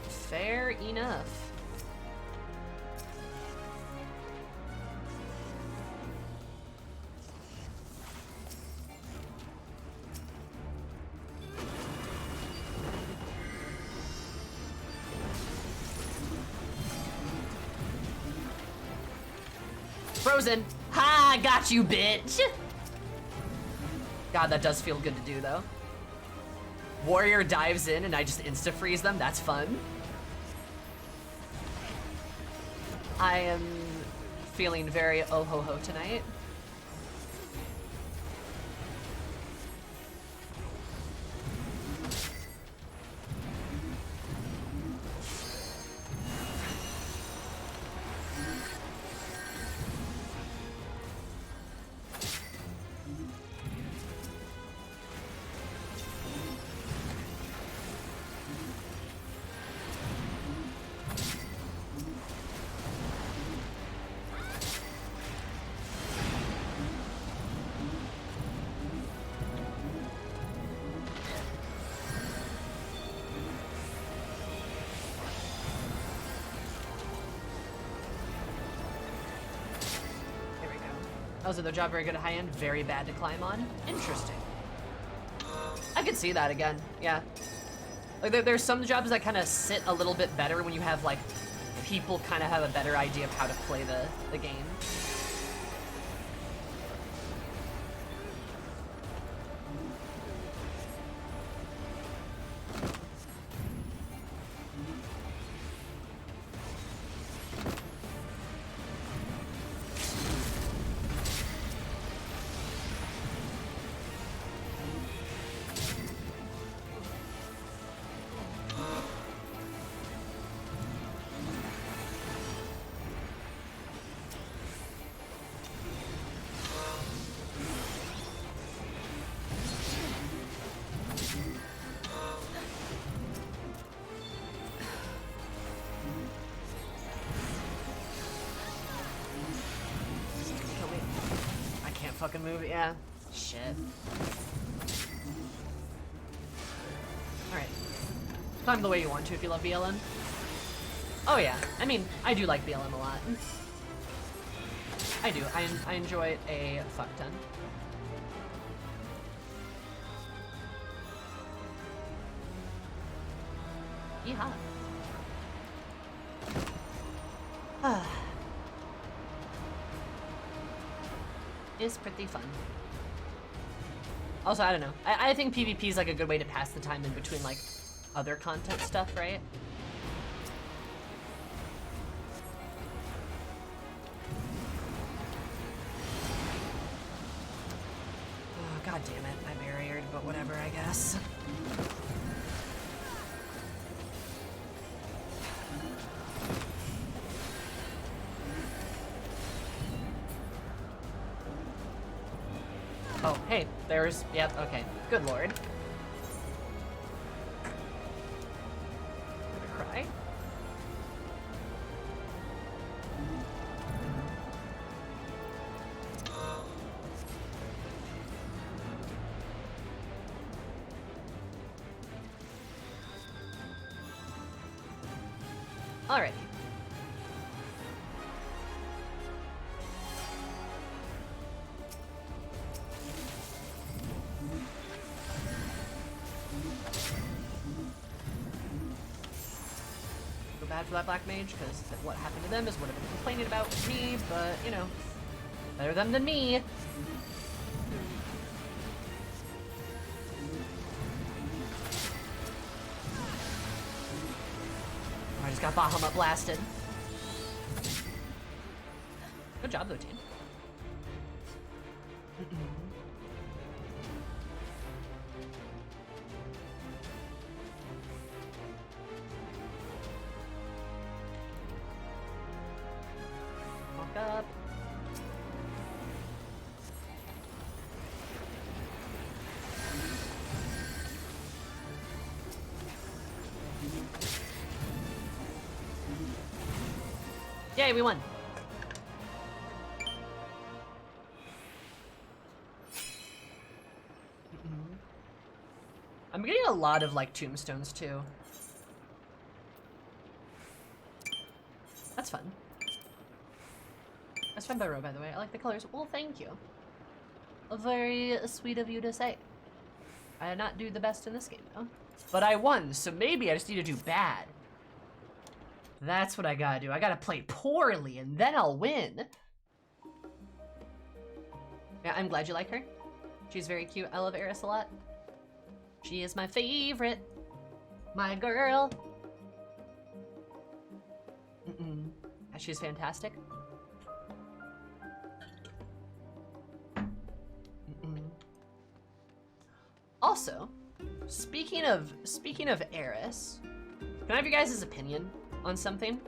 Fair enough. frozen. Ha! Got you, bitch. God, that does feel good to do, though. Warrior dives in and I just insta-freeze them. That's fun. I am feeling very oh-ho-ho tonight. Oh, so their job very good at high end, very bad to climb on? Interesting. I could see that again, yeah. Like there's some jobs that kind of sit a little bit better when you have like, people kind of have a better idea of how to play the game. Fucking move, yeah. Shit. Alright. Climb the way you want to if you love BLM. Oh yeah, I mean, I do like BLM a lot. I do, I enjoy it a fuck ton. Yeehaw. Is pretty fun. Also, I don't know. I think PvP is like a good way to pass the time in between like other content stuff, right? Oh, God damn it. I barriered, but whatever, I guess. Oh, hey, there's, yep, okay. Good lord. I'm gonna cry. Alrighty. Bad for that black mage, because what happened to them is what I've been complaining about with me, but, you know, better them than me. I just got Bahamut blasted. Good job, though, team. Up. Yay, we won. I'm getting a lot of like tombstones too. That's fun. That's fun by row, by the way. I like the colors. Well, thank you. Very sweet of you to say. I did not do the best in this game, though. But I won, so maybe I just need to do bad. That's what I gotta do. I gotta play poorly, and then I'll win. Yeah, I'm glad you like her. She's very cute. I love Eris a lot. She is my favorite. My girl. She's fantastic. Also, speaking of Eris, can I have your guys' opinion on something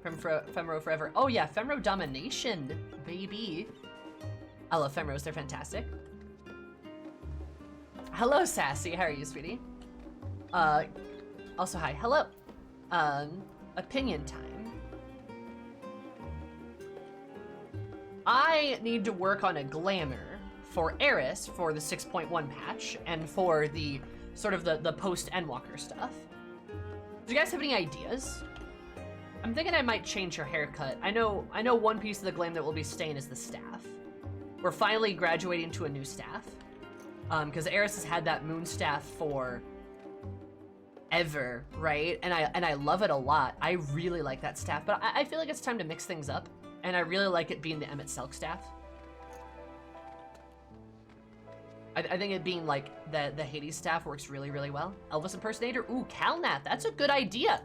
from Femro Forever? Oh yeah, Femro Domination, baby. I love Femros, they're fantastic. Hello, Sassy, how are you, sweetie? Also hi, hello. Opinion time. I need to work on a glamour for Eris for the 6.1 patch and for the sort of the post Endwalker stuff. Do you guys have any ideas? I'm thinking I might change her haircut. I know one piece of the glam that will be staying is the staff. We're finally graduating to a new staff. Because Eris has had that moon staff for ever, right? And I love it a lot. I really like that staff, but I feel like it's time to mix things up. And I really like it being the Emmett Selk staff. I think it being like the Hades staff works really, really well. Elvis impersonator, ooh, Calnat, that's a good idea.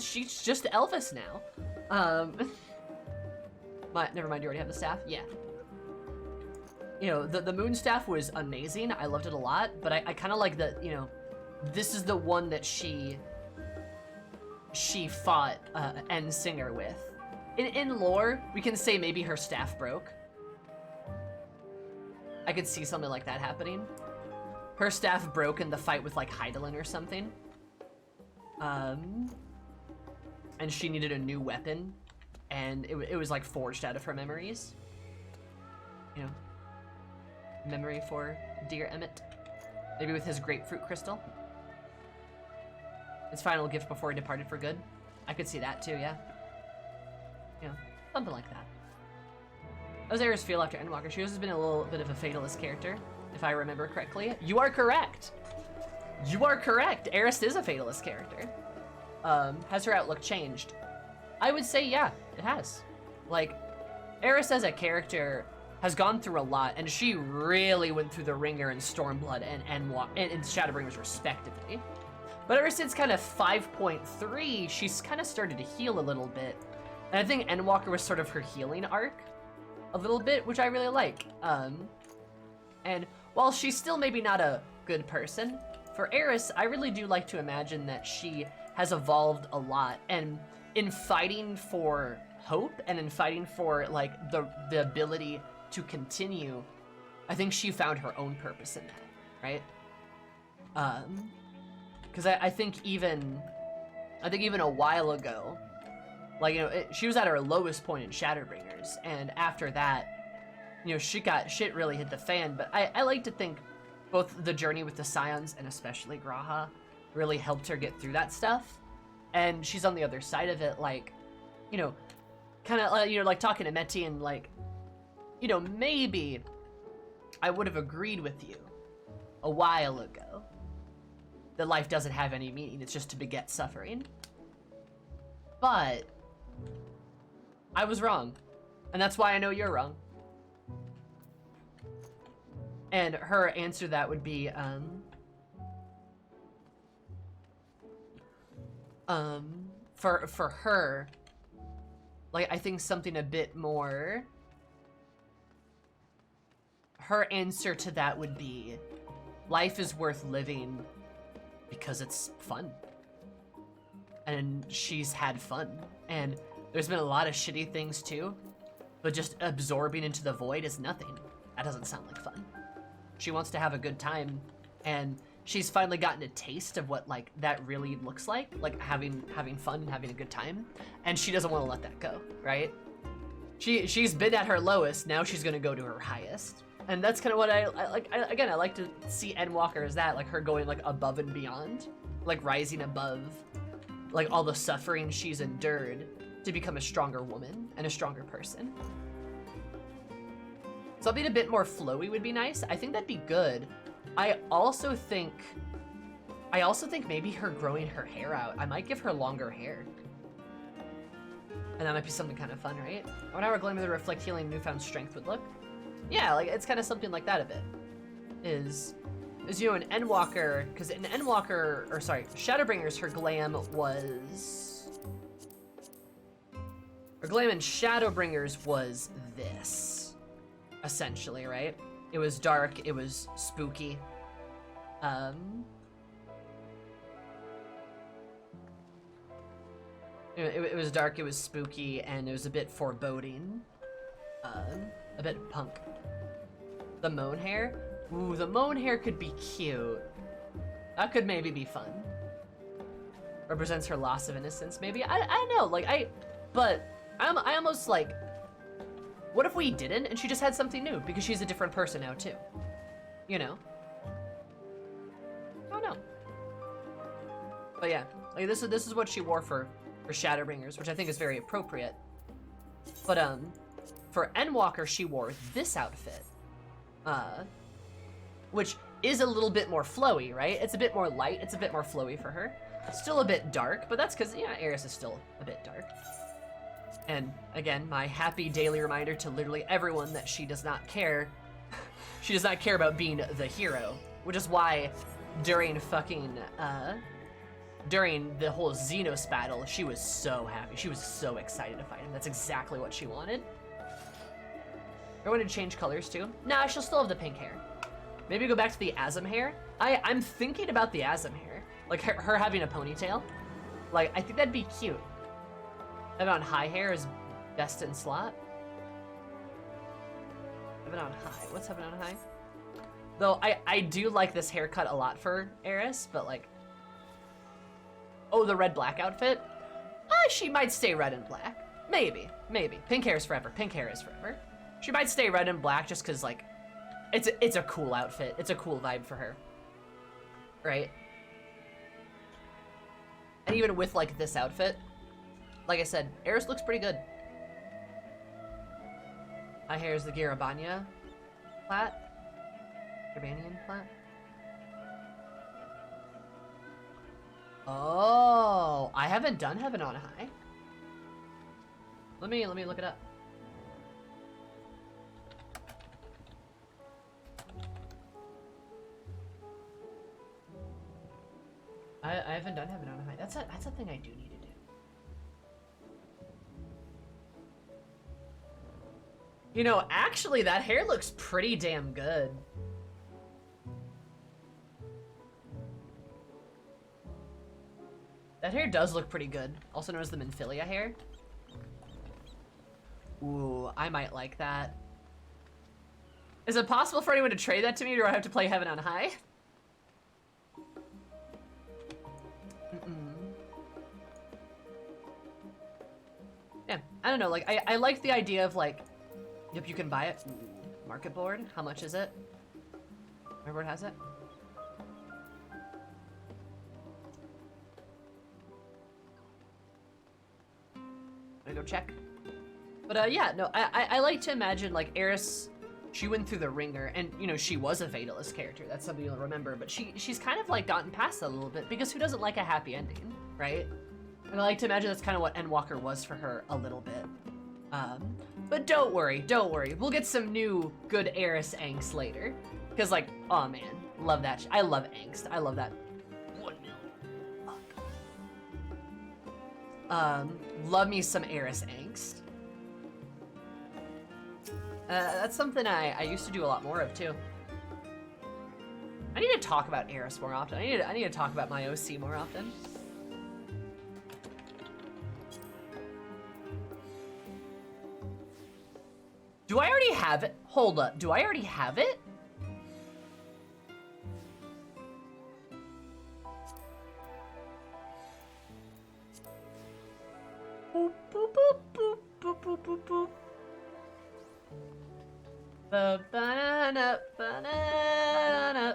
She's just Elvis now. Never mind, you already have the staff? Yeah. You know, the moon staff was amazing. I loved it a lot, but I kind of like that, you know, this is the one that she fought End Singer with. In lore, we can say maybe her staff broke. I could see something like that happening. Her staff broke in the fight with like Hydaelyn or something. And she needed a new weapon, and it was like forged out of her memories. You know, memory for dear Emmett. Maybe with his grapefruit crystal. His final gift before he departed for good. I could see that too, yeah. You know, something like that. How does Eris feel after Endwalker? She has been a little bit of a fatalist character, if I remember correctly. You are correct. You are correct. Eris is a fatalist character. Has her outlook changed? I would say, yeah, it has. Like, Eris as a character has gone through a lot, and she really went through the ringer in Stormblood and Shadowbringers respectively. But ever since kind of 5.3, she's kind of started to heal a little bit. And I think Endwalker was sort of her healing arc a little bit, which I really like. And while she's still maybe not a good person, for Eris, I really do like to imagine that she has evolved a lot. And in fighting for hope and in fighting for like the ability to continue, I think she found her own purpose in that, right? Because I think even a while ago, like, you know, she was at her lowest point in Shadowbringers, and after that, you know, shit really hit the fan. But I like to think both the journey with the Scions and especially Graha really helped her get through that stuff. And she's on the other side of it, like, you know, kind of, you know, like talking to Meti and like, you know, maybe I would have agreed with you a while ago that life doesn't have any meaning, it's just to beget suffering. But I was wrong, and that's why I know you're wrong. And her answer to that would be, for her, like, I think something a bit more, her answer to that would be, life is worth living because it's fun. And she's had fun. And there's been a lot of shitty things too, but just absorbing into the void is nothing. That doesn't sound like fun. She wants to have a good time, and she's finally gotten a taste of what like that really looks like having fun and having a good time, and she doesn't want to let that go, right? She's been at her lowest, now she's gonna go to her highest. And that's kind of what I like. I like to see Endwalker as that, like her going like above and beyond, like rising above like all the suffering she's endured to become a stronger woman and a stronger person. Something a bit more flowy would be nice. I think that'd be good. I also think maybe her growing her hair out. I might give her longer hair. And that might be something kind of fun, right? I wonder how her Gleam of the Reflect Healing Newfound Strength would look. Yeah, like it's kind of something like that a bit. Is you know, in Endwalker, because in Endwalker, or sorry, Shadowbringers, her glam in Shadowbringers was this, essentially, right? It was dark, it was spooky. It was dark, it was spooky, and it was a bit foreboding. A bit punk. The moan hair? Ooh, the moan hair could be cute. That could maybe be fun. Represents her loss of innocence, maybe? I don't know, like, I almost, like, what if we didn't and she just had something new? Because she's a different person now, too. You know? I don't know. But yeah, like, this is what she wore for Shadowbringers, which I think is very appropriate. But, for Endwalker, she wore this outfit. Which is a little bit more flowy, right? It's a bit more light, it's a bit more flowy for her. It's still a bit dark, but that's because, yeah, Eris is still a bit dark. And again, my happy daily reminder to literally everyone that she does not care. She does not care about being the hero, which is why during fucking, during the whole Xenos battle, she was so happy. She was so excited to fight him. That's exactly what she wanted. I wanted to change colors too. Nah, she'll still have the pink hair. Maybe go back to the Asm hair. I'm thinking about the Asm hair. Like her having a ponytail. Like, I think that'd be cute. Have it on high hair is best in slot. Have it on high. What's have it on high? Though I do like this haircut a lot for Eris, but like, oh, the red-black outfit? She might stay red and black. Maybe. Pink hair is forever. Pink hair is forever. She might stay red and black just because, like, it's a cool outfit. It's a cool vibe for her. Right? And even with, like, this outfit, like I said, Eris looks pretty good. My hair is the Garabanya plait. Garabanian plait. Oh, I haven't done Heaven on High. Let me look it up. I haven't done Heaven on High. That's a thing I do need to do. You know, actually, that hair looks pretty damn good. That hair does look pretty good. Also known as the Minfilia hair. Ooh, I might like that. Is it possible for anyone to trade that to me, or do I have to play Heaven on High? Yeah, I don't know, like, I like the idea of, like, yep, you can buy it. Ooh, market board, how much is it? Market board has it? I'm gonna go check. But, yeah, no, I like to imagine, like, Eris, she went through the ringer, and, you know, she was a Fatalist character, that's something you'll remember, but she's kind of, like, gotten past that a little bit, because who doesn't like a happy ending, right? And I like to imagine that's kind of what Endwalker was for her a little bit. But don't worry. We'll get some new good Eris angst later. Because, like, oh man, love that. I love angst. I love that. 1 million. Love me some Eris angst. That's something I used to do a lot more of too. I need to talk about Eris more often. I need to talk about my OC more often. Do I already have it? Hold up. Do I already have it? Boop, boop, boop, boop, boop, boop, boop, boop. Ba-ba-na, ba-na-na.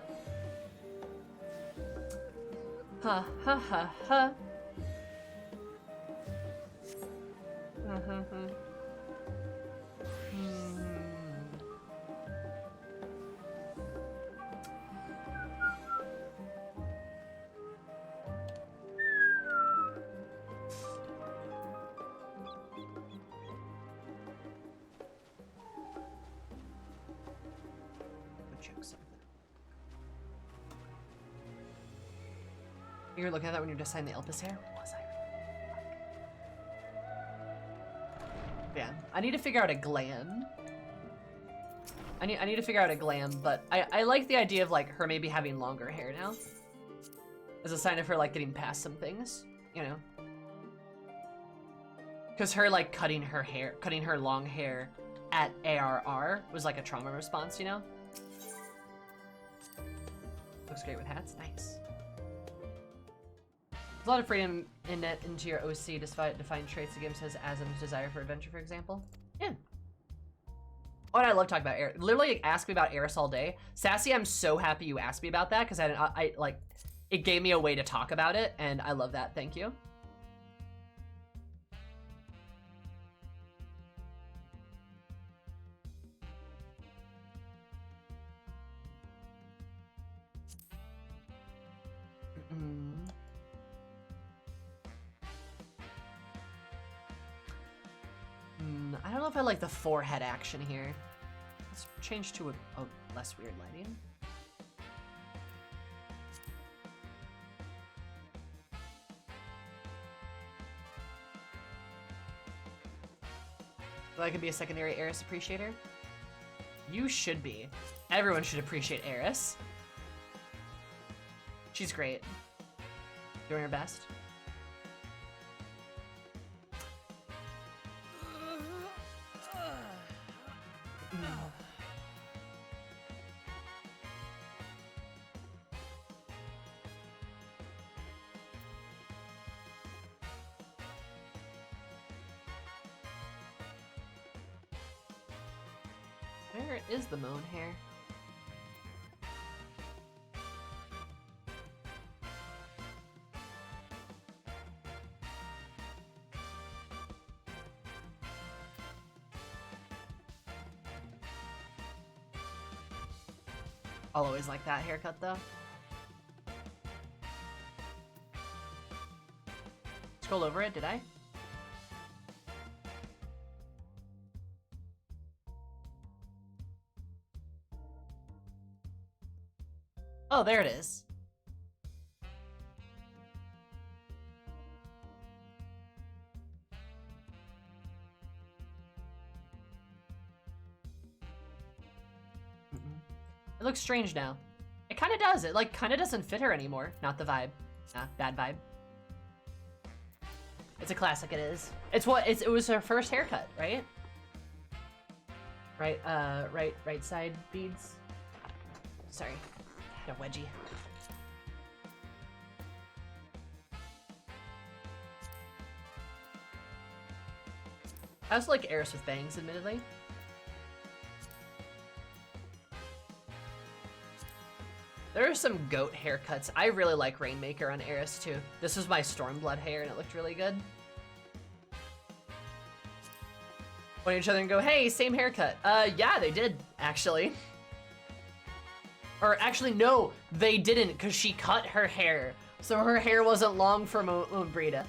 Ha ha ha ha. Ha ha ha. You were looking at that when you were deciding the Elpis hair? Was I? Yeah, I need to figure out a glam. I need to figure out a glam, but I like the idea of like her maybe having longer hair now. As a sign of her like getting past some things, you know? Because her like cutting her long hair at ARR was like a trauma response, you know? Looks great with hats, nice. There's a lot of freedom in net into your OC despite defined traits the game says Azim's desire for adventure, for example. Yeah. Oh, and I love talking about Eris. Literally ask me about Eris all day. Sassy, I'm so happy you asked me about that because I like, it gave me a way to talk about it and I love that, thank you. I don't know if I like the forehead action here. Let's change to a less weird lighting. So I can be a secondary Eris appreciator? You should be. Everyone should appreciate Eris. She's great. Doing her best. Where is the moan hair? I'll always like that haircut though. Scroll over it, did I? Oh, there it is. It looks strange now. It kind of does. It like kind of doesn't fit her anymore. Not the vibe. Nah, bad vibe. It's a classic. It is. It's what it was her first haircut, right? Right. Right side beads. Sorry, had a wedgie. I also like Eris with bangs, admittedly. There are some goat haircuts. I really like Rainmaker on Eris too. This was my Stormblood hair and it looked really good. Point at each other and go, hey, same haircut. Yeah, they did, actually. Or actually, no, they didn't, because she cut her hair. So her hair wasn't long for Moonbrita.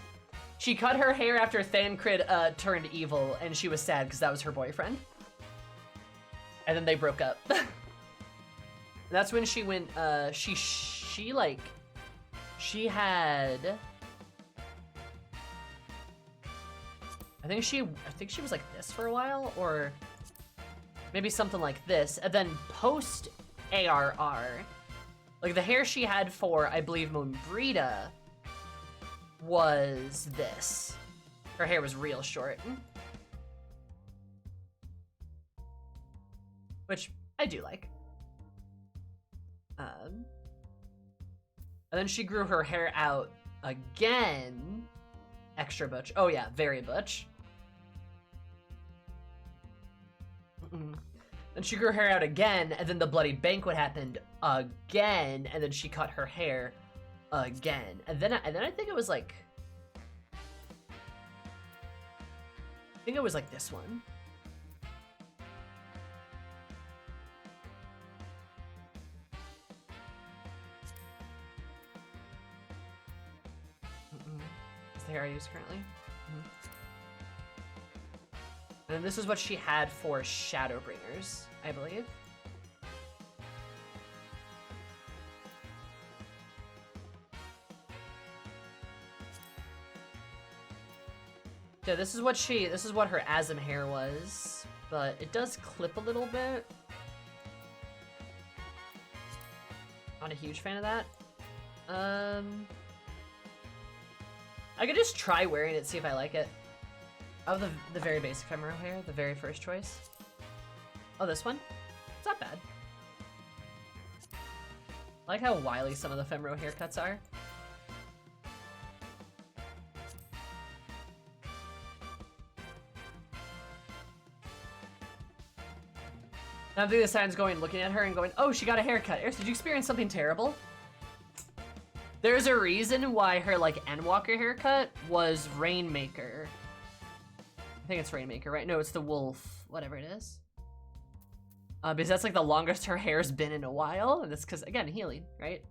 She cut her hair after Thancred turned evil, and she was sad because that was her boyfriend. And then they broke up. That's when she went, she had... I think she was like this for a while, or maybe something like this, and then post ARR, like the hair she had for, I believe, Moonbrita was this. Her hair was real short. Which I do like. And then she grew her hair out again. Extra butch. Oh yeah, very butch. Then she grew her hair out again, and then the bloody banquet happened again, and then she cut her hair again. And then I think it was like, I think it was like this one. It's the hair I use currently. And then this is what she had for Shadowbringers, I believe. Yeah, this is what her Asm hair was, but it does clip a little bit. Not a huge fan of that. I could just try wearing it, see if I like it. Oh, the very basic femoral hair, the very first choice. Oh, this one? It's not bad. I like how wily some of the femoral haircuts are. Now I'm doing the signs going, looking at her and going, oh, she got a haircut. Eris, did you experience something terrible? There's a reason why her, like, Endwalker haircut was Rainmaker. I think it's Rainmaker, right? No, it's the wolf, whatever it is. Because that's, like, the longest her hair's been in a while. And that's because, again, healing, right?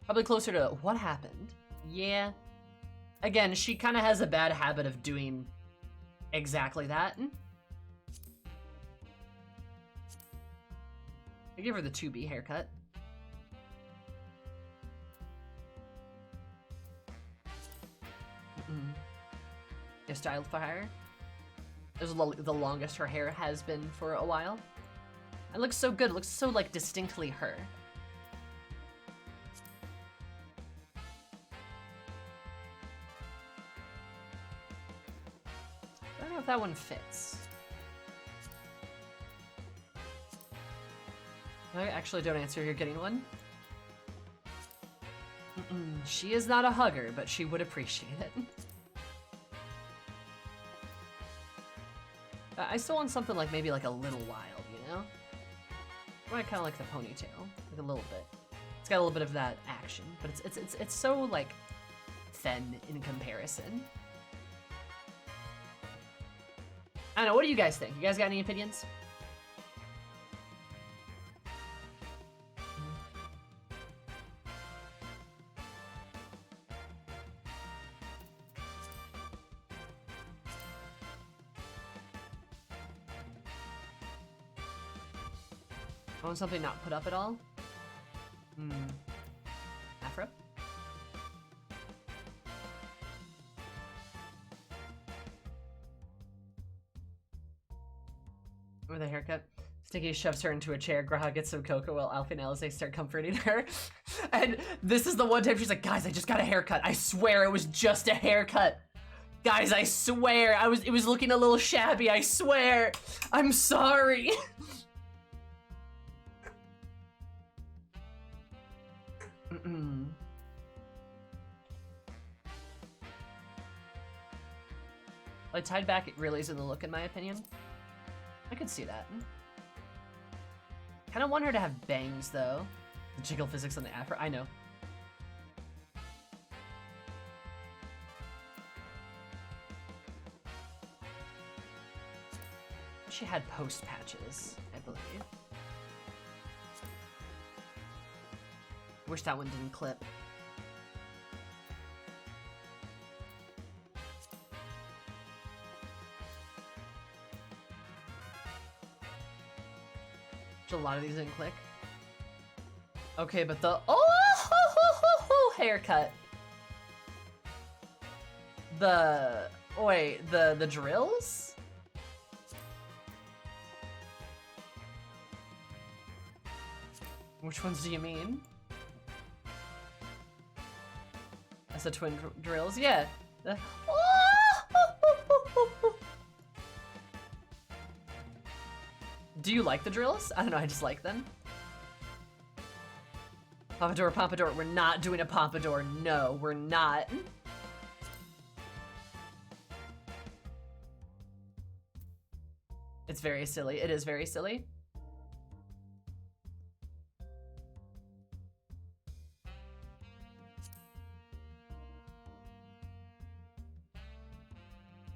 Probably closer to what happened. Yeah. Again, she kind of has a bad habit of doing exactly that. I give her the 2B haircut. Your style fire. This is the longest her hair has been for a while. It looks so good. It looks so, like, distinctly her. I don't know if that one fits. I actually don't answer. You're getting one. She is not a hugger, but she would appreciate it. I still want something like maybe like a little wild, you know? I kind of like the ponytail, like a little bit. It's got a little bit of that action, but it's so like fen in comparison. I don't know. What do you guys think? You guys got any opinions? I want something not put up at all. Afro? With a haircut. Sticky shoves her into a chair. Graha gets some cocoa while Alfie and Alize start comforting her. And this is the one time she's like, guys, I just got a haircut. I swear it was just a haircut. Guys, I swear. It was looking a little shabby. I swear. I'm sorry. Like, tied back, it really isn't the look, in my opinion. I could see that. Kind of want her to have bangs, though. The jiggle physics on the afro. I know. She had post patches, I believe. Wish that one didn't clip. A lot of these didn't click. Okay, but the haircut. The drills? Which ones do you mean? That's the twin drills? Yeah. Do you like the drills? I don't know, I just like them. Pompadour, Pompadour. We're not doing a Pompadour. No, we're not. It's very silly. It is very silly.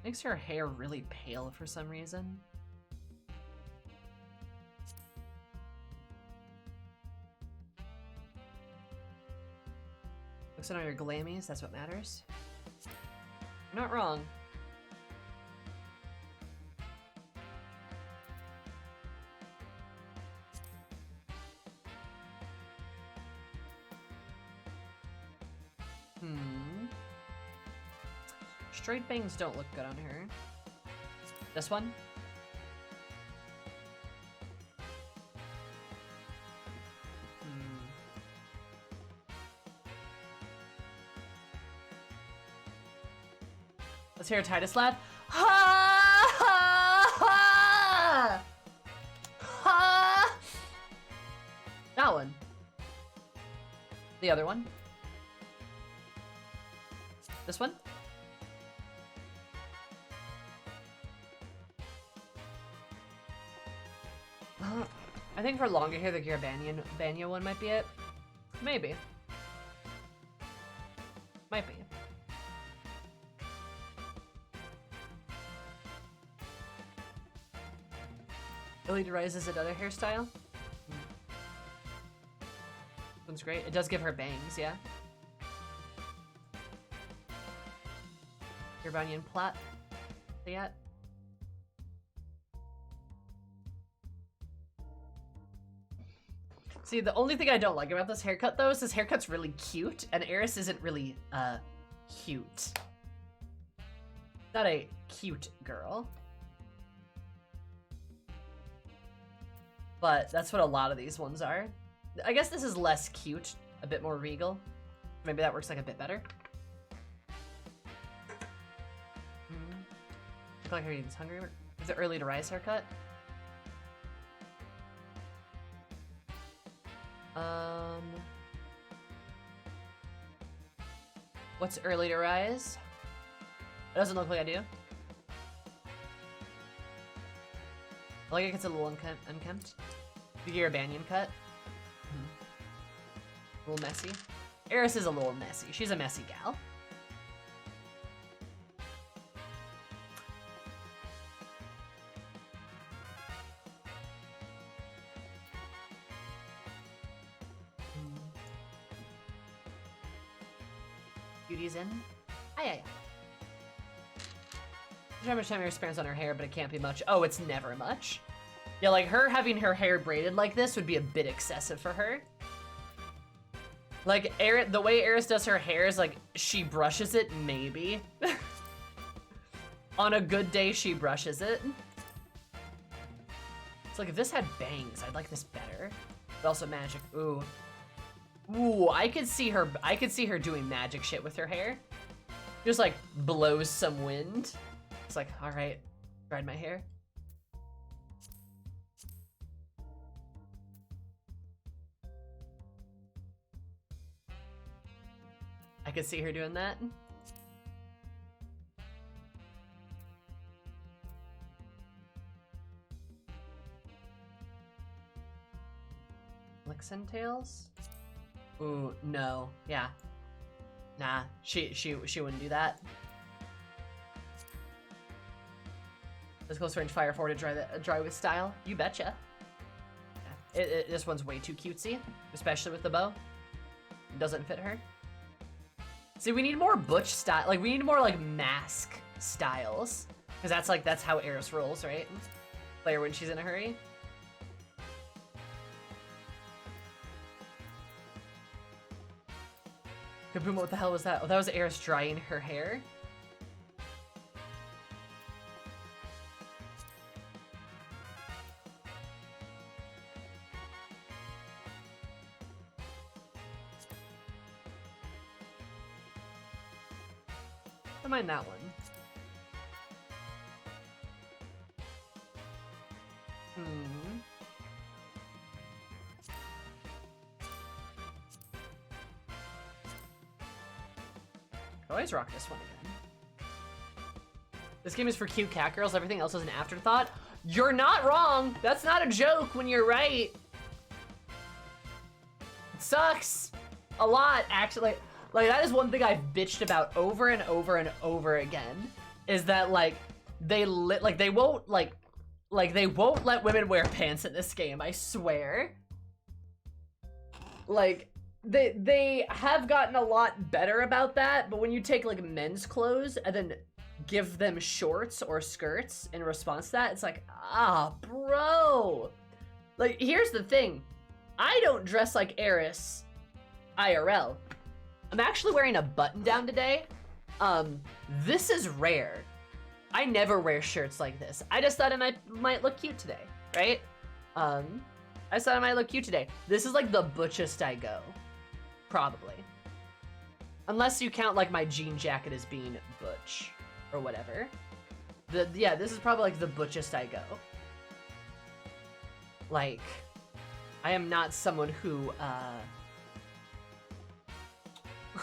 Makes her hair really pale for some reason. Looks on your glammies, that's what matters. You're not wrong. Straight bangs don't look good on her. This one? Let's hear Titus laugh. Ha ha ha! Ha! That one. The other one. This one. I think for longer here, the Banya one might be it. Maybe. Might be. Elite Rise is another hairstyle. This one's great. It does give her bangs, yeah. Your Banyan Plat. See yet? See, the only thing I don't like about this haircut, though, is this haircut's really cute, and Eris isn't really, cute. Not a cute girl. But that's what a lot of these ones are. I guess this is less cute, a bit more regal. Maybe that works like a bit better. I feel like her eating's hungry. Is it early to rise haircut? What's early to rise? It doesn't look like I do. I like it gets a little unkempt. You get your Banyan cut. A little messy. Eris is a little messy. She's a messy gal. Beauty's in. Aye. How much time Eris spends on her hair, but it can't be much. Oh, it's never much. Yeah, like her having her hair braided like this would be a bit excessive for her. Like, the way Eris does her hair is like, she brushes it, maybe. On a good day, she brushes it. It's like, if this had bangs, I'd like this better. But also magic, ooh. Ooh, I could see her doing magic shit with her hair. Just like, blows some wind. It's like, all right, dried my hair. I could see her doing that. Lixen tails? Ooh, no. Yeah. Nah, she wouldn't do that. Let's close range fire forward to dry with style. You betcha. Yeah. This one's way too cutesy, especially with the bow. It doesn't fit her. See, we need more butch style. Like, we need more like mask styles, because that's how Eris rolls, right? Play her when she's in a hurry. Kaboom, what the hell was that? Oh, that was Eris drying her hair. Don't mind that one. Always rock this one again. This game is for cute cat girls. Everything else is an afterthought. You're not wrong. That's not a joke when you're right. It sucks a lot, actually. Like, that is one thing I've bitched about over and over and over again, is that like they won't let women wear pants in this game. I swear. Like, they have gotten a lot better about that, but when you take like men's clothes and then give them shorts or skirts in response to that, it's like, ah, bro. Like, here's the thing. I don't dress like Eris IRL. I'm actually wearing a button down today. This is rare. I never wear shirts like this. I just thought it might look cute today, right? I just thought it might look cute today. This is like the butchest I go, probably. Unless you count like my jean jacket as being butch or whatever. Yeah, this is probably like the butchest I go. Like, I am not someone who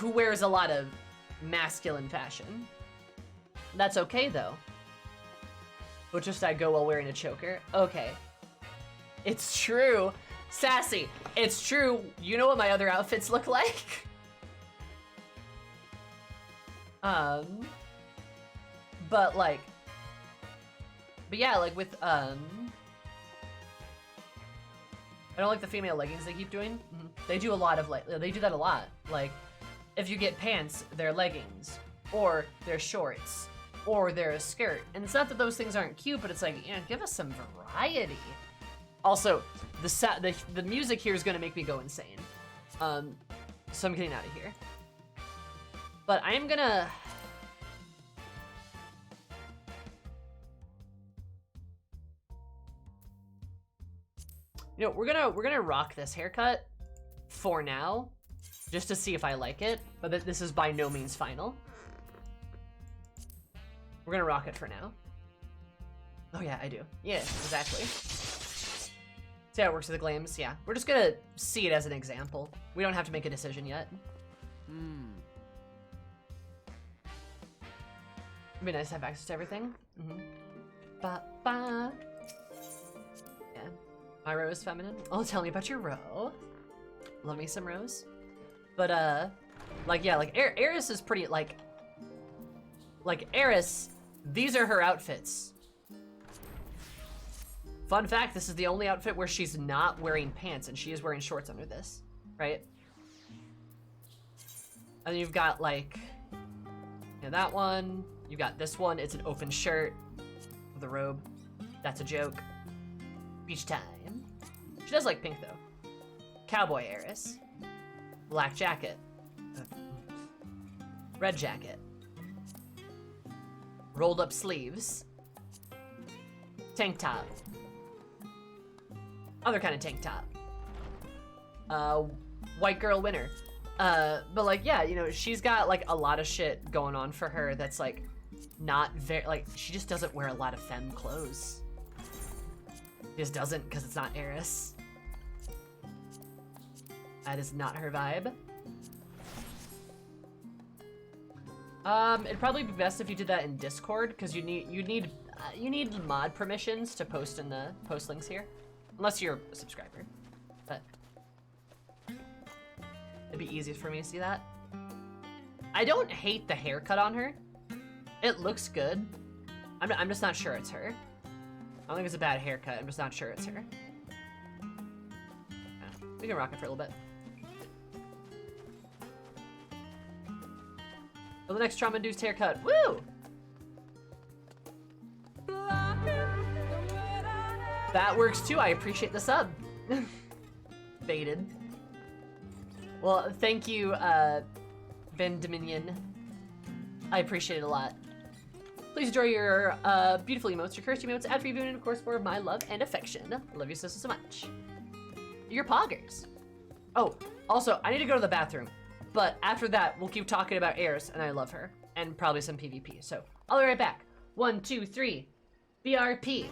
wears a lot of masculine fashion. That's okay though. Butchest I go while wearing a choker. Okay. It's true. Sassy. It's true. You know what my other outfits look like? But yeah, like with, I don't like the female leggings they keep doing. They do a lot of, they do that a lot. Like, if you get pants, they're leggings, or they're shorts, or they're a skirt. And it's not that those things aren't cute, but it's like, yeah, give us some variety. Also, the music here is gonna make me go insane. So I'm getting out of here. But I am gonna... You know, we're gonna rock this haircut for now, just to see if I like it, but this is by no means final. We're gonna rock it for now. Oh yeah, I do. Yeah, exactly. See how it works with the glams? Yeah. We're just gonna see it as an example. We don't have to make a decision yet. It'd be nice to have access to everything. Ba-ba. Yeah. My row is feminine. Oh, tell me about your row. Love me some rows. But, like, yeah, like, Eris is pretty, like, Eris, these are her outfits. Fun fact, this is the only outfit where she's not wearing pants, and she is wearing shorts under this, right? And then you've got, like, you know, that one. You got this one. It's an open shirt with a robe. That's a joke. Beach time. She does like pink, though. Cowboy Eris. Black jacket. Red jacket. Rolled up sleeves. Tank top. Other kind of tank top. White girl winner. But like, yeah, you know, she's got like a lot of shit going on for her that's like not very, like, she just doesn't wear a lot of femme clothes. She just doesn't, because it's not Eris. That is not her vibe. It'd probably be best if you did that in Discord, because you need mod permissions to post in the post links here, unless you're a subscriber. But it'd be easiest for me to see that. I don't hate the haircut on her. It looks good. I'm just not sure it's her. I don't think it's a bad haircut. I'm just not sure it's her. Yeah, we can rock it for a little bit. For the next trauma-induced haircut. Woo! That works too. I appreciate the sub. Baited. Well, thank you, Van Dominion. I appreciate it a lot. Please enjoy your beautiful emotes, your cursed emotes, ad-free boon, and of course for my love and affection. I love you so much. Your poggers. Oh, also, I need to go to the bathroom. But after that, we'll keep talking about Eris, and I love her. And probably some PvP. So, I'll be right back. 1, 2, 3. BRP.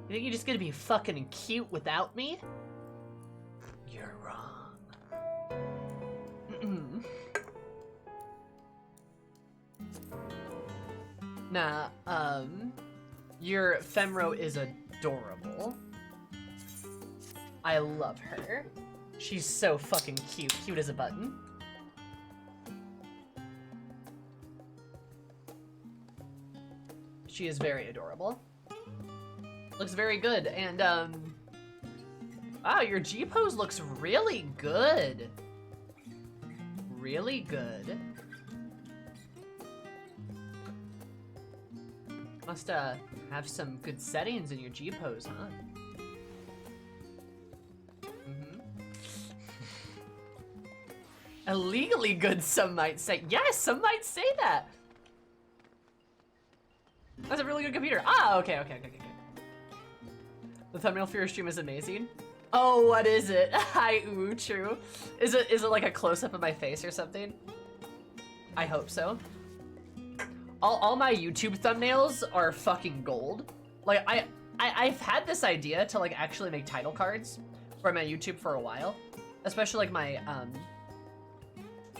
You think you're just gonna be fucking cute without me? You're wrong. Nah, your Femro is adorable. I love her. She's so fucking cute. Cute as a button. She is very adorable. Looks very good, and wow, your G-pose looks really good. Really good. Must have some good settings in your G-pose, huh? Illegally good, some might say. Yes, some might say that. That's a really good computer. Ah, okay. The thumbnail for your stream is amazing. Oh, what is it? Hi, ooh, true. Is it like a close-up of my face or something? I hope so. All my YouTube thumbnails are fucking gold. Like, I've had this idea to like actually make title cards for my YouTube for a while. Especially like my,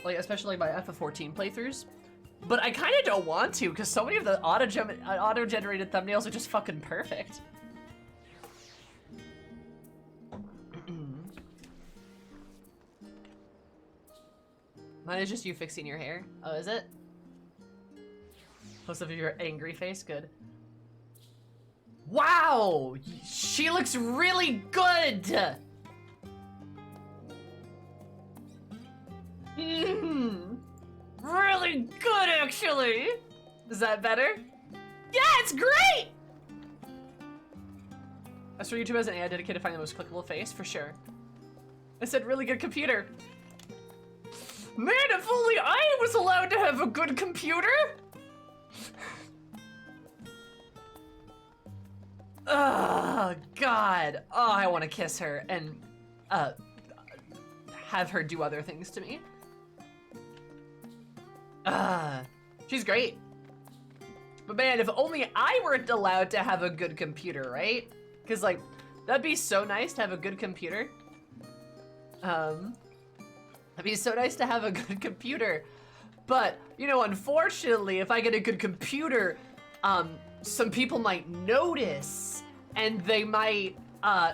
especially my FF14 playthroughs. But I kind of don't want to, because so many of the auto-generated thumbnails are just fucking perfect. Mine is just you fixing your hair. Oh, is it? Close up of your angry face, good. Wow! She looks really good! Really good, actually! Is that better? Yeah, it's great! That's where YouTube has an AI dedicated to finding the most clickable face, for sure. I said really good computer. Man, if only I was allowed to have a good computer! Oh, God. Oh, I want to kiss her and, have her do other things to me. She's great. But man, if only I were allowed to have a good computer, right? Because, like, that'd be so nice to have a good computer. It'd be so nice to have a good computer. But, you know, unfortunately, if I get a good computer, some people might notice and they might,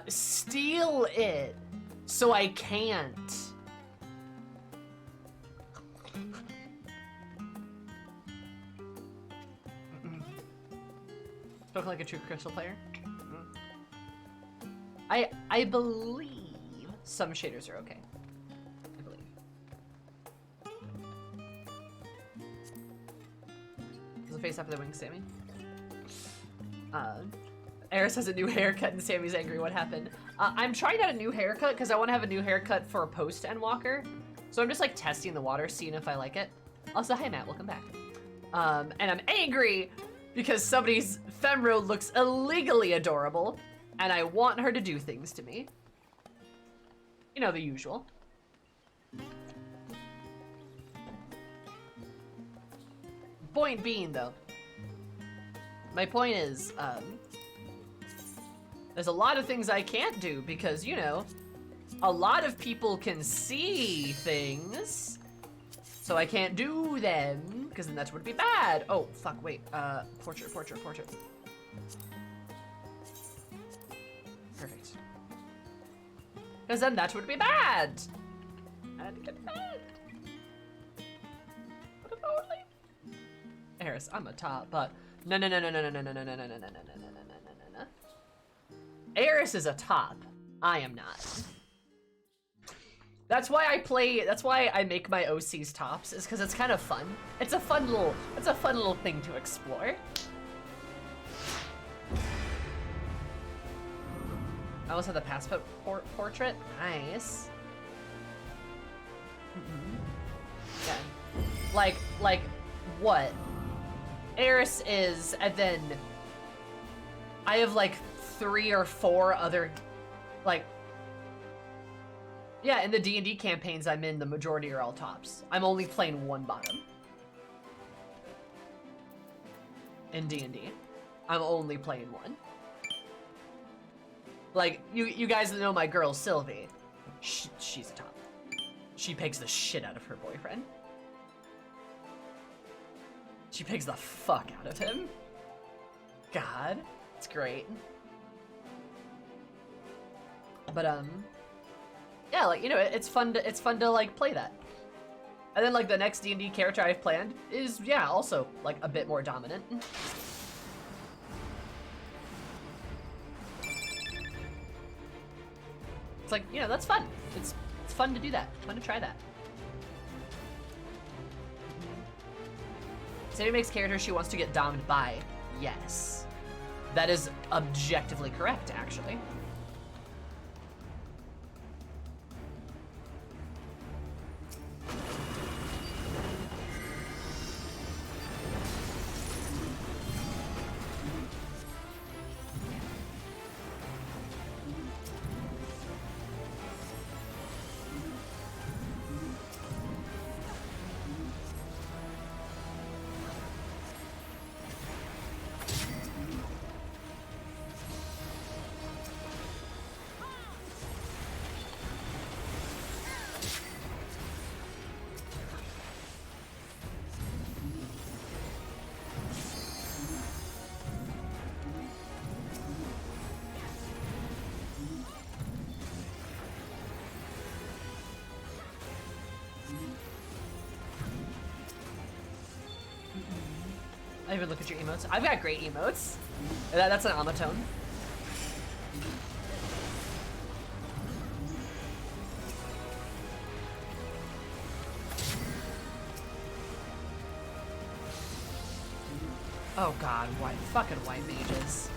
steal it. So I can't. Spoke like a true Crystal player. I believe some shaders are okay. I believe. Does the face after the wings, Sammy? Eris has a new haircut and Sammy's angry. What happened? I'm trying out a new haircut because I want to have a new haircut for post Endwalker. So I'm just like testing the water, seeing if I like it. Also, hi Matt, welcome back. And I'm angry because somebody's Femro looks illegally adorable, and I want her to do things to me. You know, the usual. Point being, though, my point is, there's a lot of things I can't do because, you know, a lot of people can see things, so I can't do them, because then that would be bad. Oh, fuck, wait, portrait. Perfect. Because then that would be bad. And get bad. What if only? Eris, I'm a top, but no. Eris is a top. I am not. That's why I make my OCs tops, is because it's kind of fun. It's a fun little thing to explore. I also have the passport portrait. Nice. Yeah. Like what? Eris is, and then I have like 3 or 4 other, like, yeah, in the D&D campaigns I'm in, the majority are all tops. I'm only playing 1 bottom. In D&D. I'm only playing 1. Like, you guys know my girl, Sylvie. She's a top. She pigs the shit out of her boyfriend. She pigs the fuck out of him. God, it's great. But, yeah, like, you know, it's fun to, like, play that. And then, like, the next D&D character I've planned is, yeah, also, like, a bit more dominant. It's like, you know, that's fun. It's fun to do that. Fun to try that. Sadie makes characters she wants to get domed by. Yes. That is objectively correct, actually. I even look at your emotes. I've got great emotes. That's an Amatone. Oh god, fucking white mages.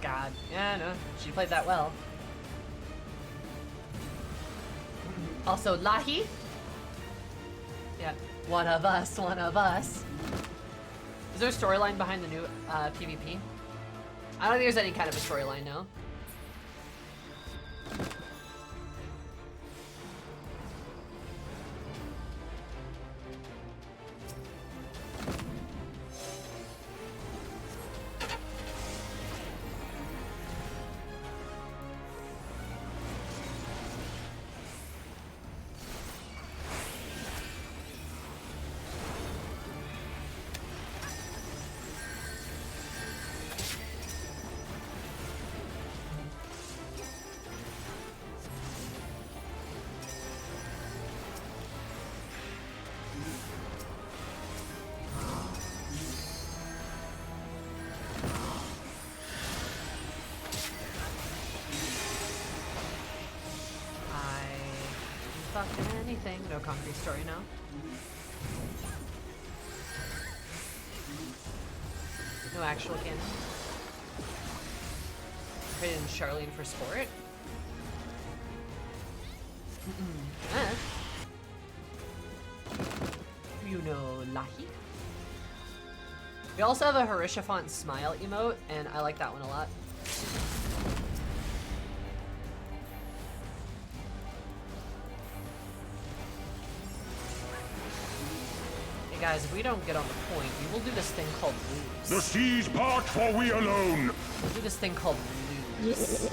God. Yeah, no, she played that well. Also, Lahi. Yeah, one of us, one of us. Is there a storyline behind the new PvP? I don't think there's any kind of a storyline now. Anything. No concrete story now. No actual canon. Traded in Charlene for sport. You know, Lahi. We also have a Harisha font smile emote, and I like that one a lot. Guys, if we don't get on the point, we will do this thing called lose. The seas part for we alone. We'll do this thing called lose.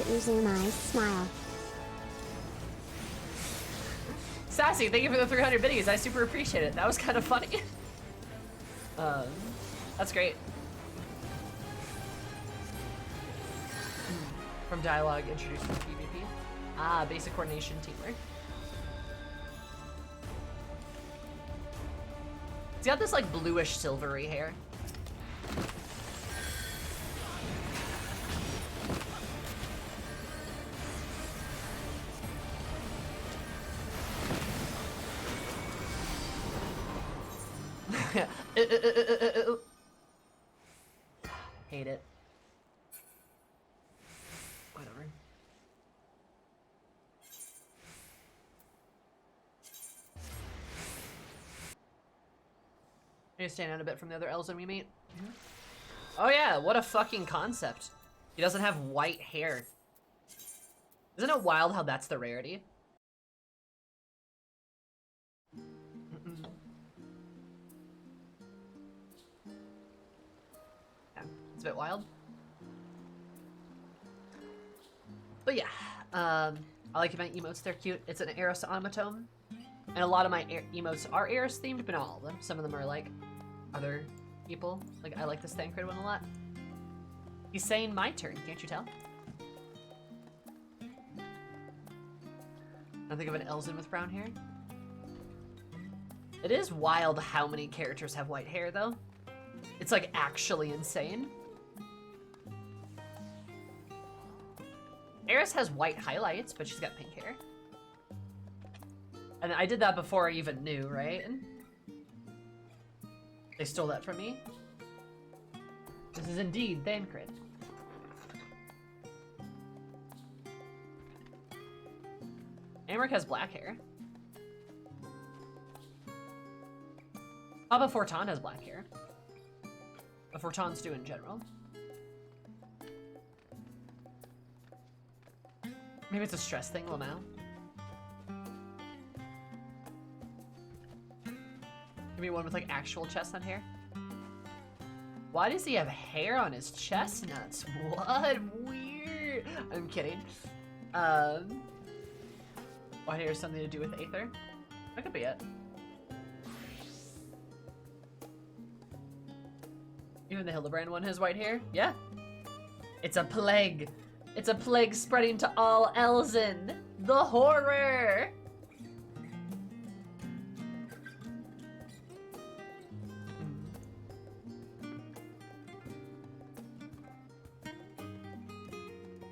Using my smile. Sassy, thank you for the 300 biddies. I super appreciate it. That was kind of funny. That's great. From dialogue introduced from PvP. Ah, basic coordination, teamwork. He's got this like bluish silvery hair. Hate it. Whatever. They stand out a bit from the other Elzen we meet. Oh yeah, what a fucking concept. He doesn't have white hair. Isn't it wild how that's the rarity? Yeah, it's a bit wild. But yeah, I like my emotes, they're cute. It's an Eros automaton. And a lot of my emotes are Eros themed, but not all of them. Some of them are like other people. Like, I like this Thancred one a lot. He's saying my turn, can't you tell? I think of an Elzen with brown hair. It is wild how many characters have white hair, though. It's like actually insane. Eris has white highlights, but she's got pink hair. And I did that before I even knew, right? They stole that from me. This is indeed Thancred. Amric has black hair. Papa Fortan has black hair. But Fortans do in general. Maybe it's a stress thing, Lamau. Give me one with like actual chestnut hair. Why does he have hair on his chestnuts? What? Weird. I'm kidding. White hair has something to do with Aether? That could be it. Even the Hildebrand one has white hair? Yeah. It's a plague. It's a plague spreading to all Elzen. The horror!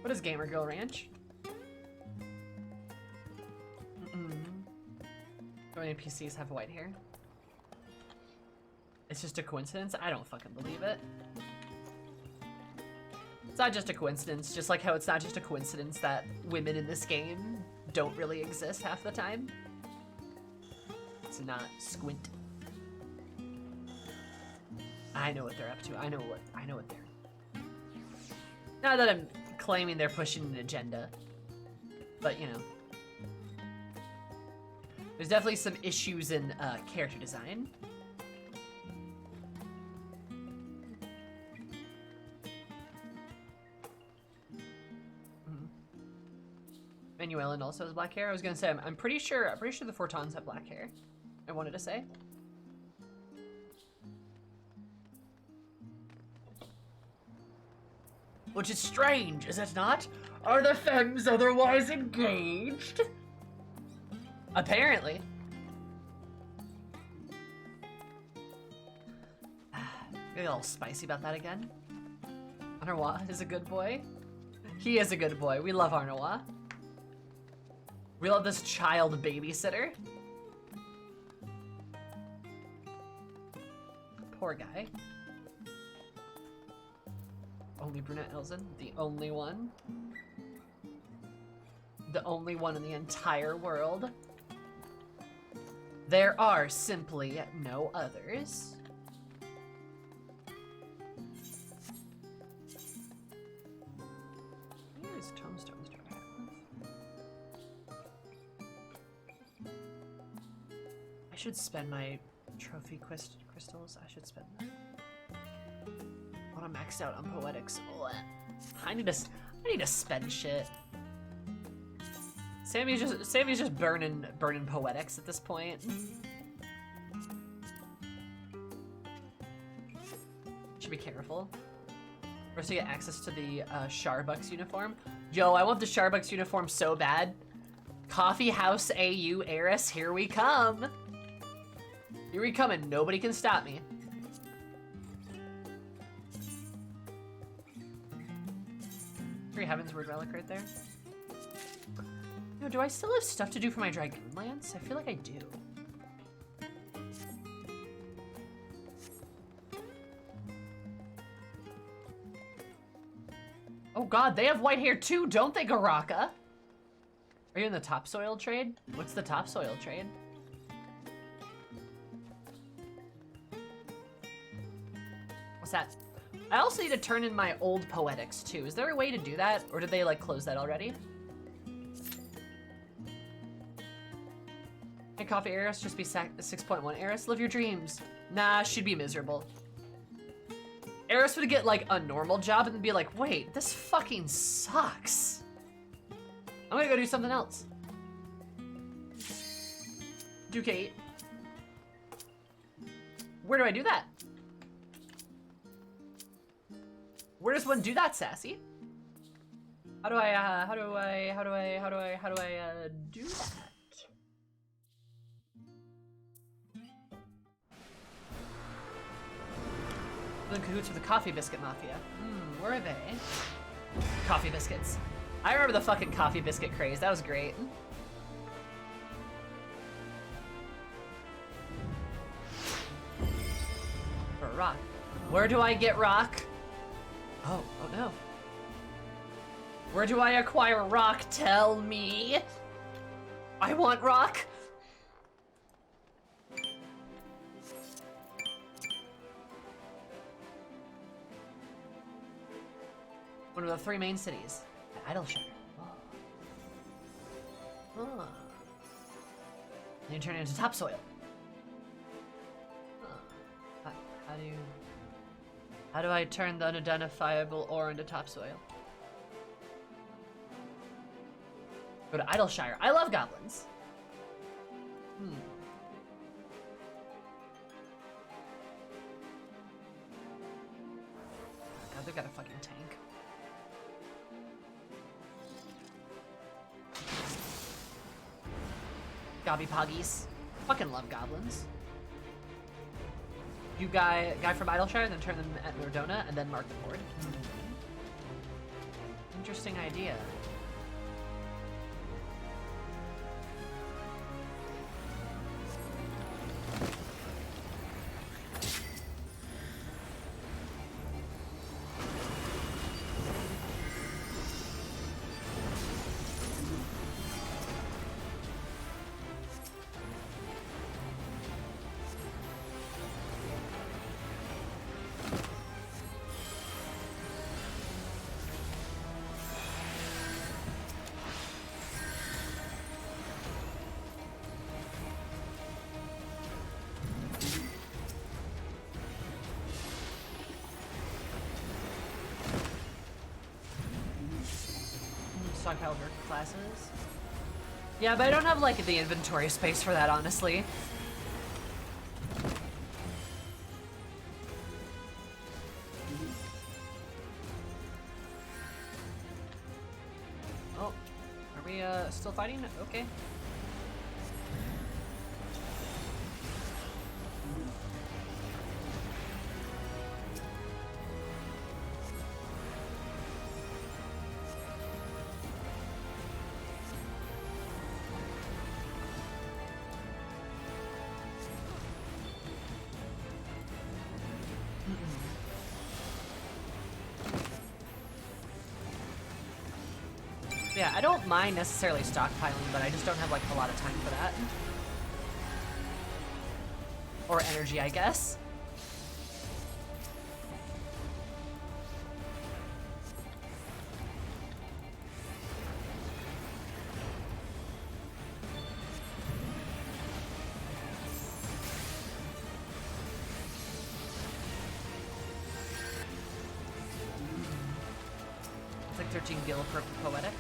What is Gamer Girl Ranch? How many NPCs have white hair? It's just a coincidence? I don't fucking believe it. It's not just a coincidence, just like how it's not just a coincidence that women in this game don't really exist half the time. It's not squint. I know what they're up to. I know what they're... Not that I'm claiming they're pushing an agenda, but you know. There's definitely some issues in character design. Manuelen also has black hair. I was gonna say I'm pretty sure the Fortans have black hair. I wanted to say. Which is strange, is it not? Are the femmes otherwise engaged? Apparently. Get all spicy about that again. Arnois is a good boy. He is a good boy. We love Arnois. We love this child babysitter. Poor guy. Only brunette Elzen. The only one. The only one in the entire world. There are simply no others. Where is Tomestone's dragon? I should spend my trophy crystals. I should spend them. I want to max out on poetics. Oh, I need to spend shit. Sammy's just burning poetics at this point. Should be careful. First, to get access to the Starbucks uniform. Yo, I want the Starbucks uniform so bad. Coffee House AU Eris, here we come. Here we come, and nobody can stop me. Three Heavens word relic right there. Yo, do I still have stuff to do for my Dragoon Lance? I feel like I do. Oh god, they have white hair too, don't they, Garaka? Are you in the topsoil trade? What's the topsoil trade? stats. I also need to turn in my old poetics too. Is there a way to do that? Or did they like close that already? Hey, Coffee Eris, just be 6.1. Eris, live your dreams. Nah, she'd be miserable. Eris would get like a normal job and then be like, wait, this fucking sucks. I'm gonna go do something else. Ducate. Where do I do that? Where does one do that, Sassy? How do I do that? In cahoots with the Coffee Biscuit Mafia. Where are they? Coffee biscuits. I remember the fucking coffee biscuit craze. That was great. For a rock. Where do I get rock? Oh no. Where do I acquire rock? Tell me. I want rock. One of the 3 main cities. Idleshire. Oh. Then you turn it into topsoil. How do I turn the unidentifiable ore into topsoil? Go to Idleshire. I love goblins. God, they've got a fucking tank. Gobby Poggies. Fucking love goblins. You guy from Idleshire, then turn them at Nordona, and then mark the board. Interesting idea. Stockpile work classes. Yeah, but I don't have like the inventory space for that, honestly. Oh, are we still fighting? Okay. Yeah, I don't mind necessarily stockpiling, but I just don't have like a lot of time for that. Or energy, I guess. It's like 13 gil per poetic.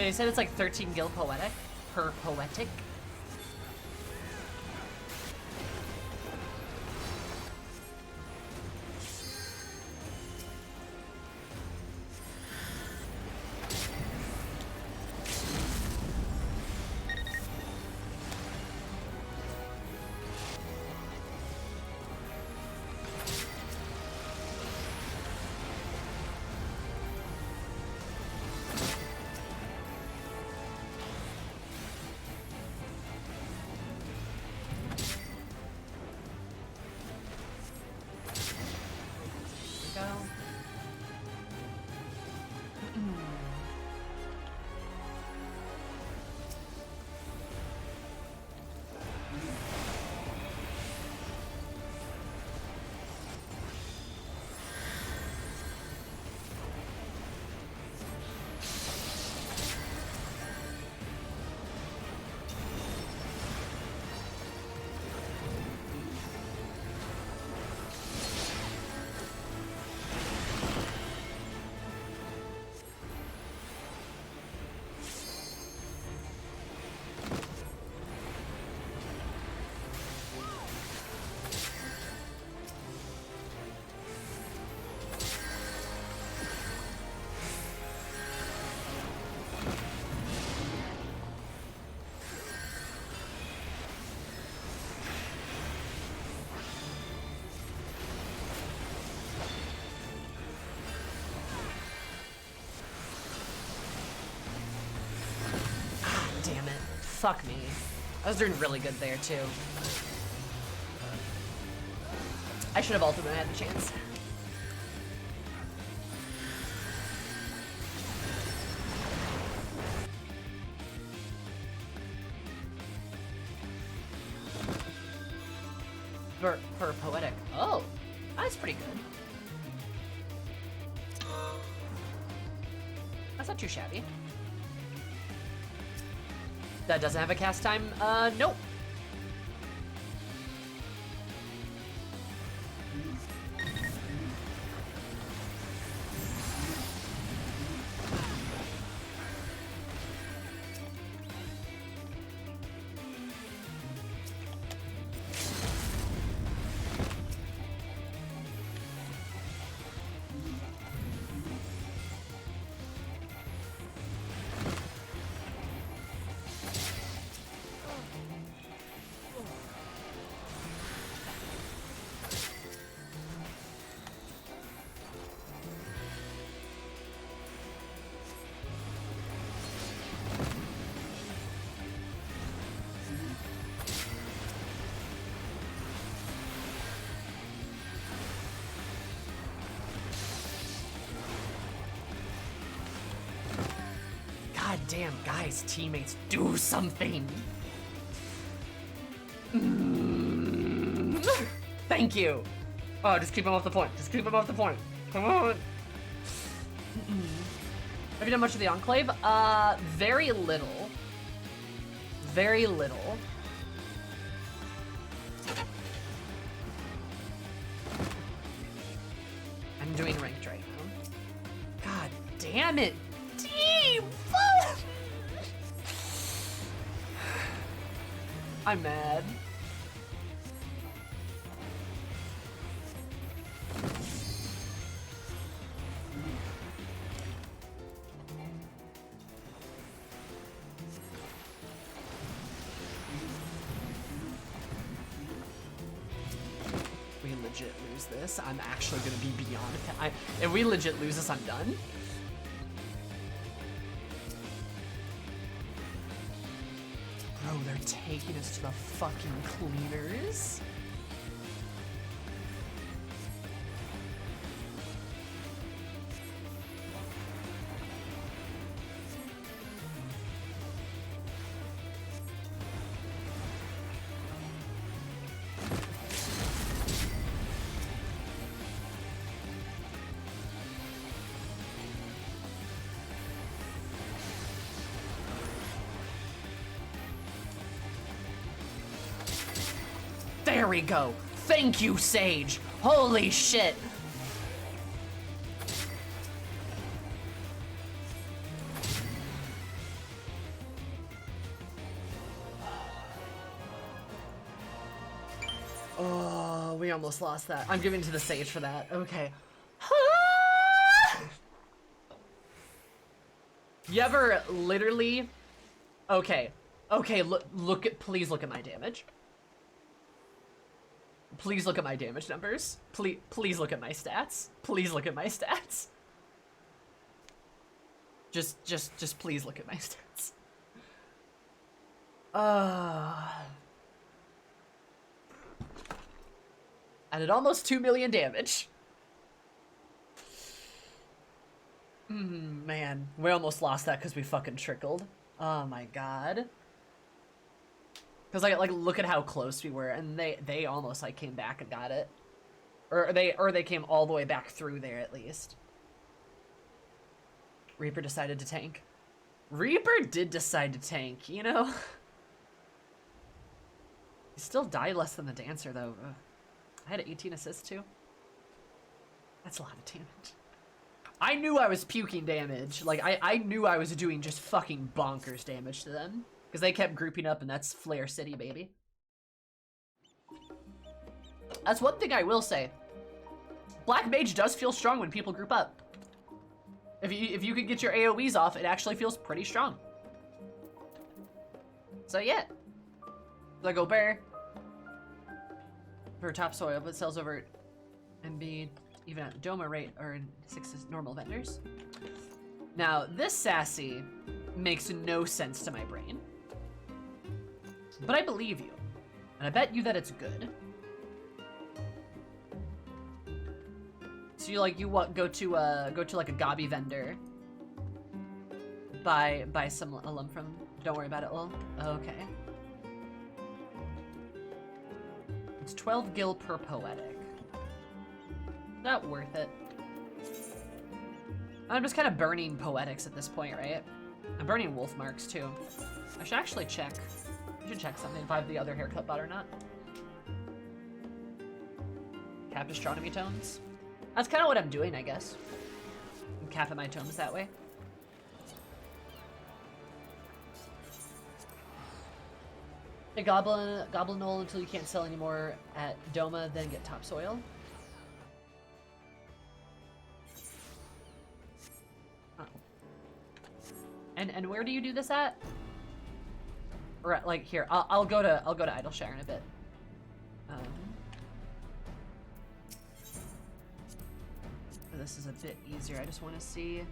They said it's like 13 gil poetic per poetic. Fuck me. I was doing really good there, too. I should have ultimately had the chance. For poetic. Oh, that's pretty good. That's not too shabby. That doesn't have a cast time? Nope. God damn, guys, teammates, do something. Thank you. Oh, just keep him off the point. Just keep him off the point. Come on. Have you done much of the Enclave? Very little. Very little. I'm doing ranked right now. God damn it. Team! I'm mad. We legit lose this. I'm actually gonna be beyond. If we legit lose this, I'm done. Bro, they're taking us to the fucking cleaners. There we go. Thank you, Sage. Holy shit. We almost lost that. I'm giving to the sage for that. Okay. You ever literally... Okay. Okay, look at... Please look at my damage. Please look at my damage numbers. Please look at my stats. Please look at my stats. Just please look at my stats. And at almost 2 million damage. Man, we almost lost that because we fucking trickled. Oh my god. Because like look at how close we were, and they almost like came back and got it, or they came all the way back through there at least. Reaper decided to tank. Reaper did decide to tank, you know. He still died less than the dancer though. Ugh. I had 18 assists too. That's a lot of damage. I knew I was puking damage. Like I knew I was doing just fucking bonkers damage to them. Because they kept grouping up, and that's Flare City, baby. That's one thing I will say. Black Mage does feel strong when people group up. If you could get your AoEs off, it actually feels pretty strong. So yeah. Like Bear. For topsoil, but sells over MB, even at the Doma rate, or in 6 normal vendors. Now, this sassy makes no sense to my brain. But I believe you, and I bet you that it's good. So you go to like a gobby vendor, buy some alum from. Don't worry about it, lol. Okay. It's 12 gil per poetic. Not worth it. I'm just kind of burning poetics at this point, right? I'm burning wolf marks too. I should actually check. I should check something if I have the other haircut bot or not. Cap astronomy tones. That's kind of what I'm doing, I guess. I'm capping my tomes that way. A goblin oil until you can't sell anymore at Doma, then get topsoil. Oh. And where do you do this at? Or like here, I'll go to Idleshire in a bit. This is a bit easier. I just want to see.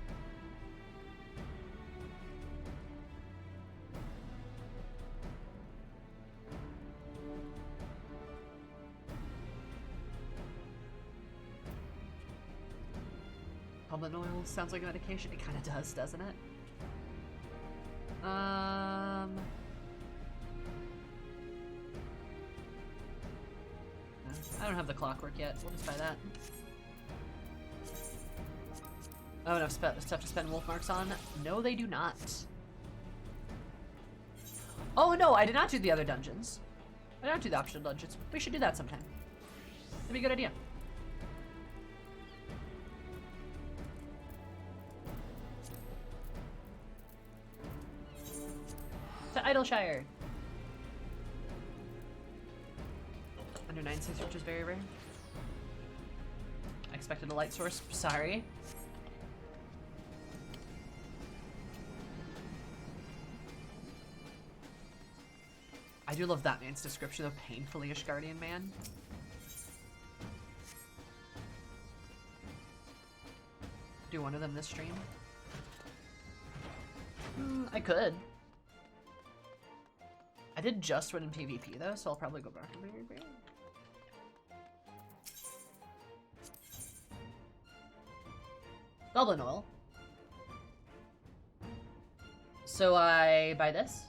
Goblin oil sounds like a medication. It kind of does, doesn't it? I don't have the clockwork yet. We'll just buy that. Oh, enough stuff to spend wolf marks on? No, they do not. Oh no, I did not do the other dungeons. I did not do the optional dungeons. We should do that sometime. That'd be a good idea. To Idleshire. Under 9.6, which is very rare. I expected a light source. Sorry. I do love that man's description of painfully Ishgardian man. Do one of them this stream? I could. I did just win in PvP though, so I'll probably go back to PvP. Goblin oil. So I buy this.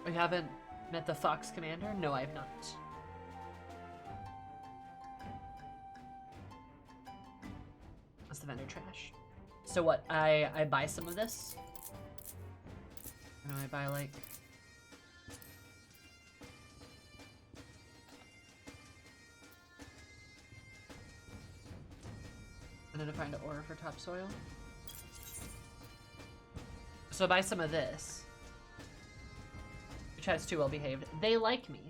We haven't met the Fox Commander? No, I have not. That's the vendor trash. So what? I buy some of this. And I buy like... And then I find an ore for topsoil. So I buy some of this. Which has too well behaved. They like me.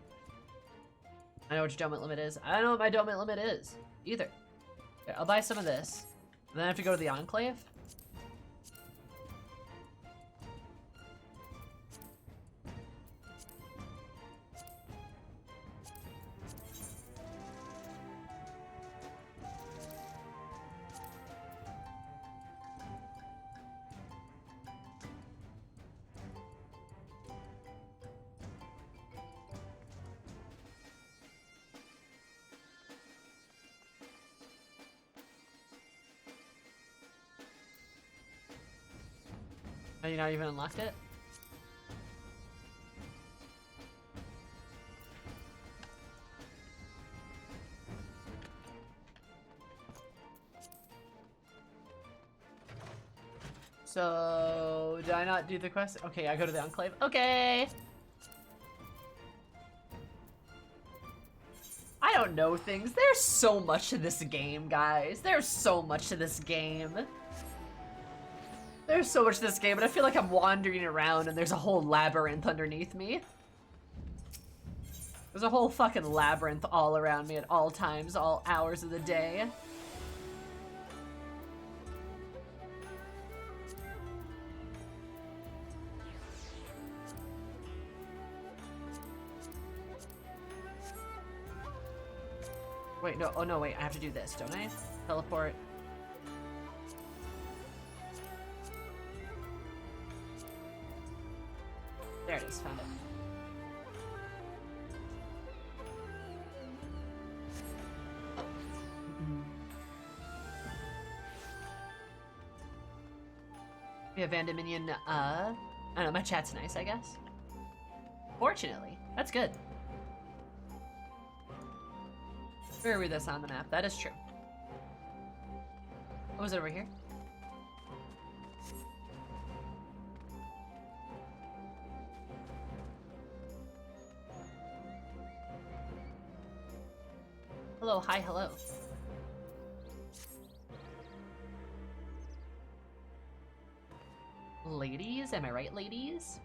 I know what your donut limit is. I don't know what my donut limit is either. Okay, I'll buy some of this. And then I have to go to the Enclave. Oh, you not even unlocked it? So, did I not do the quest? Okay, I go to the Enclave. Okay! I don't know things. There's so much to this game, guys. There's so much to this game. There's so much to this game, but I feel like I'm wandering around and there's a whole labyrinth underneath me. There's a whole fucking labyrinth all around me at all times, all hours of the day. Wait, no, oh no, wait, I have to do this, don't I? Teleport. There it is, found it. We have Vandominion, I don't know, my chat's nice, I guess. Fortunately, that's good. Where are we this on the map? That is true. What was it over here? Hello, hi, hello. Ladies, am I right, ladies?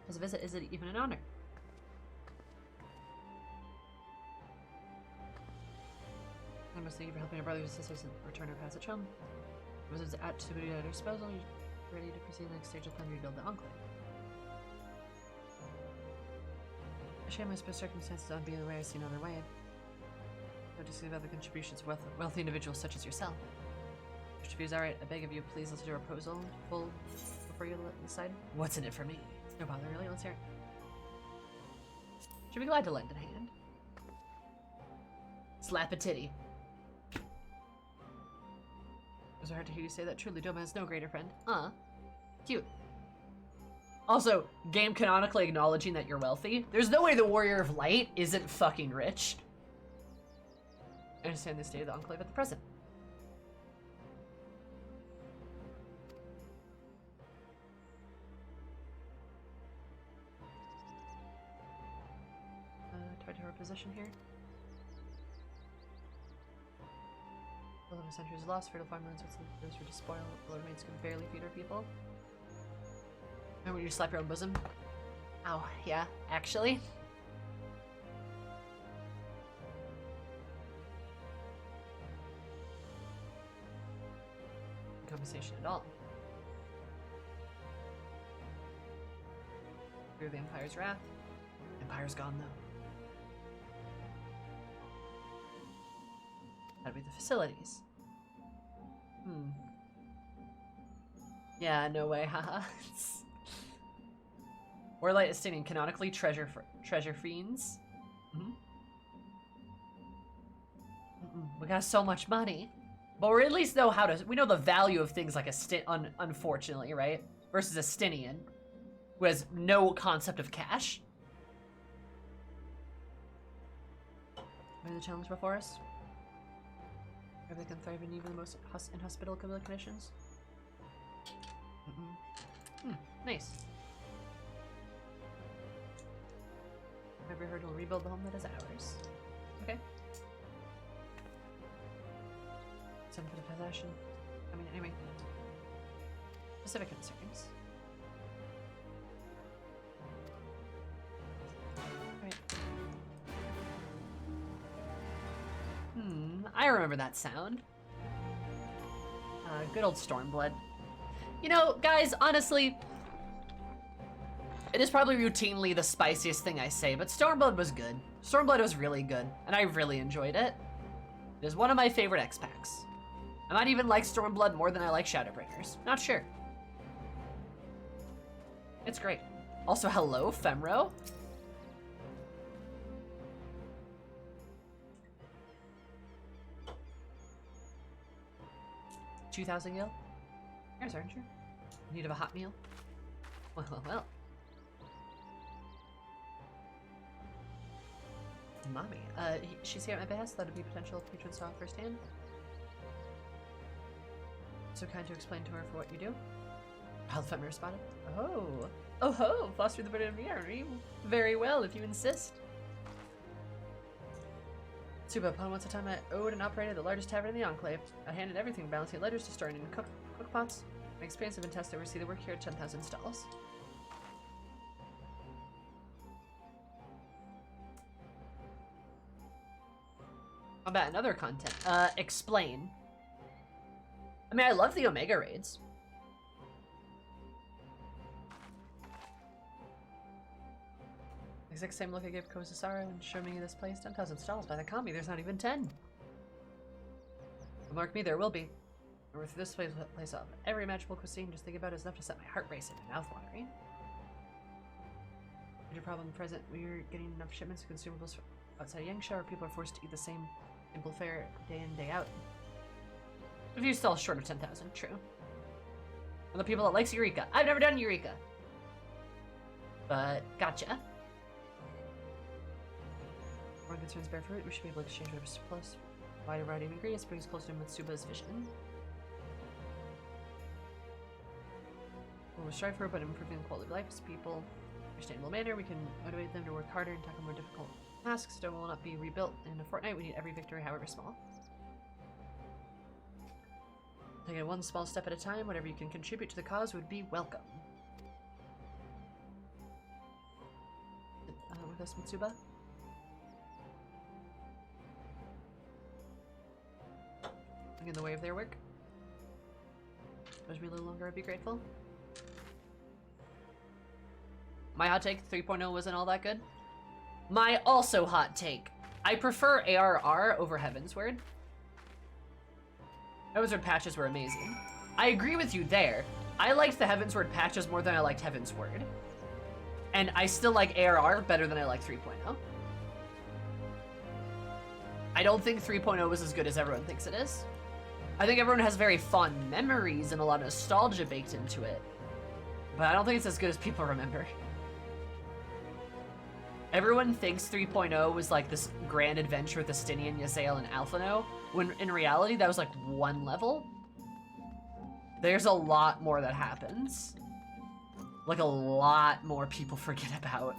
As a visit, is it even an honor? I must thank you for helping our brothers and sisters and return our passage home. Wizards activity at our disposal, you're ready to proceed to the next stage of plan to rebuild the Enclave. I share my circumstances on being aware I see no other way. I'll just give other contributions of wealthy individuals such as yourself. If your views are right, I beg of you, please listen to your proposal full before you decide. What's in it for me? No bother, really? Let's hear it. Should be glad to lend a hand. Slap a titty. It was hard to hear you say that. Truly, Doma has no greater friend. Cute. Also, game canonically acknowledging that you're wealthy. There's no way the Warrior of Light isn't fucking rich. I understand the state of the Enclave at the present. Try to our position here. The 11th century is lost. Fertile farmlands with some rivers were despoiled. The remains can barely feed our people. Remember when you slap your own bosom? Ow, yeah, actually. Conversation at all. Fear the Empire's wrath. Empire's gone though. That'd be the facilities. Yeah, no way, haha. Warlight is stating canonically treasure fiends. We got so much money. But we at least know how to, we know the value of things like a unfortunately, right? Versus a Stinian, who has no concept of cash. What are the challenge before us? They can thrive in even the most inhospitable conditions. Nice. Every herd will rebuild the home that is ours. Okay. Some bit of possession. I mean, anyway. Specific concerns. Alright. I remember that sound. Good old Stormblood. You know, guys, honestly, it is probably routinely the spiciest thing I say, but Stormblood was good. Stormblood was really good, and I really enjoyed it. It is one of my favorite X-Packs. I might even like Stormblood more than I like Shadowbringers. Not sure. It's great. Also, hello, Femro. 2,000 gil? There's aren't you? Need of a hot meal? Well, well, well. Mommy. She's here at my behest. Thought it'd be potential patron saw firsthand. So kind to explain to her for what you do. Alpha spotted. Oh. Oh ho! Foster the bird of the army. Very well, if you insist. Suba, upon once a time I owned and operated the largest tavern in the Enclave. I handled everything, balancing letters to storing in cook pots. My experience has been tested to oversee the work here at 10,000 stalls. How about another content? Explain. I mean, I love the Omega raids. Exact same look I gave Kozasara when showing me this place. 10,000 stalls by the Kami. There's not even 10. But mark me, there will be. And we're through this place up. Every magical cuisine, just think about it, is enough to set my heart racing and mouth watering. Major problem present, we're getting enough shipments of consumables from outside Yangsha, or people are forced to eat the same simple fare day in, day out. A few stalls short of 10,000, true. And the people that likes Eureka. I've never done Eureka. But, gotcha. More concerns bear fruit, we should be able to exchange our surplus. Wide variety of ingredients brings closer to Mitsuba's vision. What we strive for, but improving the quality of life as people in a understandable manner, we can motivate them to work harder and tackle more difficult tasks. Stone will not be rebuilt in a fortnight. We need every victory, however small. Taking it one small step at a time, whatever you can contribute to the cause would be welcome. With us, Mitsuba? In the way of their work. Wish me a little longer, I'd be grateful. My hot take, 3.0 wasn't all that good. My also hot take, I prefer ARR over Heavensward. Heavensward patches were amazing. I agree with you there. I liked the Heavensward patches more than I liked Heavensward. And I still like ARR better than I like 3.0. I don't think 3.0 was as good as everyone thinks it is. I think everyone has very fond memories and a lot of nostalgia baked into it. But I don't think it's as good as people remember. Everyone thinks 3.0 was like this grand adventure with Estinian, Ysael, and Alphino, when in reality that was like one level. There's a lot more that happens. Like a lot more people forget about.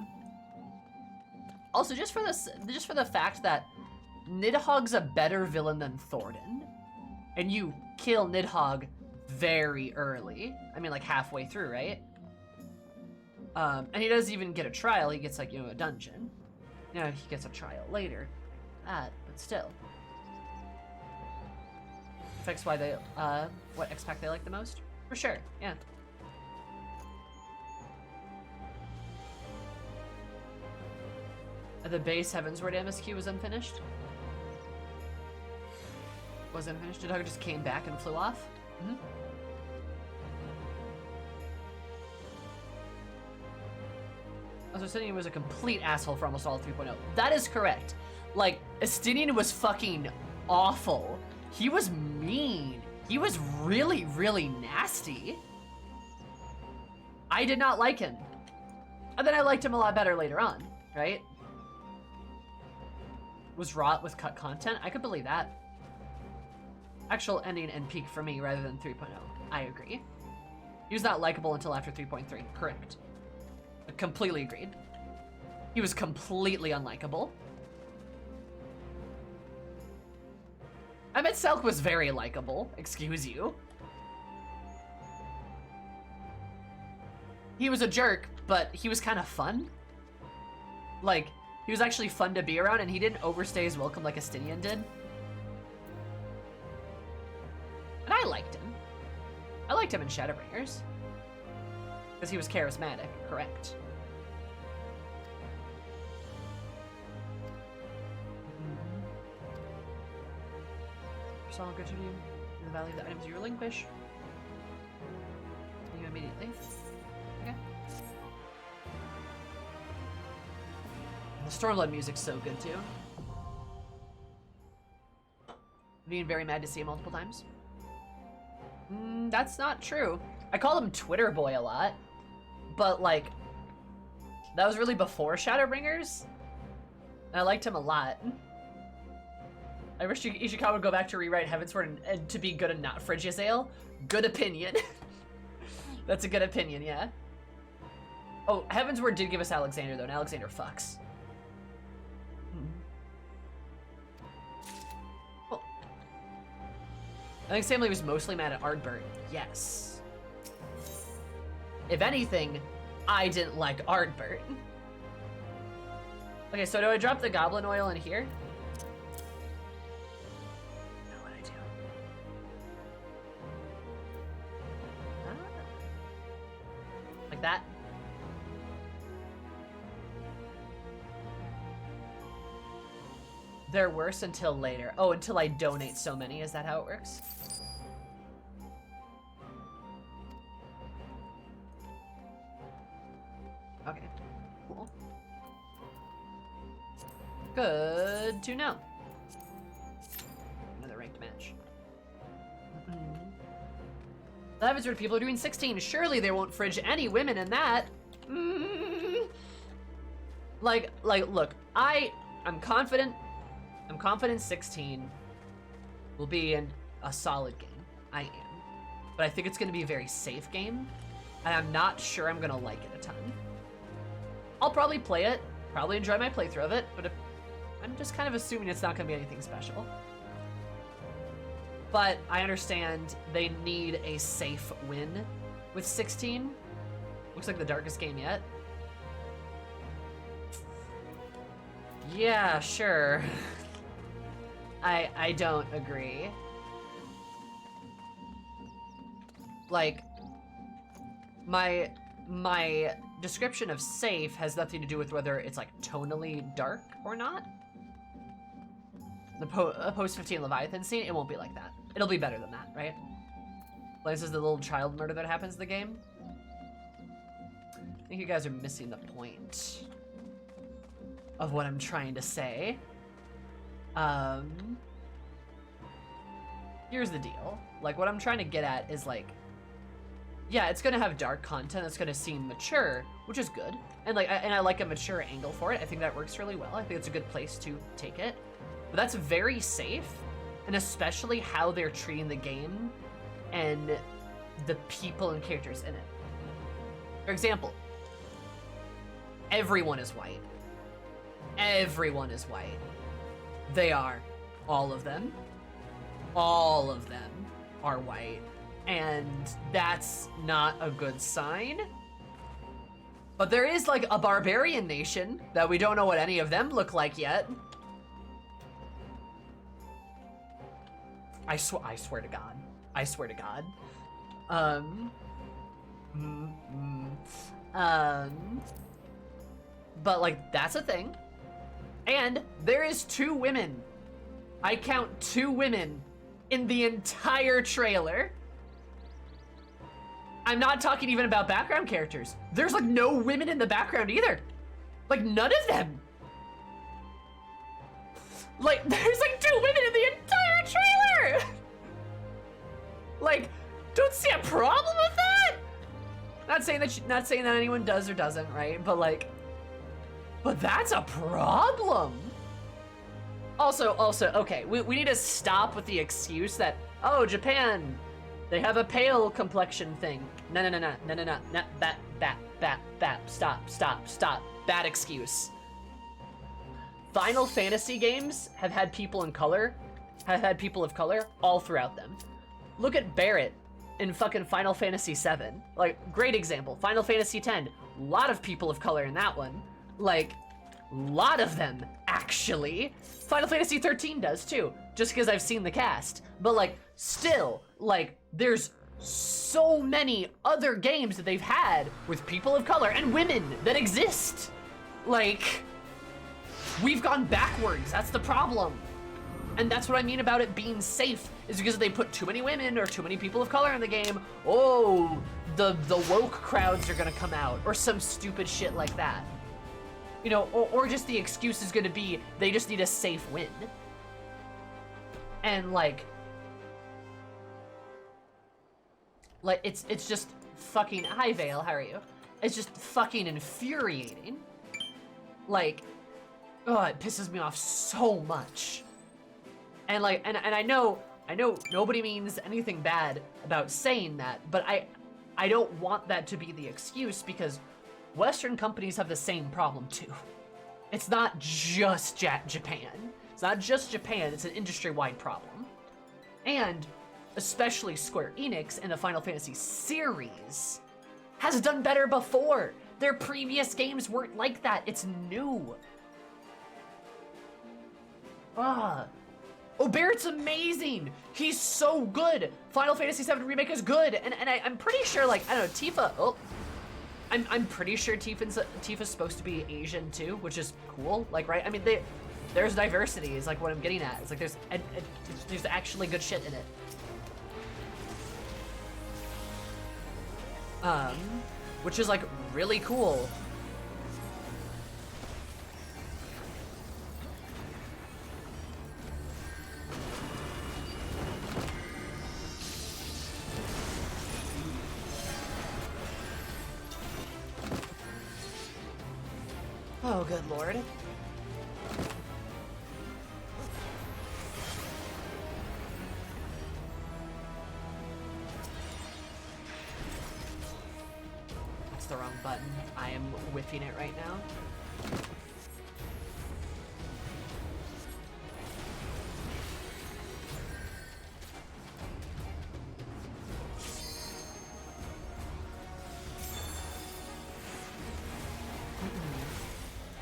Also, just for the fact that Nidhogg's a better villain than Thornton. And you kill Nidhogg very early. I mean, like halfway through, right? And he doesn't even get a trial. He gets, like, you know, a dungeon. You know, he gets a trial later. But still. Affects why they, what X-Pack they like the most? For sure, yeah. The base Heavensward MSQ was unfinished. Was unfinished. Nidhogg just came back and flew off. Mm-hmm. Also, Estinian was a complete asshole for almost all of 3.0. That is correct. Like, Estinian was fucking awful. He was mean. He was really, really nasty. I did not like him. And then I liked him a lot better later on, right? Was wrought with cut content. I could believe that. Actual ending and peak for me rather than 3.0. I agree. He was not likable until after 3.3. Correct. Completely agreed. He was completely unlikable. I bet Selk was very likable. Excuse you. He was a jerk, but he was kind of fun. Like, he was actually fun to be around, and he didn't overstay his welcome like Estinian did. I liked him. I liked him in Shadowbringers. Because he was charismatic, correct. Personal good to you in the valley of the items you relinquish. You immediately. Okay. The Stormblood music's so good too. Being very mad to see him multiple times. That's not true. I call him Twitter Boy a lot, but like, that was really before Shadowbringers, and I liked him a lot. I wish Ishikawa would go back to rewrite Heavensward and to be good and not Phrygiazael. Good opinion. That's a good opinion, yeah. Oh, Heavensward did give us Alexander though, and Alexander fucks. Well, I think Samley was mostly mad at Ardbert. Yes. If anything, I didn't like Ardbert. Okay, so do I drop the goblin oil in here? No, what I do? Like that? They're worse until later. Oh, until I donate so many. Is that how it works? Okay, cool. Good to know. Another ranked match. The Heavensward people are doing 16. Surely they won't fridge any women in that. Like, look, I'm confident. I'm confident 16 will be a solid game. I am. But I think it's going to be a very safe game. And I'm not sure I'm going to like it a ton. I'll probably play it, probably enjoy my playthrough of it, but I'm just kind of assuming it's not going to be anything special. But I understand they need a safe win with 16. Looks like the darkest game yet. Yeah, sure. I don't agree. Like, my description of safe has nothing to do with whether it's like tonally dark or not. The post-15 Leviathan scene, it won't be like that. It'll be better than that, right? Lance is the little child murder that happens in the game. I think you guys are missing the point of what I'm trying to say. Here's the deal. Like, what I'm trying to get at is like, yeah, it's gonna have dark content. It's gonna seem mature, which is good. And like, I like a mature angle for it. I think that works really well. I think it's a good place to take it. But that's very safe, and especially how they're treating the game and the people and characters in it. For example, everyone is white. Everyone is white. They are. All of them. All of them are white. And that's not a good sign. But there is like a barbarian nation that we don't know what any of them look like yet. I swear to God. I swear to God. But like, that's a thing. And there is 2 women. I count 2 women in the entire trailer. I'm not talking even about background characters. There's like no women in the background either. Like none of them. Like there's like 2 women in the entire trailer. Like, don't see a problem with that. Not saying that anyone does or doesn't, right? But like, but that's a problem. Also, okay, we need to stop with the excuse that, oh, Japan, they have a pale complexion thing. No, stop, bad excuse. Final Fantasy games have had people of color all throughout them. Look at Barrett in fucking Final Fantasy VII. Like, great example. Final Fantasy X, a lot of people of color in that one. Like, a lot of them actually. Final Fantasy 13 does too, just because I've seen the cast. But like, still, like, there's so many other games that they've had with people of color and women that exist. Like, we've gone backwards, that's the problem. And that's what I mean about it being safe, is because if they put too many women or too many people of color in the game, oh, the woke crowds are gonna come out, or some stupid shit like that. You know, or just the excuse is gonna be, they just need a safe win. And like it's just fucking, hi Vale, how are you? It's just fucking infuriating. Like, oh, it pisses me off so much. And like, and I know nobody means anything bad about saying that, but I don't want that to be the excuse, because Western companies have the same problem too. It's not just Japan. It's not just Japan, it's an industry-wide problem. And especially Square Enix in the Final Fantasy series has done better before. Their previous games weren't like that. It's new. Oh, Barrett's amazing. He's so good. Final Fantasy VII Remake is good. And I'm pretty sure, like, I don't know, Tifa, oh. I'm pretty sure Tifa's supposed to be Asian too, which is cool. Like, right? I mean, there's diversity is like what I'm getting at. It's like there's actually good shit in it. Which is like really cool. Oh, good lord. That's the wrong button. I am whiffing it right now.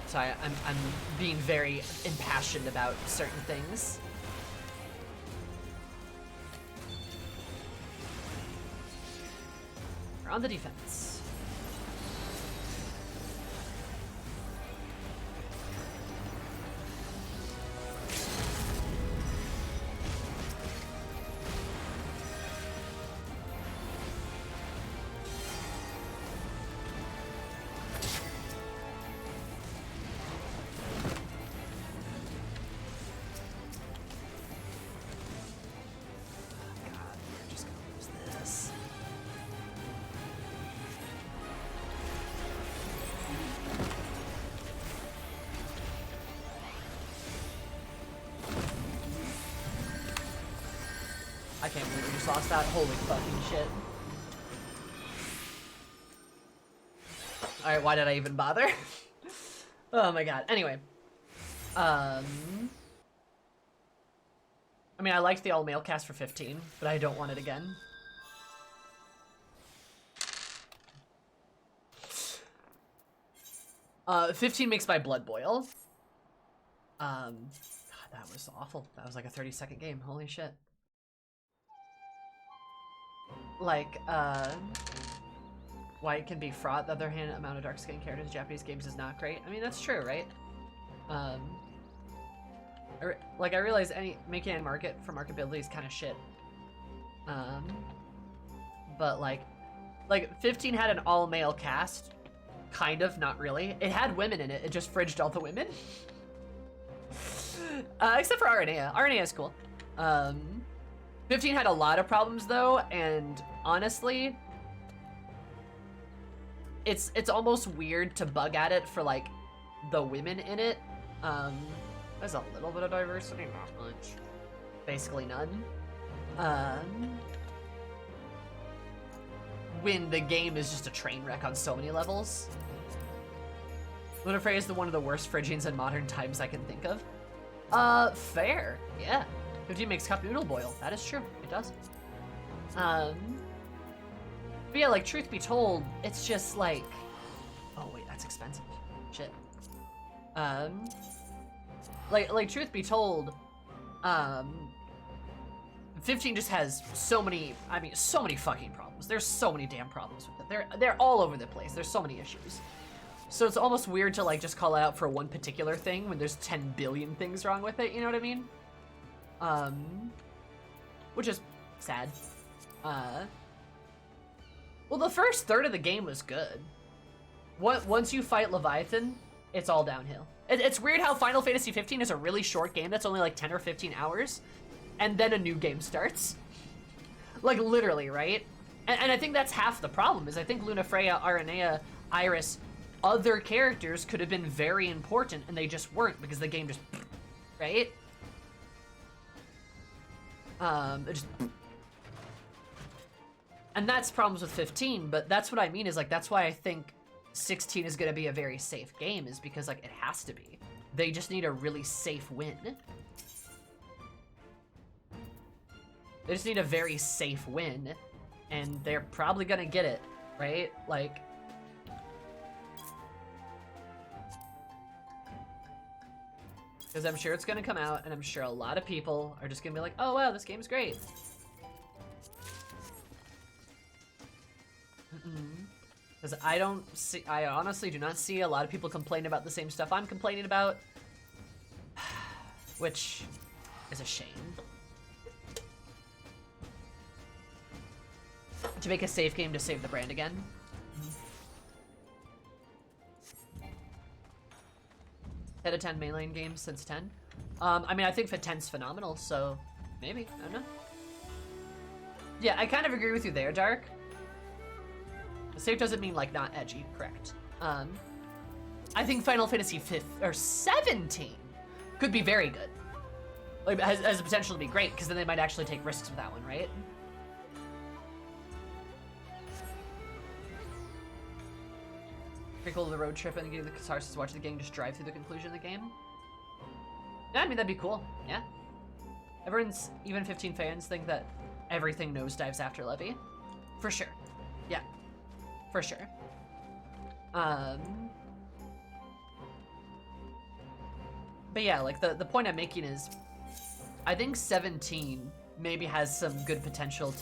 So I'm being very impassioned about certain things. We're on the defense. I can't believe we just lost that. Holy fucking shit. Alright, why did I even bother? Oh my god. Anyway. I mean, I liked the all-male cast for 15, but I don't want it again. Uh, 15 makes my blood boil. God, that was awful. That was like a 30-second game. Holy shit. Like, why it can be fraught. The other hand, amount of dark-skinned characters in Japanese games is not great. I mean, that's true, right? I realize making a market for marketability is kind of shit. But like 15 had an all-male cast. Kind of, not really. It had women in it. It just fridged all the women. Except for Aranea. Aranea is cool. 15 had a lot of problems though, and honestly, it's almost weird to bug at it for like the women in it. There's a little bit of diversity, not much. Basically none. When the game is just a train wreck on so many levels. Lunafrey is one of the worst fridgings in modern times I can think of. Fair, yeah. 15 makes cup noodle boil. That is true. It does. But yeah, like, truth be told, it's just like... Oh, wait, that's expensive. Shit. like truth be told, 15 just has so many, I mean, so many fucking problems. There's so many damn problems with it. They're all over the place. There's so many issues. So it's almost weird to like just call it out for one particular thing when there's 10 billion things wrong with it, you know what I mean? Which is sad. Well, the first third of the game was good. Once you fight Leviathan, it's all downhill. It's weird how Final Fantasy 15 is a really short game that's only like 10 or 15 hours, and then a new game starts. Like, literally, right? And I think that's half the problem, is I think Lunafreya, Aranea, Iris, other characters could have been very important, and they just weren't, because the game just... right? It just... And that's problems with 15, but that's what I mean, is like, that's why I think 16 is gonna be a very safe game, is because like, it has to be. They just need a really safe win. They just need a very safe win, and they're probably gonna get it, right? Like... because I'm sure it's gonna come out, and I'm sure a lot of people are just gonna be like, oh wow, this game's great. Because I honestly do not see a lot of people complain about the same stuff I'm complaining about. Which is a shame. To make a safe game to save the brand again. 10 to 10 main lane games since 10. I mean, I think 10's phenomenal, so maybe, I don't know. Yeah, I kind of agree with you there, Dark. Safe doesn't mean like not edgy, correct. I think Final Fantasy 17 could be very good. Like, has the potential to be great, because then they might actually take risks with that one, right? Pretty cool, the road trip and getting the catharsis, watching the gang just drive through the conclusion of the game. Yeah, I mean, that'd be cool, yeah. Everyone's, even 15 fans, think that everything nosedives after Levy. For sure, yeah. For sure. But yeah, like the point I'm making is, I think 17 maybe has some good potential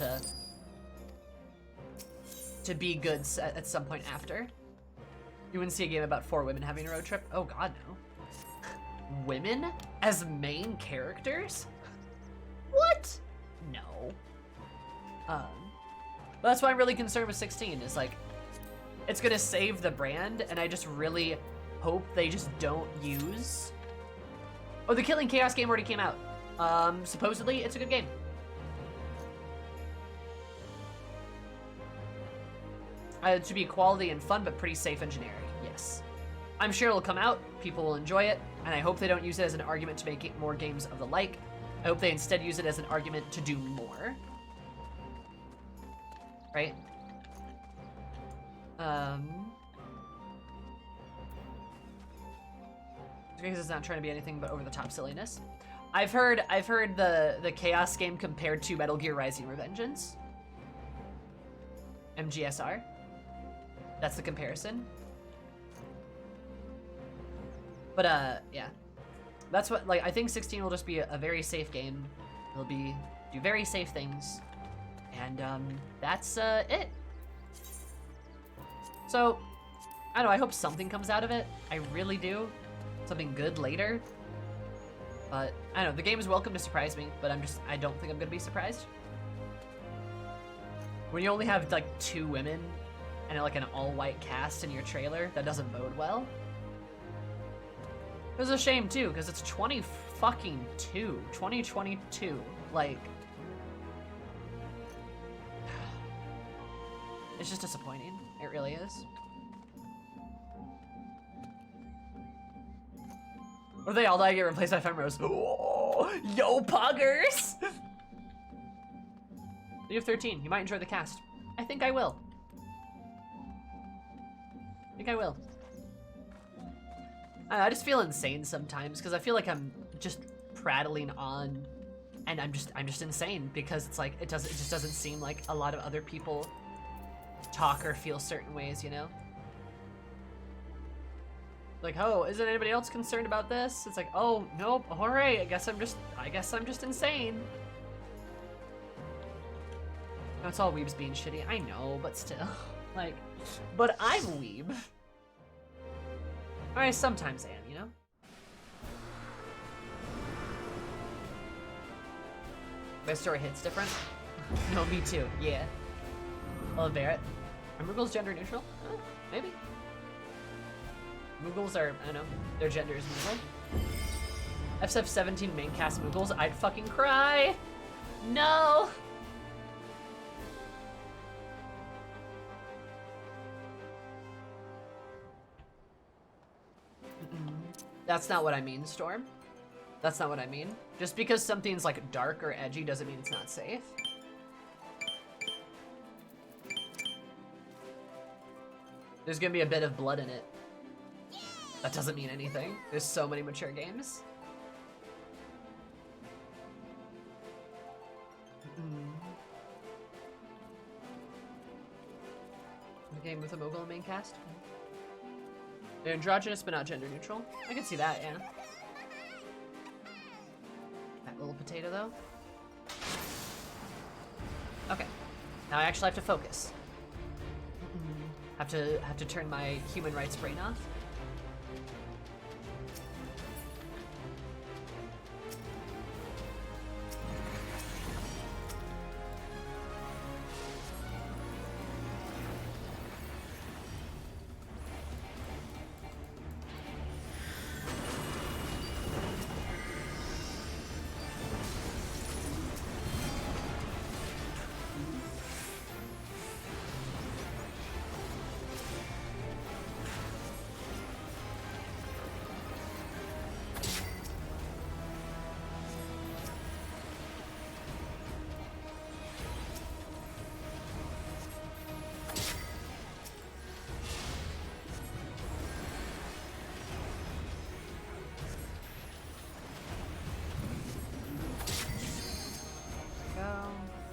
to be good at some point after. You wouldn't see a game about 4 women having a road trip? Oh god, no. Women as main characters? What? No. That's why I'm really concerned with 16, is like, it's gonna save the brand, and I just really hope they just don't use... Oh, the Killing Chaos game already came out. Supposedly, it's a good game. It should be quality and fun, but pretty safe and generic, yes. I'm sure it'll come out, people will enjoy it, and I hope they don't use it as an argument to make more games of the like. I hope they instead use it as an argument to do more. Right? Because it's not trying to be anything but over-the-top silliness. I've heard the Chaos game compared to Metal Gear Rising: Revengeance. MGSR. That's the comparison. But yeah. That's what, like, I think 16 will just be a very safe game. It'll do very safe things. And that's it. So, I don't know, I hope something comes out of it. I really do. Something good later. But, I don't know, the game is welcome to surprise me, but I don't think I'm gonna be surprised. When you only have, like, 2 women and, like, an all-white cast in your trailer, that doesn't bode well. It was a shame, too, because it's 2022. Like... it's just disappointing. It really is. Or they all die, get replaced by Femrose. Oh, yo, poggers! You have 13. You might enjoy the cast. I think I will. I just feel insane sometimes because I feel like I'm just prattling on, and I'm just insane because it's like it just doesn't seem like a lot of other people talk or feel certain ways, you know? Like, oh, isn't anybody else concerned about this? It's like, oh, nope, alright, I guess I'm just insane. That's all weebs being shitty. I know, but still. Like, but I'm a weeb. I sometimes am, you know? My story hits different. No, me too, yeah. I'll bear it. Are Moogles gender neutral? Maybe. Moogles are, I don't know, their gender is Moogle. FF17 main cast Moogles, I'd fucking cry! No! That's not what I mean, Storm. That's not what I mean. Just because something's like dark or edgy doesn't mean it's not safe. There's gonna be a bit of blood in it. That doesn't mean anything. There's so many mature games. A game with a Moogle main cast? They're androgynous but not gender neutral. I can see that, yeah. That little potato though. Okay. Now I actually have to focus. Have to turn my human rights brain off.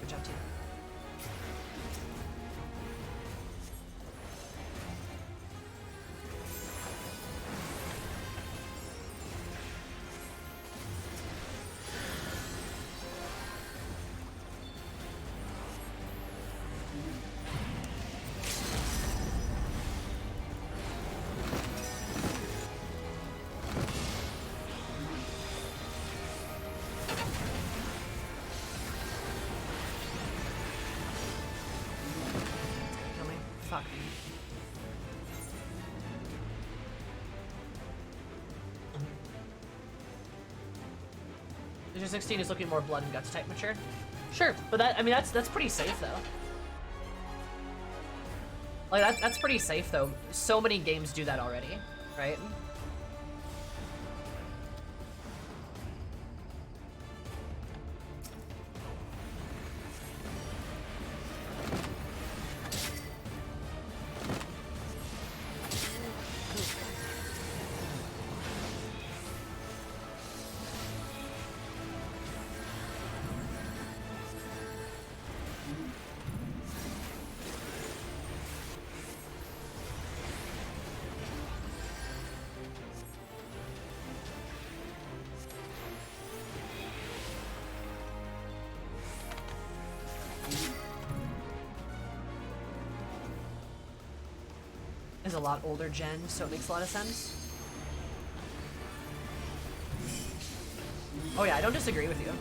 Good job, team. Fuck me. Vision 16 is looking more blood and guts type mature. Sure, but that, I mean, that's pretty safe though. Like that's pretty safe though. So many games do that already, right? Is a lot older gen, so it makes a lot of sense. Oh yeah, I don't disagree with you.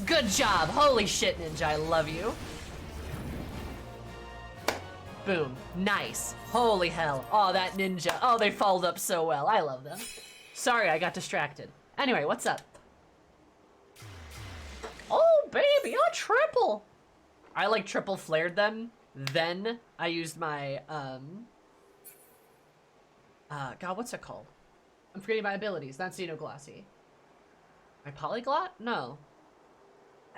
Good job. Holy shit, Ninja. I love you. Boom. Nice. Holy hell. Oh, that Ninja. Oh, they followed up so well. I love them. Sorry, I got distracted. Anyway, what's up? Oh, baby, a triple. I like triple flared them. Then I used my, God, what's it called? I'm forgetting my abilities. Not Xenoglossy. My Polyglot? No.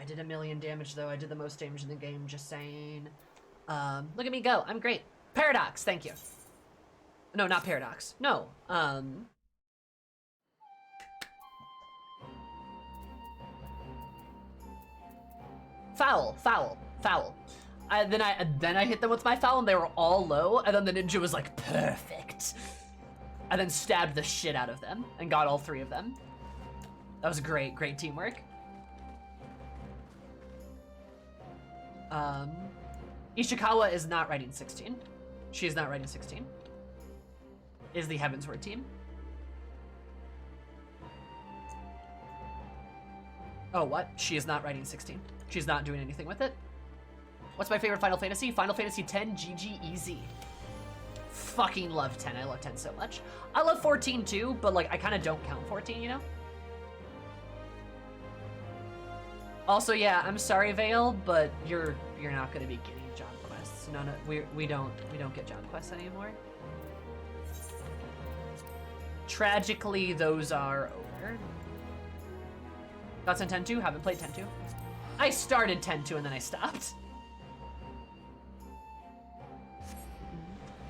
I did 1,000,000 damage, though. I did the most damage in the game, just saying. Look at me go. I'm great. Paradox, thank you. No, not Paradox. No, Foul. Then I hit them with my foul, and they were all low, and then the ninja was like, perfect. I then stabbed the shit out of them, and got all 3 of them. That was great teamwork. Ishikawa is not writing 16. She is not writing 16. Is the Heavensward team. Oh, what? She is not writing 16. She's not doing anything with it. What's my favorite Final Fantasy? Final Fantasy X GGEZ. Fucking love 10. I love 10 so much. I love 14 too, but like I kind of don't count 14, you know? Also, yeah, I'm sorry, Vale, but you're not gonna be getting job quests. No, we don't get job quests anymore. Tragically, those are over. Thoughts on 10-2? Haven't played 10-2. I started 10-2 and then I stopped.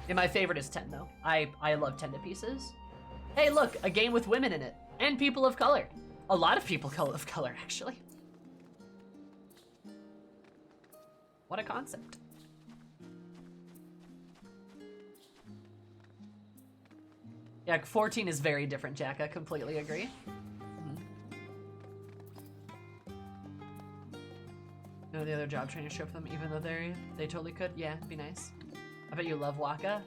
And my favorite is 10 though. I love 10 to pieces. Hey, look, a game with women in it and people of color. A lot of people of color, actually. What a concept. Yeah, 14 is very different, Jack. I completely agree. No, the other job trainers show for them, even though they totally could. Yeah, it'd be nice. I bet you love Waka.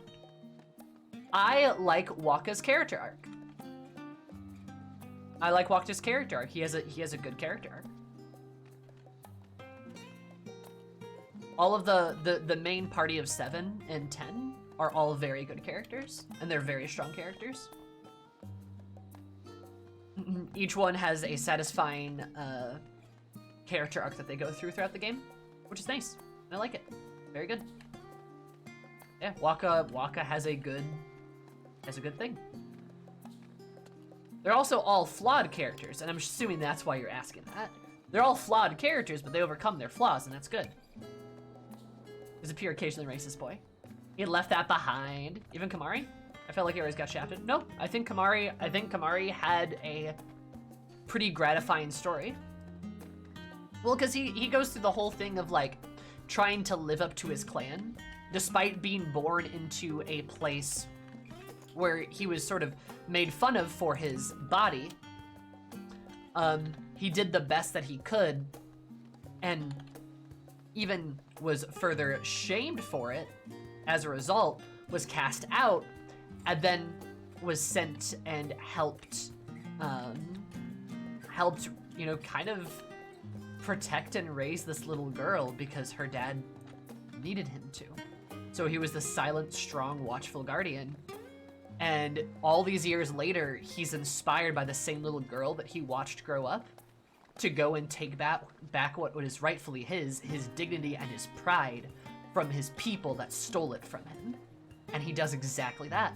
I like Waka's character arc. I like Waka's character arc. He has a good character arc. All of the main party of 7 and 10 are all very good characters, and they're very strong characters. Each one has a satisfying character arc that they go through throughout the game, which is nice. I like it. Very good. Yeah, Waka has a good thing. They're also all flawed characters, and I'm assuming that's why you're asking that. They're all flawed characters, but they overcome their flaws, and that's good. There's a pure occasionally racist boy. He left that behind. Even Kamari? I felt like he always got shafted. Nope. I think Kamari had a pretty gratifying story. Well, because he goes through the whole thing of like trying to live up to his clan, despite being born into a place where he was sort of made fun of for his body. He did the best that he could, and even was further shamed for it. As a result, was cast out, and then was sent and helped, you know, kind of protect and raise this little girl because her dad needed him to. So he was the silent, strong, watchful guardian. And all these years later, he's inspired by the same little girl that he watched grow up to go and take back what is rightfully his dignity and his pride from his people that stole it from him. And he does exactly that.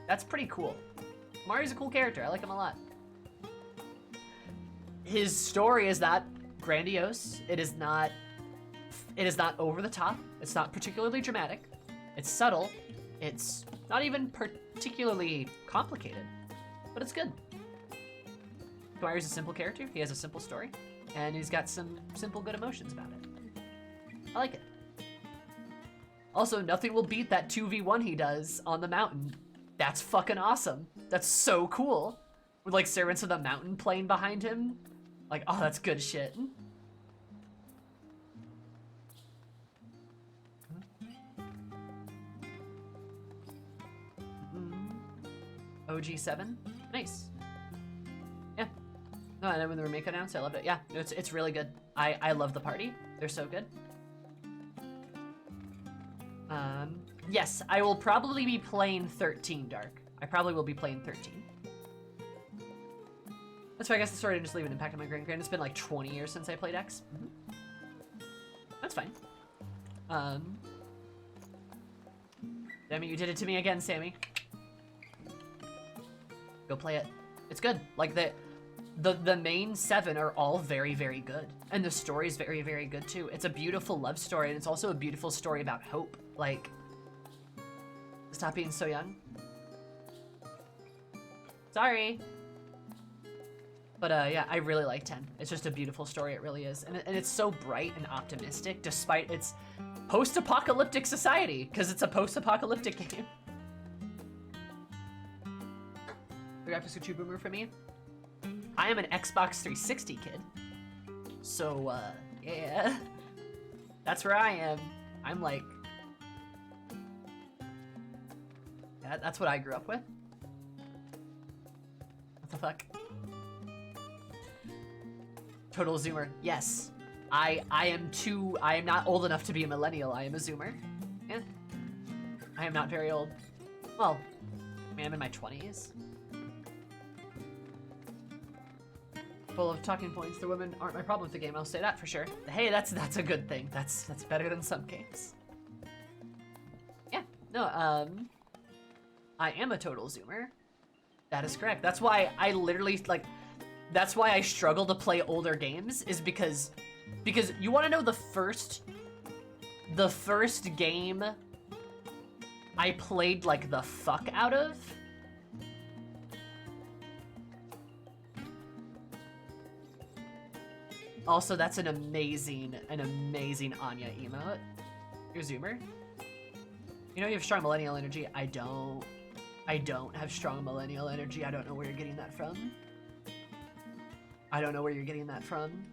That's pretty cool. Mario's a cool character. I like him a lot. His story is not grandiose. It is not over the top. It's not particularly dramatic. It's subtle. It's not even particularly complicated, but it's good. Mario's a simple character. He has a simple story, and he's got some simple good emotions about it. I like it. Also, nothing will beat that 2v1 he does on the mountain. That's fucking awesome. That's so cool. With like Servants of the Mountain playing behind him. Like, oh, that's good shit. OG7? Nice. Yeah. No, and then when the remake announced, I loved it. Yeah, it's really good. I love the party. They're so good. Yes, I will probably be playing 13 Dark. I probably will be playing 13. That's why I guess the story didn't just leave an impact on my brain. It's been like 20 years since I played X. That's fine. Damn it, you did it to me again, Sammy. Go play it. It's good. Like the main 7 are all very, very good. And the story is very, very good too. It's a beautiful love story, and it's also a beautiful story about hope. Like, stop being so young. Sorry. But yeah, I really like 10. It's just a beautiful story, it really is. And it's so bright and optimistic, despite its post-apocalyptic society, because it's a post-apocalyptic game. The graphics are too boomer for me. I am an Xbox 360 kid. So, yeah. That's where I am. I'm like... Yeah, that's what I grew up with. What the fuck? Total Zoomer. Yes. I am not old enough to be a millennial. I am a Zoomer. Yeah. I am not very old. Well, I mean, I'm in my 20s. Full of talking points. The women aren't my problem with the game. I'll say that for sure. Hey, that's a good thing. That's better than some games. Yeah. No, I am a total Zoomer. That is correct. That's why I literally, like, that's why I struggle to play older games, is because you want to know the first game I played like the fuck out of? Also, that's an amazing Anya emote. You're Zoomer? You know you have strong millennial energy. I don't have strong millennial energy. I don't know where you're getting that from. I don't know where you're getting that from.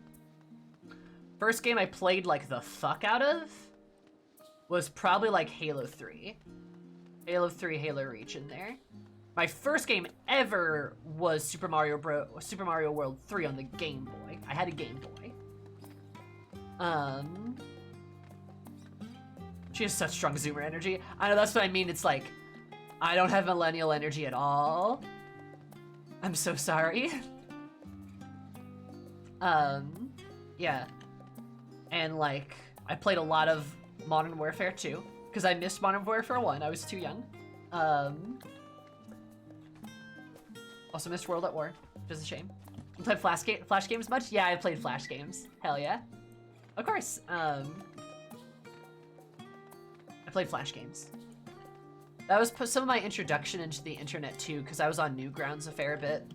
First game I played like the fuck out of was probably like Halo 3. Halo 3, Halo Reach in there. My first game ever was Super Mario World 3 on the Game Boy. I had a Game Boy. She has such strong Zoomer energy. I know, that's what I mean. It's like, I don't have millennial energy at all. I'm so sorry. Yeah. And like, I played a lot of Modern Warfare 2, because I missed Modern Warfare 1. I was too young. Also missed World at War, which is a shame. You played Flash games much? Yeah, I played Flash games. Hell yeah. Of course. I played Flash games. That was some of my introduction into the internet too, because I was on Newgrounds a fair bit.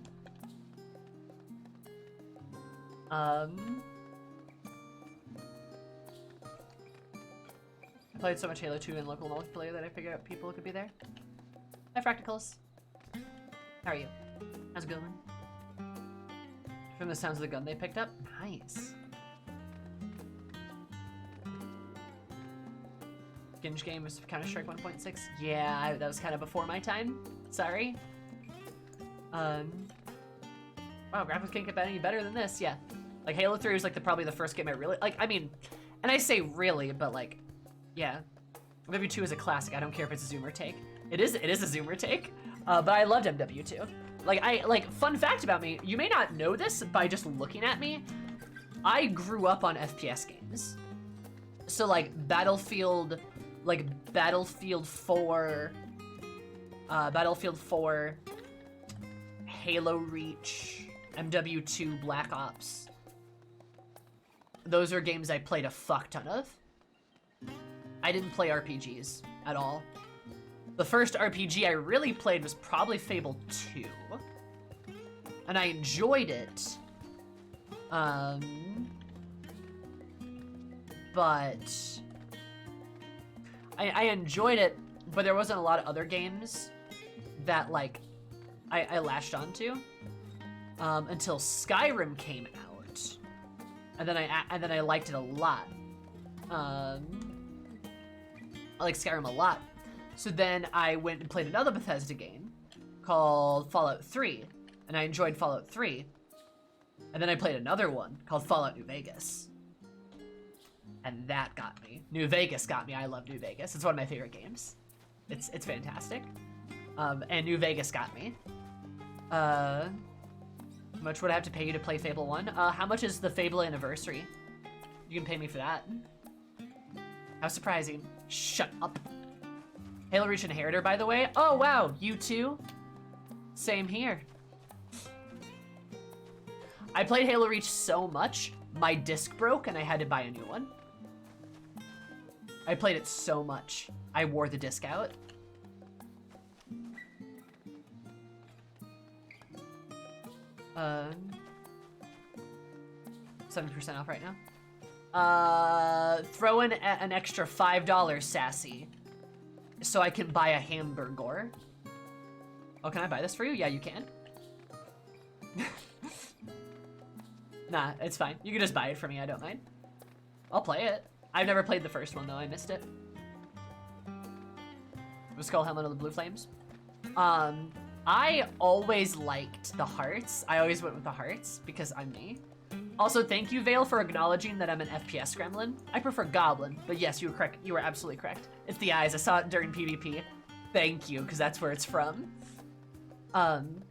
I played so much Halo 2 in local multiplayer that I figured out people could be there. Hi, Fracticals. How are you? How's it going? From the sounds of the gun they picked up? Nice. Ginge game was Counter-Strike 1.6. Yeah, that was kind of before my time. Sorry. Wow, graphics can't get any better than this. Yeah. Like, Halo 3 was, like, probably the first game I really... Like, I mean... And I say really, but, like... Yeah. MW2 is a classic. I don't care if it's a Zoomer take. It is a Zoomer take. But I loved MW2. Like, fun fact about me. You may not know this by just looking at me. I grew up on FPS games. So, like, Battlefield 4... Battlefield 4... Halo Reach... MW2, Black Ops. Those are games I played a fuck ton of. I didn't play RPGs at all. The first RPG I really played was probably Fable 2. And I enjoyed it. But... I enjoyed it, but there wasn't a lot of other games that, like, I latched onto. Until Skyrim came out. And then I liked it a lot. I like Skyrim a lot. So then I went and played another Bethesda game called Fallout 3, and I enjoyed Fallout 3. And then I played another one called Fallout New Vegas. And that got me. New Vegas got me. I love New Vegas. It's one of my favorite games. It's fantastic. And New Vegas got me. How much would I have to pay you to play Fable 1? How much is the Fable anniversary? You can pay me for that. How surprising. Shut up. Halo Reach Inheritor, by the way. Oh, wow. You too? Same here. I played Halo Reach so much, my disc broke and I had to buy a new one. I played it so much, I wore the disc out. Uh, 70% off right now. Throw in an extra $5, Sassy, so I can buy a hamburger. Oh, can I buy this for you? Yeah, you can. Nah, it's fine. You can just buy it for me, I don't mind. I'll play it. I've never played the first one though, I missed it. The Skull Helmet of the Blue Flames. I always liked the hearts. I always went with the hearts because I'm me. Also, thank you, Vale, for acknowledging that I'm an FPS gremlin. I prefer Goblin, but yes, you were correct. You were absolutely correct. It's the eyes. I saw it during PvP. Thank you, because that's where it's from. And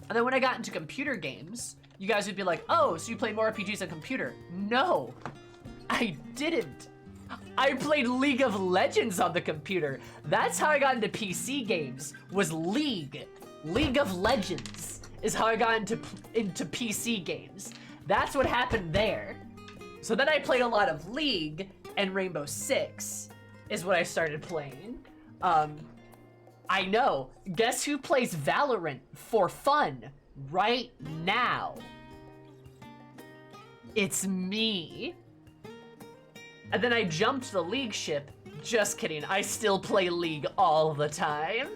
then when I got into computer games, you guys would be like, oh, so you play more RPGs on computer. No, I didn't. I played League of Legends on the computer. That's how I got into PC games, was League. League of Legends is how I got into PC games. That's what happened there. So then I played a lot of League, and Rainbow Six is what I started playing. I know. Guess who plays Valorant for fun right now? It's me. And then I jumped the League ship. Just kidding. I still play League all the time.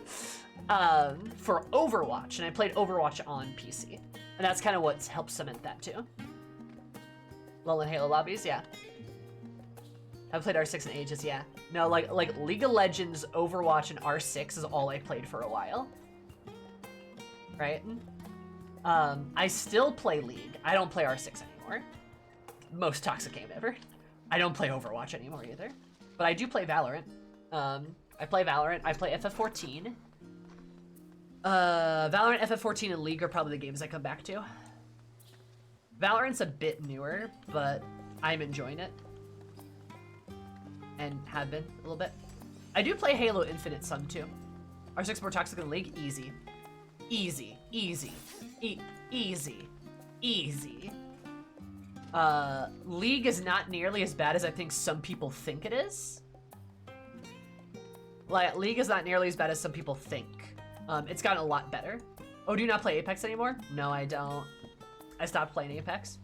For Overwatch, and I played Overwatch on PC. And that's kind of what's helped cement that too. LoL and Halo lobbies, yeah. I've played R6 in ages, yeah. No, like League of Legends, Overwatch, and R6 is all I played for a while. Right? I still play League. I don't play R6 anymore. Most toxic game ever. I don't play Overwatch anymore either. But I do play Valorant. I play Valorant. I play FF14. Valorant, FF14, and League are probably the games I come back to. Valorant's a bit newer, but I'm enjoying it. And have been a little bit. I do play Halo Infinite some too. R6 more toxic than League? Easy. Easy. Easy. Easy. Easy. League is not nearly as bad as I think some people think it is. Like, League is not nearly as bad as some people think. It's gotten a lot better. Oh, do you not play Apex anymore? No, I don't. I stopped playing Apex.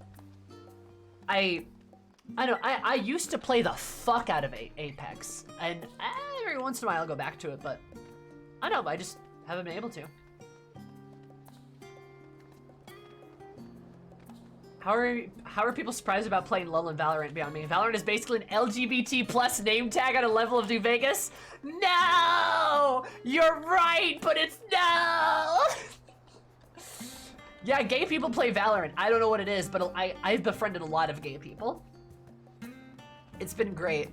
I used to play the fuck out of Apex, and every once in a while I'll go back to it, but I don't know, I just haven't been able to. How are people surprised about playing LoL and Valorant beyond me? Valorant is basically an LGBT plus name tag on a level of New Vegas? No! You're right, but it's no! Yeah, gay people play Valorant. I don't know what it is, but I've befriended a lot of gay people. It's been great.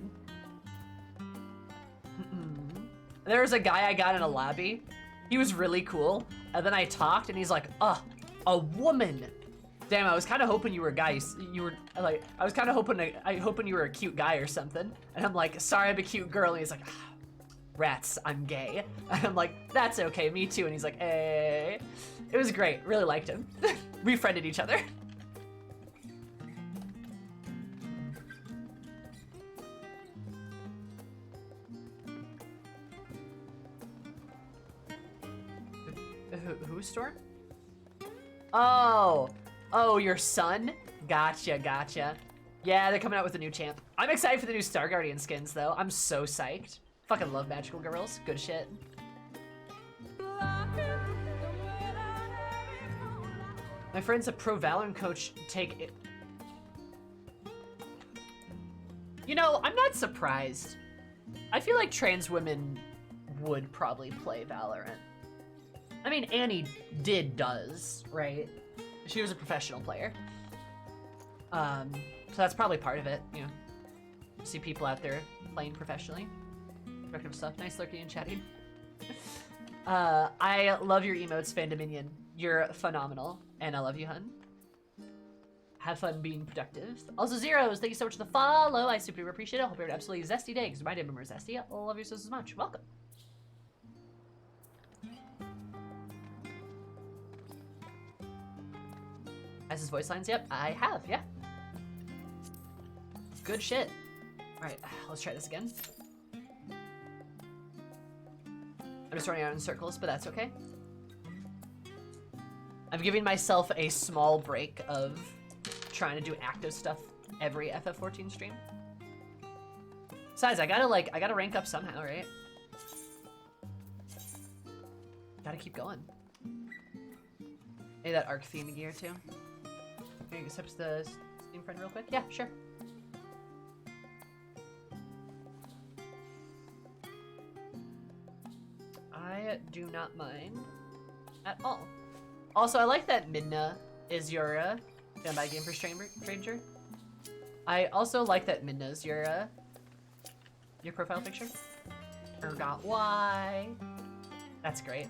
There was a guy I got in a lobby. He was really cool. And then I talked and he's like, a woman. Damn, I was kind of hoping you were a guy. You were like, I was kind of hoping you were a cute guy or something. And I'm like, sorry, I'm a cute girl. And he's like, rats, I'm gay. And I'm like, that's okay, me too. And he's like, hey. It was great, really liked him. We friended each other. Whose store? Oh, your son? Gotcha. Yeah, they're coming out with a new champ. I'm excited for the new Star Guardian skins, though. I'm so psyched. Fucking love magical girls. Good shit. My friend's a pro Valorant coach. Take it. You know, I'm not surprised. I feel like trans women would probably play Valorant. I mean, Annie does, right? she was a professional player. So that's probably part of it, you know. See people out there playing professionally. Productive stuff. Nice lurking and chatting. I love your emotes, Fandominion. You're phenomenal, and I love you, hun. Have fun being productive. Also, Zeros, thank you so much for the follow. I super appreciate it. Hope you have an absolutely zesty day, because my day member is zesty. I love you so much. Welcome. Has his voice lines? Yep, I have, yeah. Good shit. Alright, let's try this again. I'm just running out in circles, but that's okay. I'm giving myself a small break of trying to do active stuff every FF14 stream. Besides, I gotta rank up somehow, right? Gotta keep going. Hey, that arc theme gear too. Can you accept the Steam friend real quick? Yeah, sure. I do not mind at all. Also, I like that Midna is your standby game for stranger. I also like that Midna is your profile picture. Forgot why. That's great.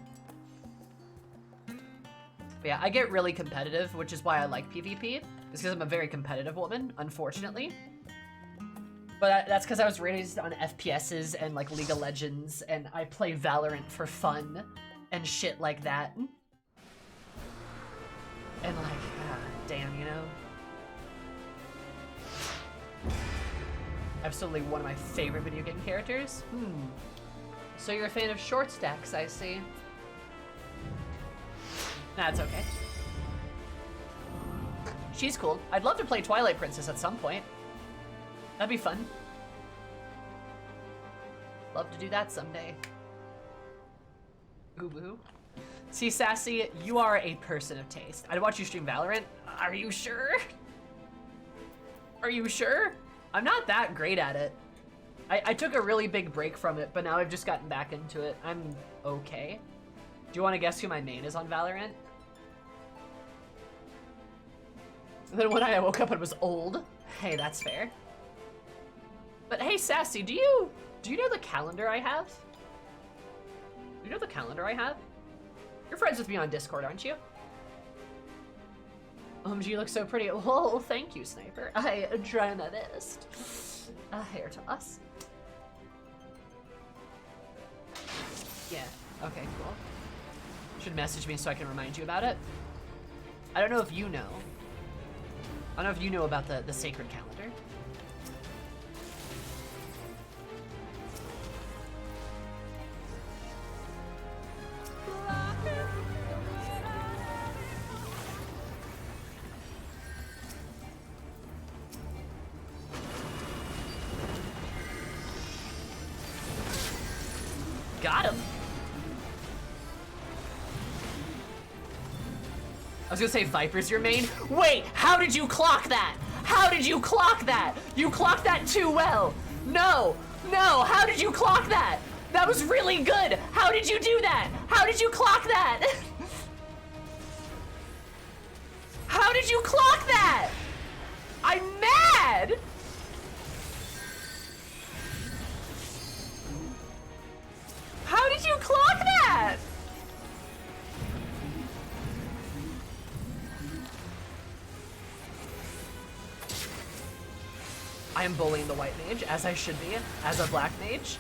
But yeah, I get really competitive, which is why I like PvP. It's because I'm a very competitive woman, unfortunately. But that's because I was raised on FPSs and like League of Legends, and I play Valorant for fun and shit like that. And like, damn, you know? Absolutely one of my favorite video game characters. So you're a fan of short stacks, I see. That's okay. She's cool. I'd love to play Twilight Princess at some point. That'd be fun. Love to do that someday. Ooh woo. See, Sassy, you are a person of taste. I'd watch you stream Valorant. Are you sure? Are you sure? I'm not that great at it. I took a really big break from it, but now I've just gotten back into it. I'm okay. Do you want to guess who my main is on Valorant? And then one night I woke up and was old. Hey, that's fair. But hey, Sassy, do you know the calendar I have? Do you know the calendar I have? You're friends with me on Discord, aren't you? You look so pretty. Well, thank you, Sniper. I try my best. Hair toss. Yeah, okay, cool. Should message me so I can remind you about it. I don't know if you know. I don't know if you know about the sacred calendar. Got him. I was gonna say Viper's your main. Wait, how did you clock that? How did you clock that? You clocked that too well. No, how did you clock that? That was really good. How did you do that? How did you clock that? How did you clock that? I'm mad. How did you clock that? I am bullying the white mage, as I should be, as a black mage.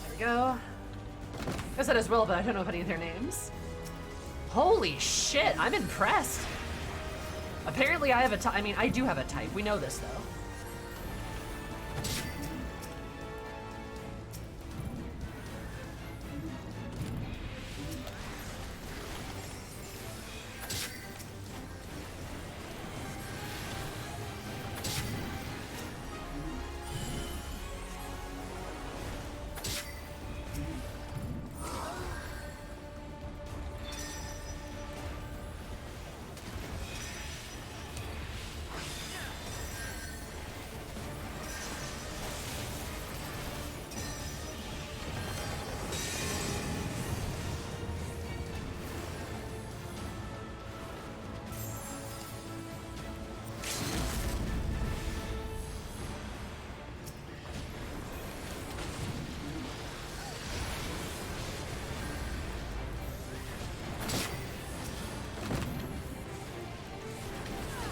There we go. I said as well, but I don't know if any of their names. Holy shit, I'm impressed. Apparently I have a type. I mean, I do have a type. We know this, though.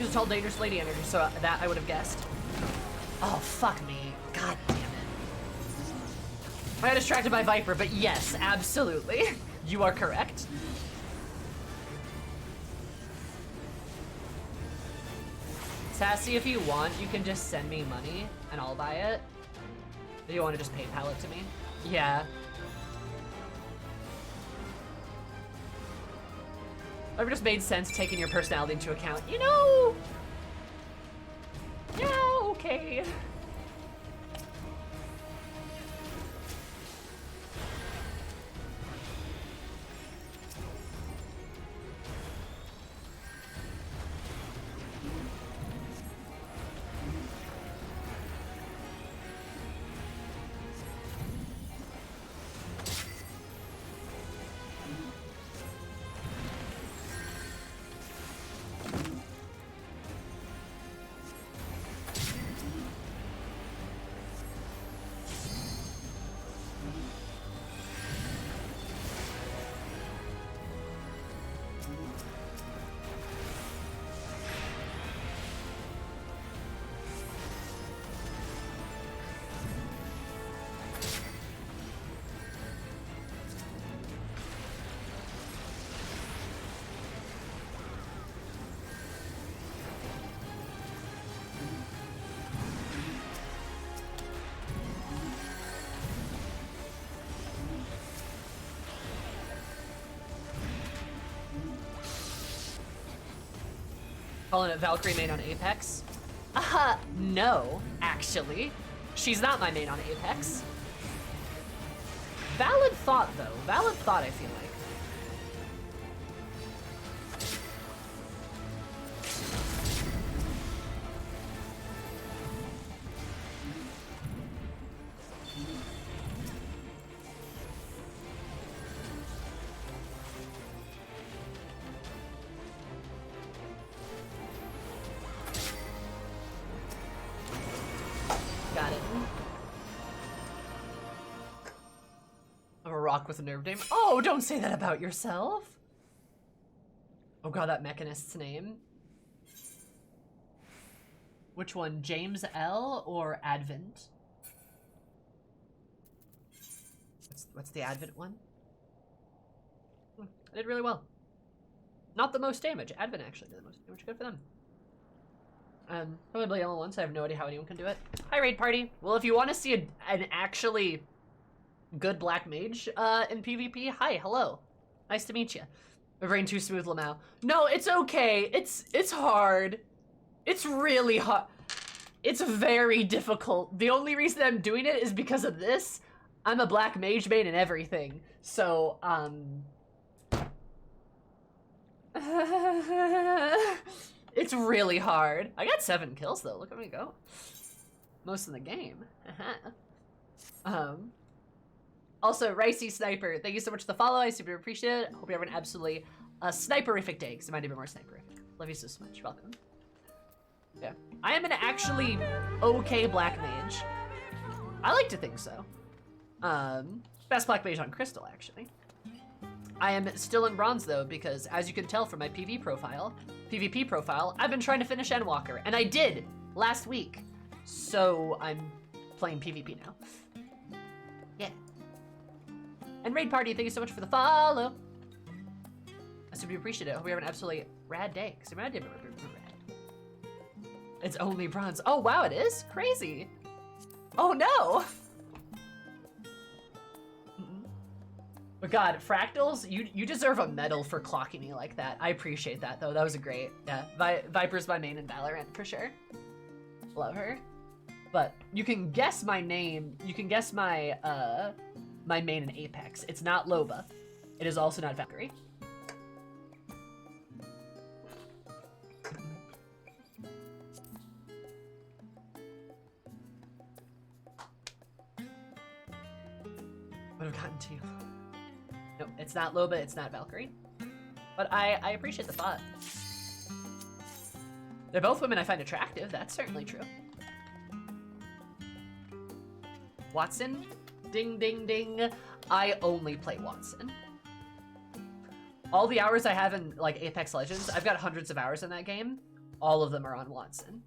Because it's all dangerous lady energy, so that I would have guessed. Oh, fuck me. God damn it. I got distracted by Viper, but yes, absolutely. You are correct. Sassy, if you want, you can just send me money and I'll buy it. Do you want to just PayPal it to me? Yeah. It just made sense taking your personality into account. You know? Yeah, okay. Calling it Valkyrie main on Apex? No, actually. She's not my main on Apex. Valid thought, though. Valid thought, I feel like. Got it. I'm a rock with a nerve name. Oh, don't say that about yourself. Oh god, that mechanist's name. Which one? James L or Advent? What's the Advent one? I did really well. Not the most damage. Advent actually did the most damage. Good for them. Probably yellow once. I have no idea how anyone can do it. Hi, raid party. Well, if you want to see an actually good black mage in PvP, hi, hello. Nice to meet you. My brain too smooth, Lamau. No, it's okay. It's hard. It's really hard. It's very difficult. The only reason I'm doing it is because of this. I'm a black mage main and everything. So, it's really hard. I got 7 kills though. Look at me go. Most in the game. Also, Ricey Sniper, thank you so much for the follow. I super appreciate it. Hope you have an absolutely sniperific day, because it might be more sniperific. Love you so much. Welcome. Yeah. I am an actually okay black mage. I like to think so. Best black mage on Crystal, actually. I am still in bronze though, because as you can tell from my PvP profile, I've been trying to finish Endwalker, and I did last week. So I'm playing PvP now. Yeah. And Raid Party, thank you so much for the follow. I super appreciate it. I hope you have an absolutely rad day. Because rad day, rad. It's only bronze. Oh wow, it is? Crazy. Oh no. But God, Fractals, you deserve a medal for clocking me like that. I appreciate that though. That was a great, yeah. Viper's my main in Valorant for sure. Love her. But you can guess my name. You can guess my my main in Apex. It's not Loba. It is also not Valkyrie. What have gotten to you? No, it's not Loba, it's not Valkyrie. But I appreciate the thought. They're both women I find attractive, that's certainly true. Watson? Ding, ding, ding. I only play Watson. All the hours I have in, like, Apex Legends, I've got hundreds of hours in that game. all of them are on Watson.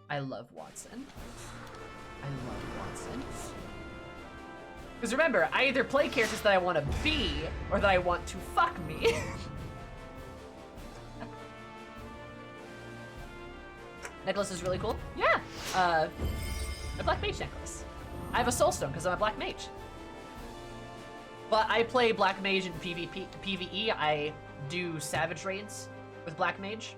I love Watson. I love Watson. Because remember, I either play characters that I want to be, or that I want to fuck me. Necklace is really cool. Yeah. A Black Mage necklace. I have a Soulstone because I'm a Black Mage. But I play Black Mage in PvE. I do Savage Raids with Black Mage.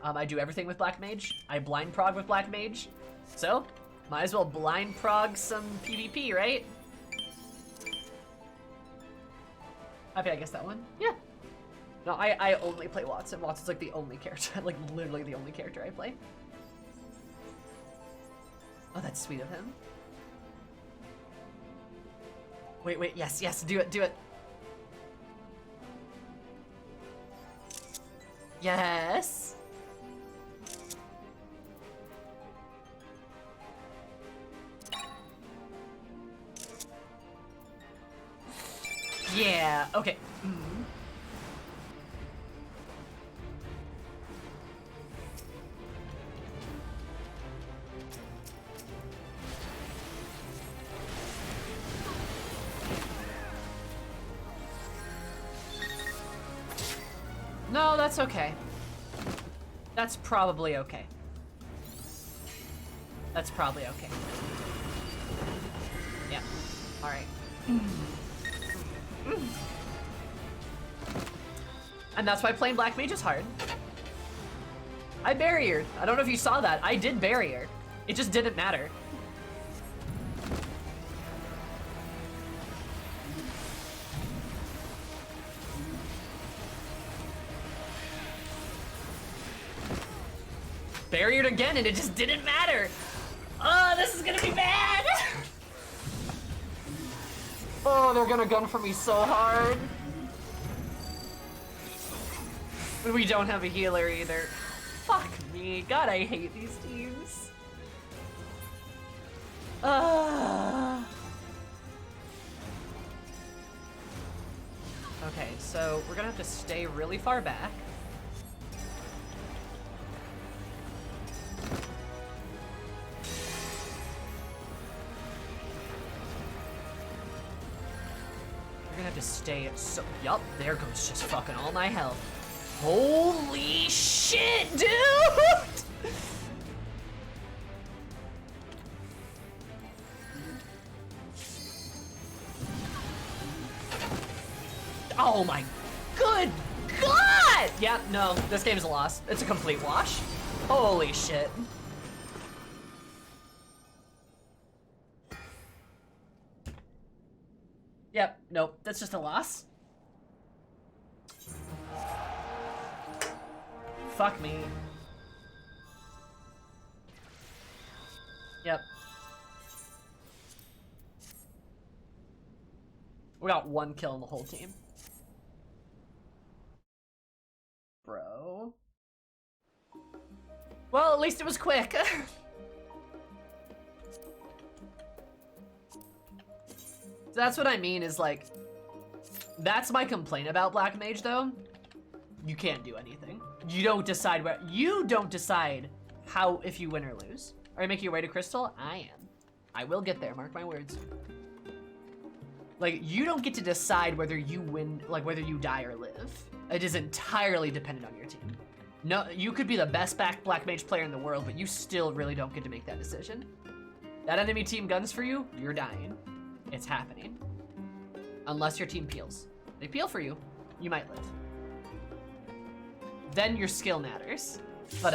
I do everything with Black Mage. I blind prog with Black Mage. So, might as well blind prog some PvP, right? Okay, I guess that one. Yeah. No, I only play Watson. Watson's like the only character, like literally the only character I play. Oh, that's sweet of him. Wait, yes, do it. Yes. Yeah, okay. No, that's okay. That's probably okay. That's probably okay. Yeah. Alright. And that's why playing Black Mage is hard. I barriered. I don't know if you saw that. I did barrier. It just didn't matter. Barriered again and it just didn't matter. Oh, this is gonna be bad. Oh, they're gonna gun for me so hard. We don't have a healer either. Fuck me. God, I hate these teams. Okay, so we're gonna have to stay really far back. We're gonna have to stay so. Yup, there goes just fucking all my health. Holy shit, dude! Oh my good god! Yeah, no, this game is a loss. It's a complete wash. Holy shit. Yep, nope, that's just a loss. Fuck me. Yep. We got one kill in the whole team. Bro. Well, at least it was quick. That's what I mean is like, that's my complaint about Black Mage though. You can't do anything. You don't decide where, you don't decide how, if you win or lose. Are you making your way to Crystal? I am. I will get there, mark my words. Like, you don't get to decide whether you win, like whether you die or live. It is entirely dependent on your team. No, you could be the best Black Mage player in the world, but you still really don't get to make that decision. That enemy team guns for you, you're dying. It's happening. Unless your team peels. They peel for you, you might live. Then your skill matters. But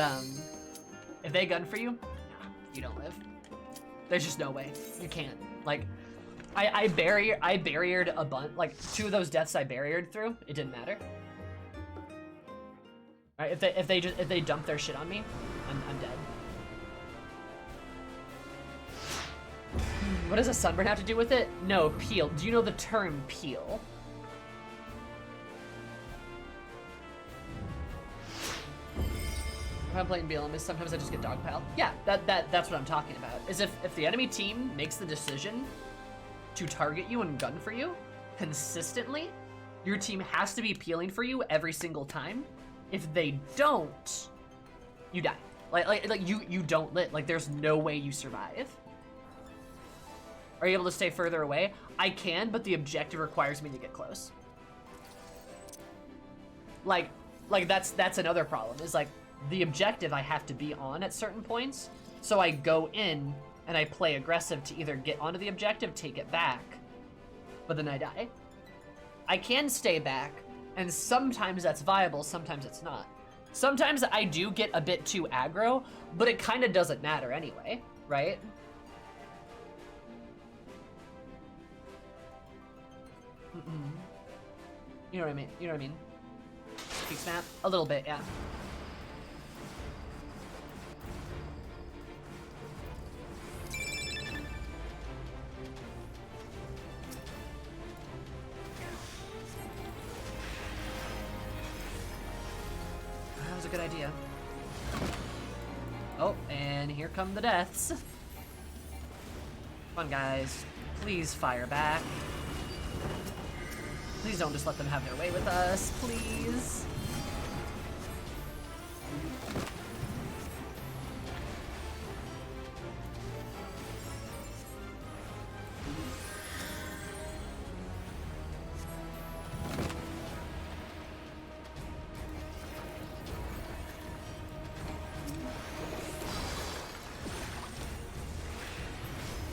if they gun for you, nah, you don't live. There's just no way. You can't. Like, I barriered a bunch, like 2 of those deaths I barriered through, it didn't matter. All right, if they dump their shit on me, I'm dead. What does a sunburn have to do with it? No, peel. Do you know the term peel? If I'm playing BLM, sometimes I just get dogpile. Yeah, that's what I'm talking about. Is if the enemy team makes the decision to target you and gun for you consistently, your team has to be peeling for you every single time. If they don't, you die. Like you don't live. Like there's no way you survive. Are you able to stay further away? I can, but the objective requires me to get close. Like that's another problem, is like the objective I have to be on at certain points. So I go in and I play aggressive to either get onto the objective, take it back, but then I die. I can stay back, and sometimes that's viable, sometimes it's not. Sometimes I do get a bit too aggro, but it kind of doesn't matter anyway, right? You know what I mean? You know what I mean? Peak snap? A little bit, yeah. That was a good idea. Oh, and here come the deaths. Come on, guys. Please fire back. Please don't just let them have their way with us, please.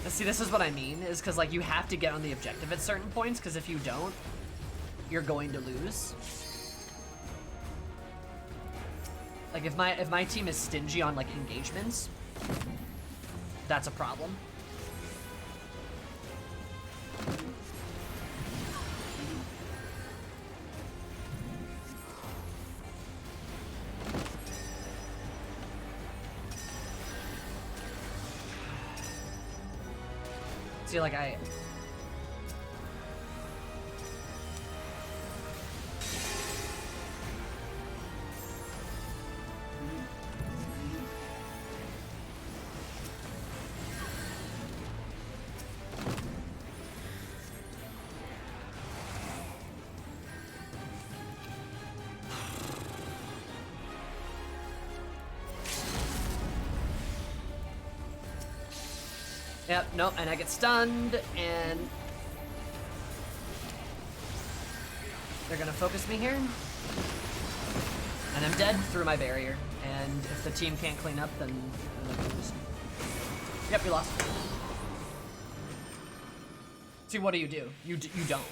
See, this is what I mean, is because like you have to get on the objective at certain points, because if you don't, you're going to lose. Like if my team is stingy on like engagements, that's a problem. See, like Yep, nope, and I get stunned, and they're gonna focus me here. And I'm dead through my barrier. And if the team can't clean up, then they lose. Yep, you lost. See, what do? You don't.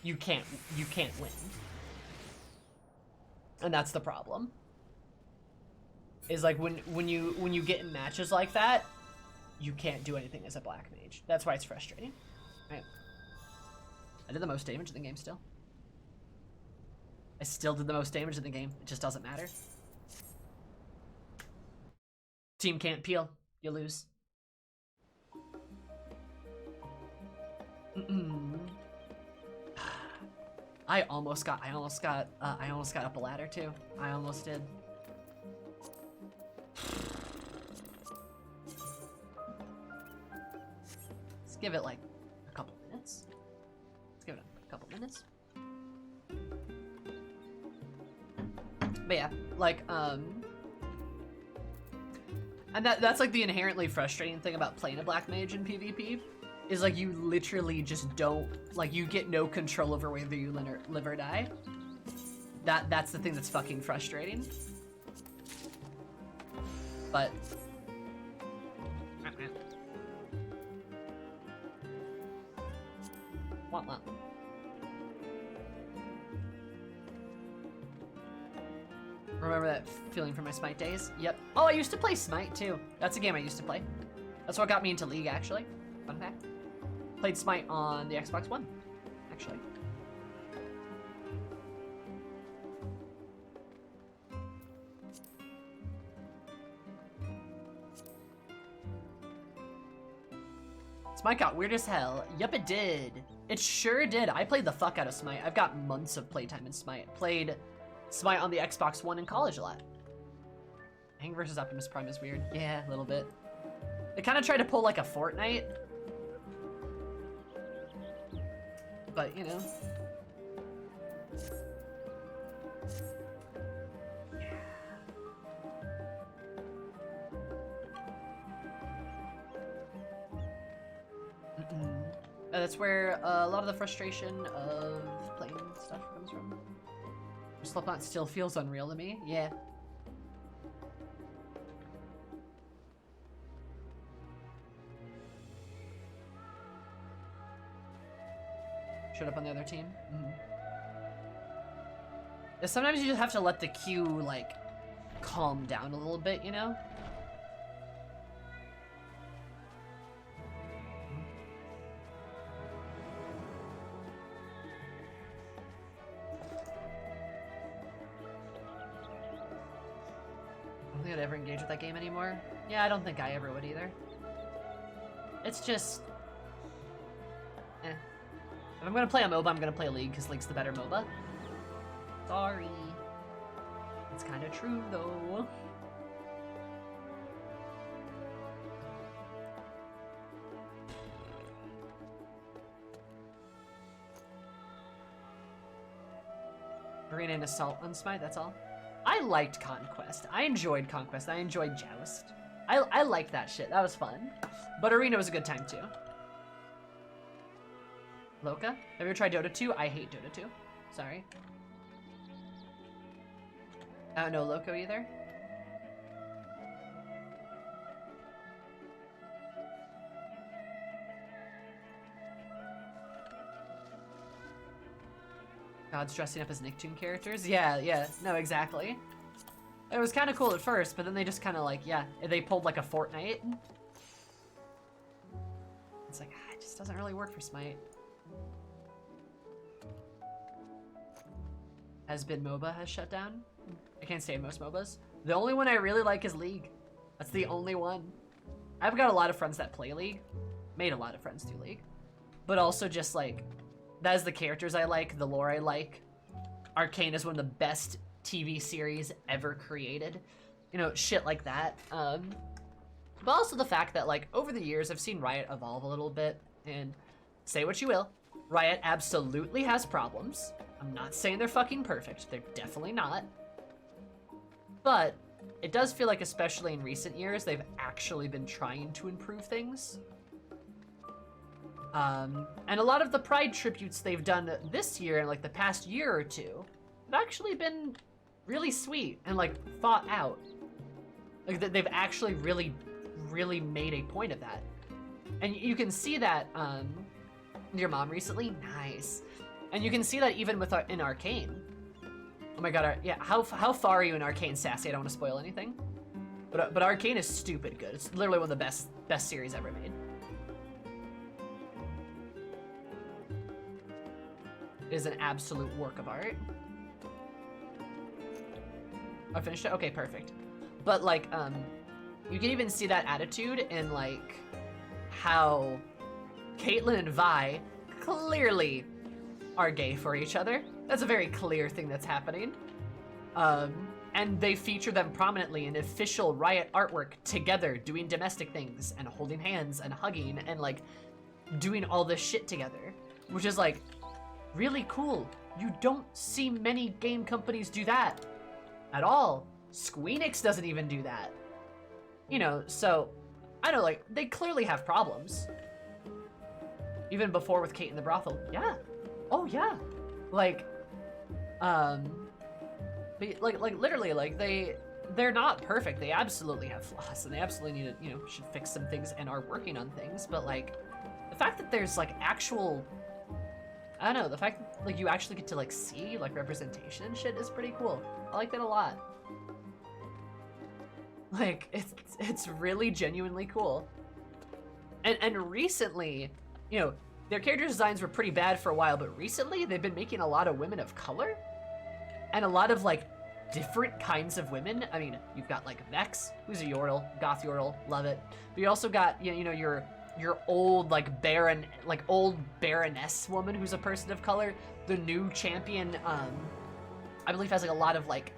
You can't win. And that's the problem. Is like when you get in matches like that, you can't do anything as a black mage. That's why it's frustrating. Right. I did the most damage in the game still. I still did the most damage in the game. It just doesn't matter. Team can't peel. You lose. I almost got up a ladder too. I almost did. Let's give it like a couple minutes. Let's give it a couple minutes. But yeah, like, and that's like the inherently frustrating thing about playing a black mage in PvP, is like you literally just don't, like you get no control over whether you live or die. That's the thing that's fucking frustrating. But what? Remember that feeling from my Smite days? Yep. Oh, I used to play Smite too. That's a game I used to play. That's what got me into League, actually. Fun fact. Played Smite on the Xbox One, actually. Smite got weird as hell. Yep, it did. It sure did. I played the fuck out of Smite. I've got months of playtime in Smite. Played Smite on the Xbox One in college a lot. Hang versus Optimus Prime is weird. Yeah, a little bit. They kind of tried to pull like a Fortnite. But, you know. That's where a lot of the frustration of playing stuff comes from. Slipknot still feels unreal to me. Yeah. Showed up on the other team. Sometimes you just have to let the queue, like, calm down a little bit, you know? I don't think I'd ever engage with that game anymore. Yeah, I don't think I ever would either. It's just... eh. If I'm gonna play a MOBA, I'm gonna play League, because League's the better MOBA. Sorry. It's kind of true, though. Arena and Assault on Smite, that's all. I liked Conquest. I enjoyed Conquest. I enjoyed Joust. I liked that shit. That was fun. But Arena was a good time, too. Loka? Have you ever tried Dota 2? I hate Dota 2. Sorry. No Loco either. Gods dressing up as Nicktoon characters? Yeah, no, exactly. It was kind of cool at first, but then they just kind of like, yeah, they pulled like a Fortnite. It's like, it just doesn't really work for Smite. Has been MOBA has shut down. I can't say most MOBAs. The only one I really like is League. That's the only one. I've got a lot of friends that play League. Made a lot of friends through League. But also just like, that is the characters I like, the lore I like. Arcane is one of the best TV series ever created. You know, shit like that. But also the fact that like, over the years, I've seen Riot evolve a little bit. And say what you will, Riot absolutely has problems. I'm not saying they're fucking perfect. They're definitely not. But it does feel like, especially in recent years, they've actually been trying to improve things. And a lot of the Pride tributes they've done this year and like the past year or two have actually been really sweet and like thought out. Like they've actually really made a point of that. And you can see that your mom recently, nice. And you can see that even with in Arcane. Oh my god, yeah, how far are you in Arcane, Sassy? I don't want to spoil anything. But Arcane is stupid good. It's literally one of the best series ever made. It is an absolute work of art. I finished it? Okay, perfect. But like, you can even see that attitude in like how Caitlyn and Vi clearly are gay for each other. That's a very clear thing that's happening. And they feature them prominently in official Riot artwork together, doing domestic things and holding hands and hugging and like doing all this shit together, which is like really cool. You don't see many game companies do that at all. Squeenix doesn't even do that. You know, so I know, like, they clearly have problems. Even before with Kate in the brothel. Yeah. Oh yeah. Like, but like literally, like they're not perfect. They absolutely have flaws, and they absolutely need to, you know, should fix some things and are working on things. But like, the fact that there's like actual, I don't know, the fact that like you actually get to like see like representation and shit is pretty cool. I like that a lot. Like it's really genuinely cool. And recently, you know, their character designs were pretty bad for a while, but recently they've been making a lot of women of color and a lot of like different kinds of women. I mean, you've got like Vex, who's a Yordle, goth Yordle, love it. But you also got, you know, your old like old Baroness woman who's a person of color. The new champion, I believe has like a lot of like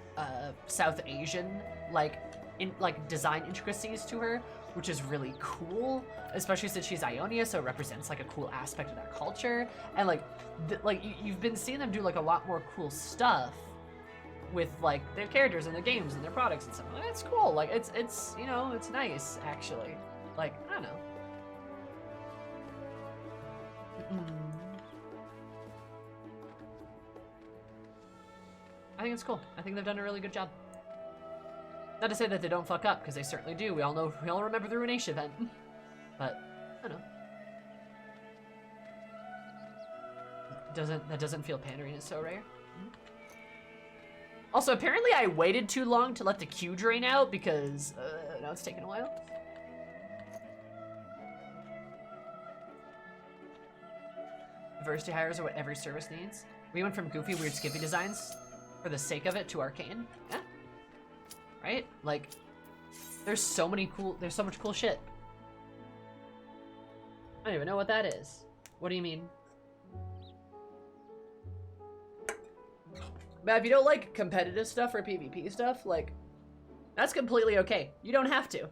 South Asian like design intricacies to her, which is really cool, especially since she's Ionia, so it represents like a cool aspect of that culture. And like you've been seeing them do like a lot more cool stuff with like their characters and their games and their products and stuff. It's cool. Like it's you know, it's nice actually. Like, I don't know. I think it's cool. I think they've done a really good job. Not to say that they don't fuck up, because they certainly do. We all remember the Ruination event. But, I don't know. That doesn't feel pandering, it's so rare. Also, apparently I waited too long to let the queue drain out, because now it's taking a while. Diversity hires are what every service needs. We went from goofy, weird, skippy designs for the sake of it to arcane. Yeah. Right? Like, there's so much cool shit. I don't even know what that is. What do you mean? But if you don't like competitive stuff or PvP stuff, like, that's completely okay. You don't have to.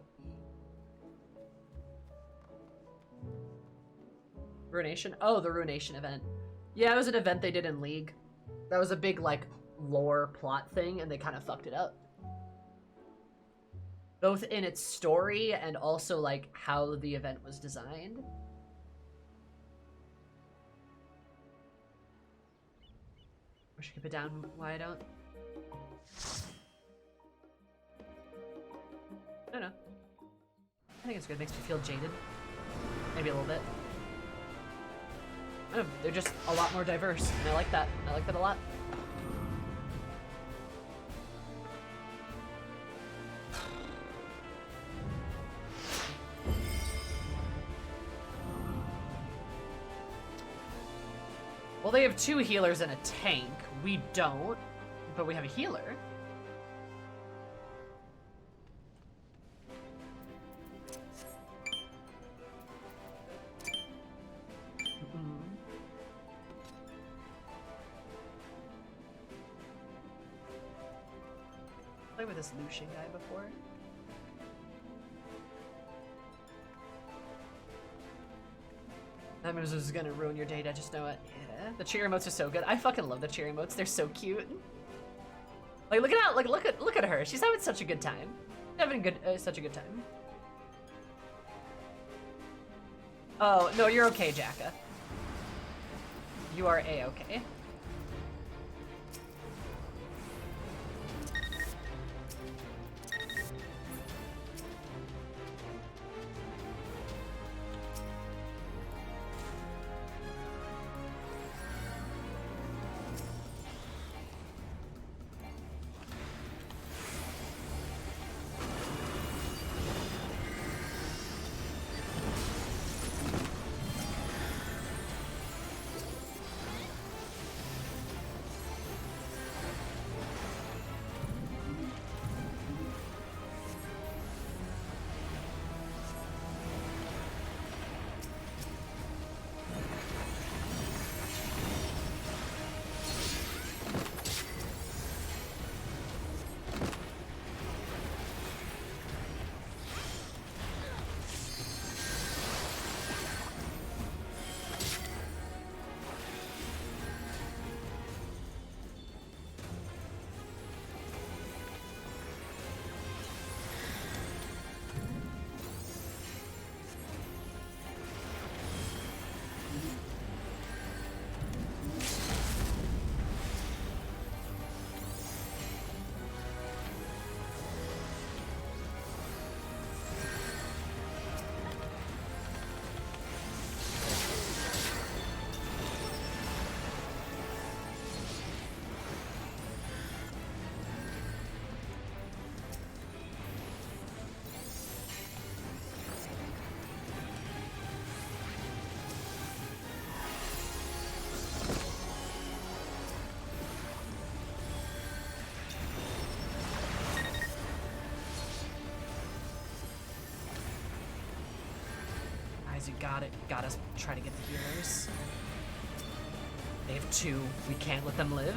Ruination? Oh, the Ruination event. Yeah, it was an event they did in League. That was a big, like, lore plot thing, and they kind of fucked it up. Both in its story and also, like, how the event was designed. Wish I could put down why I don't. I don't know. I think it's good. It makes me feel jaded. Maybe a little bit. I don't know, they're just a lot more diverse, and I like that. I like that a lot. Well, they have 2 healers and a tank. We don't, but we have a healer. Played with this Lucian guy before. That means this is gonna ruin your data, just know it. Yeah, the cheer emotes are so good. I fucking love the cheer emotes. They're so cute. Like, look at her. She's having such a good time. Having such a good time. Oh no, you're okay, Jacka. You are a-okay. You got it. Gotta try to get the healers. They have 2. We can't let them live.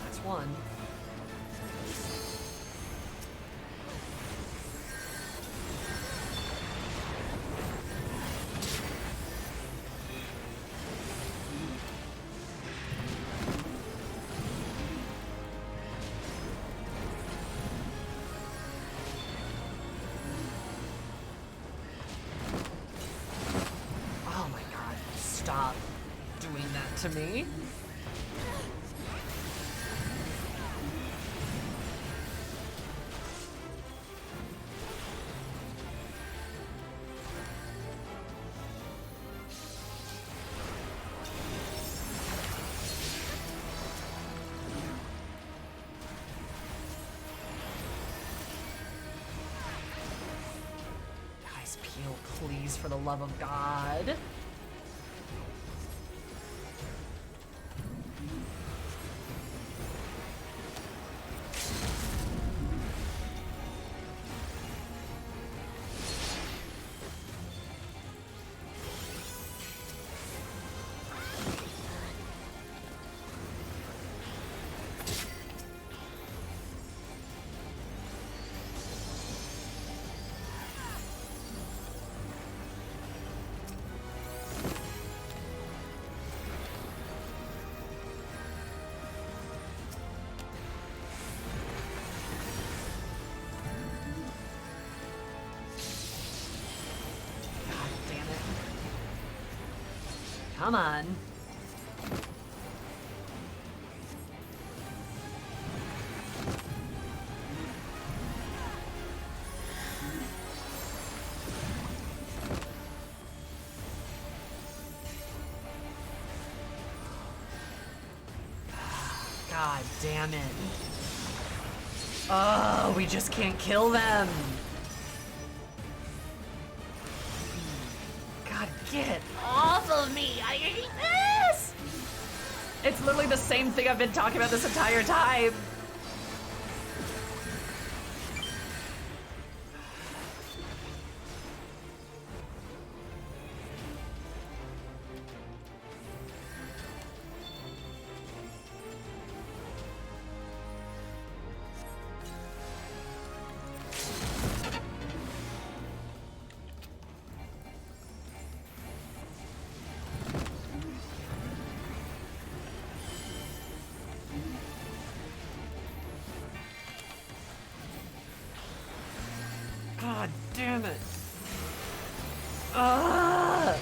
That's 1. stop doing that to me. Guys, peel, please, for the love of God. Come on. God damn it. Oh, we just can't kill them. God, get off of me. I hate this. It's literally the same thing I've been talking about this entire time. God damn it. Ah!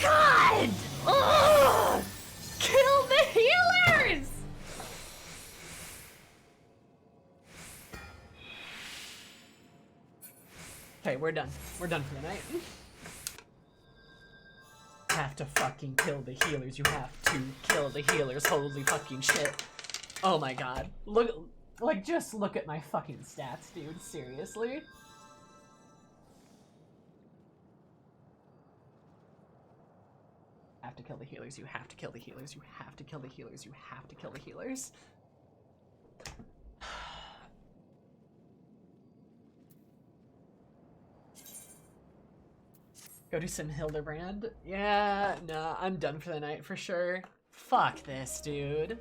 God! Ugh! Kill the healers! Okay, we're done. We're done for the night. Have to fucking kill the healers. You have to kill the healers. Holy fucking shit. Oh my god. Look, like, just look at my fucking stats, dude. Seriously? Have to kill the healers. You have to kill the healers. You have to kill the healers. You have to kill the healers. Go do some Hildebrand. Yeah, nah, I'm done for the night for sure. Fuck this, dude.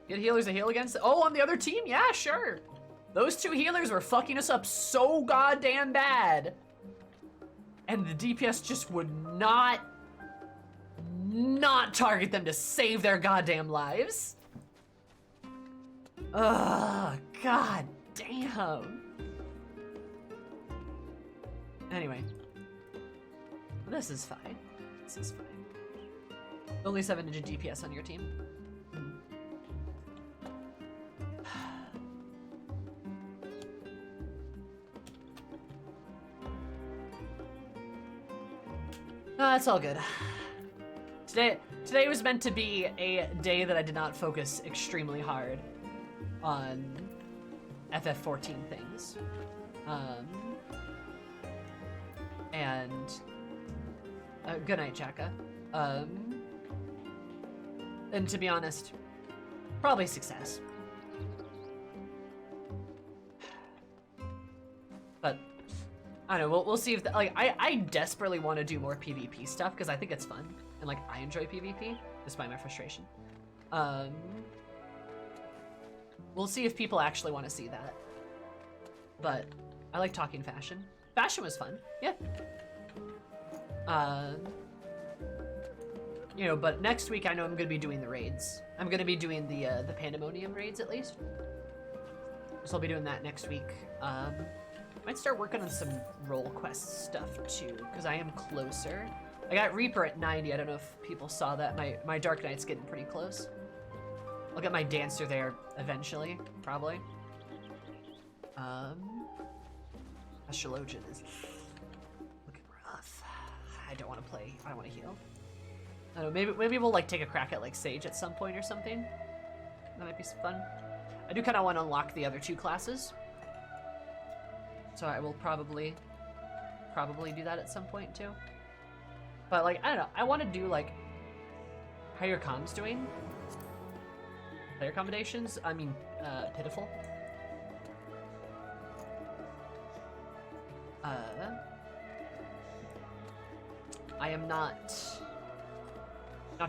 Get healers to heal against. Oh, on the other team? Yeah, sure. Those two healers were fucking us up so goddamn bad. And the DPS just would not target them to save their goddamn lives. Ugh, god damn. Anyway, this is fine. This is fine. Only 700 DPS on your team. It's all good. Today was meant to be a day that I did not focus extremely hard on FF14 things. Good night, Chaka. And to be honest, probably success. But I don't know, we'll see if, like, I desperately want to do more PvP stuff because I think it's fun, and, like, I enjoy PvP, despite my frustration. We'll see if people actually want to see that. But I like talking fashion. Fashion was fun, yeah. You know, but next week I know I'm gonna be doing the raids. I'm gonna be doing the Pandemonium raids at least. So I'll be doing that next week. Might start working on some role quest stuff too, because I am closer. I got Reaper at 90. I don't know if people saw that. My Dark Knight's getting pretty close. I'll get my Dancer there eventually, probably. Astrologian is looking rough. I don't want to play. I don't want to heal. I don't know. Maybe we'll like take a crack at like Sage at some point or something. That might be fun. I do kind of want to unlock the other 2 classes, so I will probably do that at some point too. But like I don't know. I want to do like how your comms doing. Player accommodations. I mean, pitiful. I am not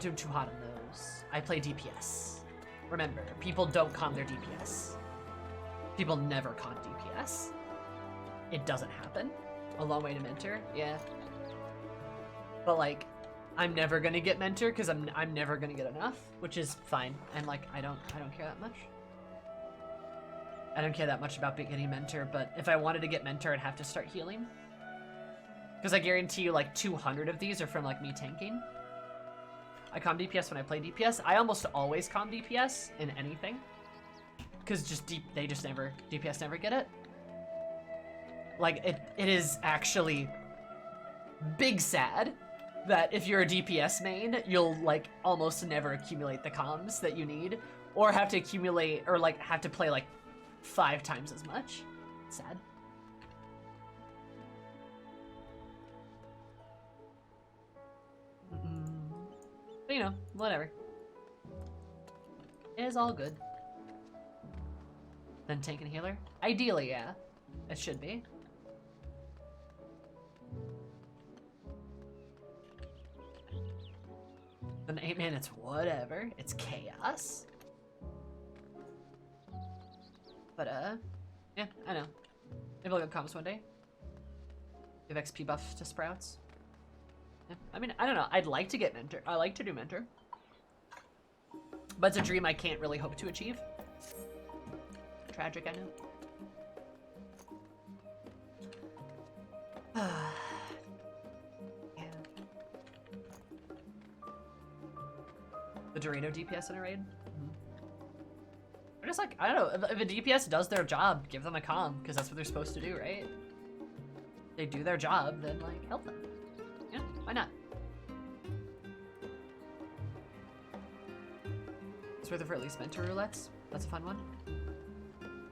doing too hot on those. I play DPS. Remember, people don't con their DPS. People never con DPS. It doesn't happen. A long way to mentor, yeah. But like, I'm never gonna get mentor because I'm never gonna get enough, which is fine. And like, I don't care that much. I don't care that much about getting mentor, but if I wanted to get mentor, I'd have to start healing. Because I guarantee you like 200 of these are from like me tanking. I com DPS when I play DPS. I almost always com DPS in anything. Because DPS never get it. Like, it is actually big sad that if you're a DPS main, you'll like almost never accumulate the comms that you need. Or have to accumulate, or like have to play like 5 times as much. Sad. But you know, whatever. It is all good. Then tank and healer? Ideally, yeah. It should be. Then 8 man, it's whatever. It's chaos. But, yeah, I know. Maybe I'll get comms one day. Give XP buff to Sprouts. Yeah. I mean, I don't know. I'd like to get mentor. I like to do mentor. But it's a dream I can't really hope to achieve. Tragic, I know. Yeah. The Dorito DPS in a raid? I'm just like, I don't know, if a DPS does their job, give them a comm, because that's what they're supposed to do, right? If they do their job, then like, help them. Yeah, why not? It's worth it for at least mentor roulettes. That's a fun one.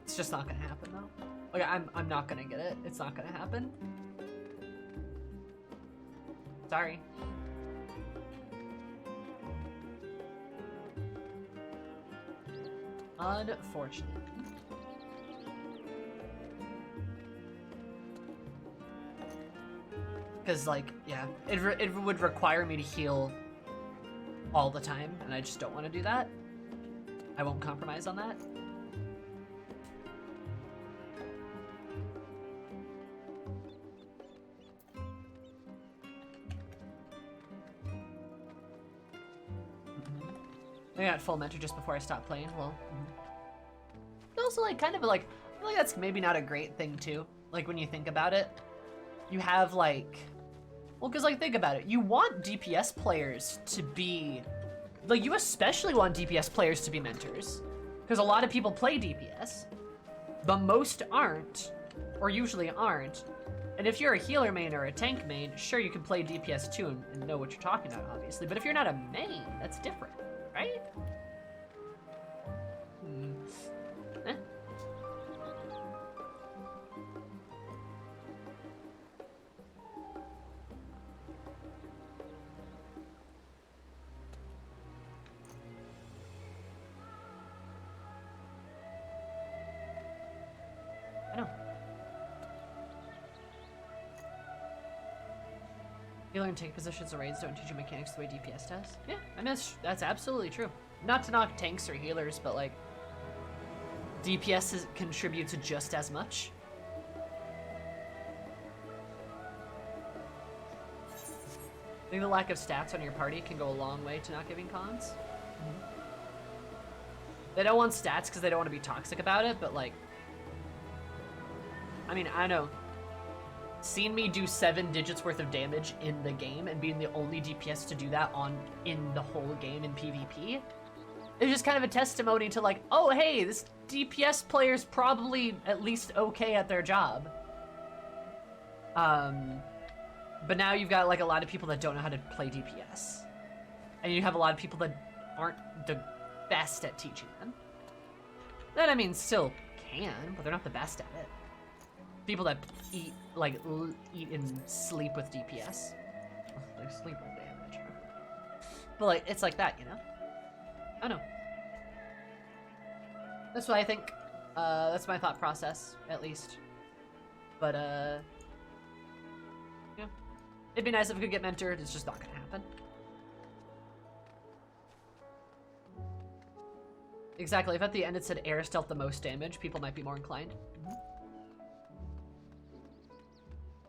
It's just not gonna happen though. Like, I'm not gonna get it. It's not gonna happen. Sorry. Unfortunate. Because, like, yeah, it would require me to heal all the time, and I just don't want to do that. I won't compromise on that. I got full mentor just before I stopped playing. Well, also like kind of like I feel like that's maybe not a great thing too. Like when you think about it, you have like, well, because like think about it, you want DPS players to be, like you especially want DPS players to be mentors, because a lot of people play DPS, but most aren't, or usually aren't. And if you're a healer main or a tank main, sure you can play DPS too and know what you're talking about, obviously. But if you're not a main, that's different. Right? Eh. I know. Healer and tank positions and raids don't teach you mechanics the way DPS does. Yeah, I mean that's absolutely true. not to knock tanks or healers, but like DPS contributes just as much. I think the lack of stats on your party can go a long way to not giving cons. They don't want stats because they don't want to be toxic about it, but like, I mean, I don't know. Seeing me do 7 digits worth of damage in the game and being the only DPS to do that in the whole game in PvP, it's just kind of a testimony to like, oh hey, this DPS player's probably at least okay at their job. But now you've got like a lot of people that don't know how to play DPS. And you have a lot of people that aren't the best at teaching them. That, I mean, still can, but they're not the best at it. People that eat, like, eat and sleep with DPS. They sleep with damage. But, like, it's like that, you know? I don't know. That's what I think. That's my thought process, at least. But, yeah. It'd be nice if we could get mentored. It's just not gonna happen. Exactly. If at the end it said Air dealt the most damage, people might be more inclined.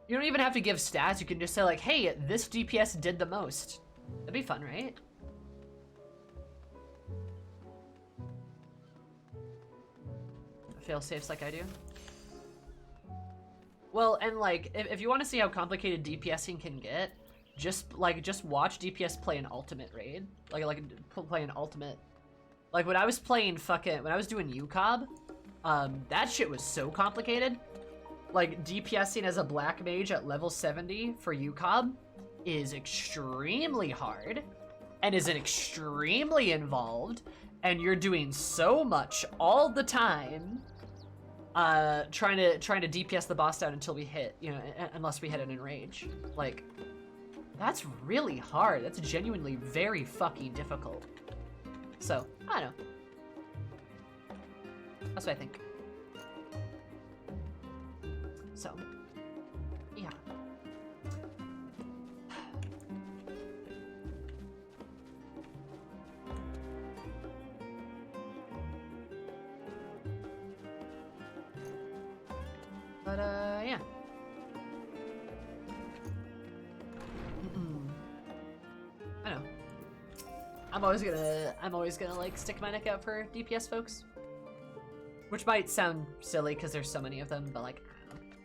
You don't even have to give stats. You can just say like, hey, this DPS did the most. That'd be fun, right? Fail safes like I do. Well, and like, if you want to see how complicated DPSing can get, just watch DPS play an ultimate raid. Like play an ultimate. Like when I was playing when I was doing UCOB, that shit was so complicated. Like DPSing as a black mage at level 70 for UCOB is extremely hard and is extremely involved, and you're doing so much all the time, trying to DPS the boss down until we hit, you know, unless we hit an enrage. Like, that's really hard. That's genuinely very fucking difficult. So, I don't know. That's what I think. So, yeah. But, yeah. I know. I'm always gonna like stick my neck out for DPS folks. Which might sound silly because there's so many of them, but like, I don't know.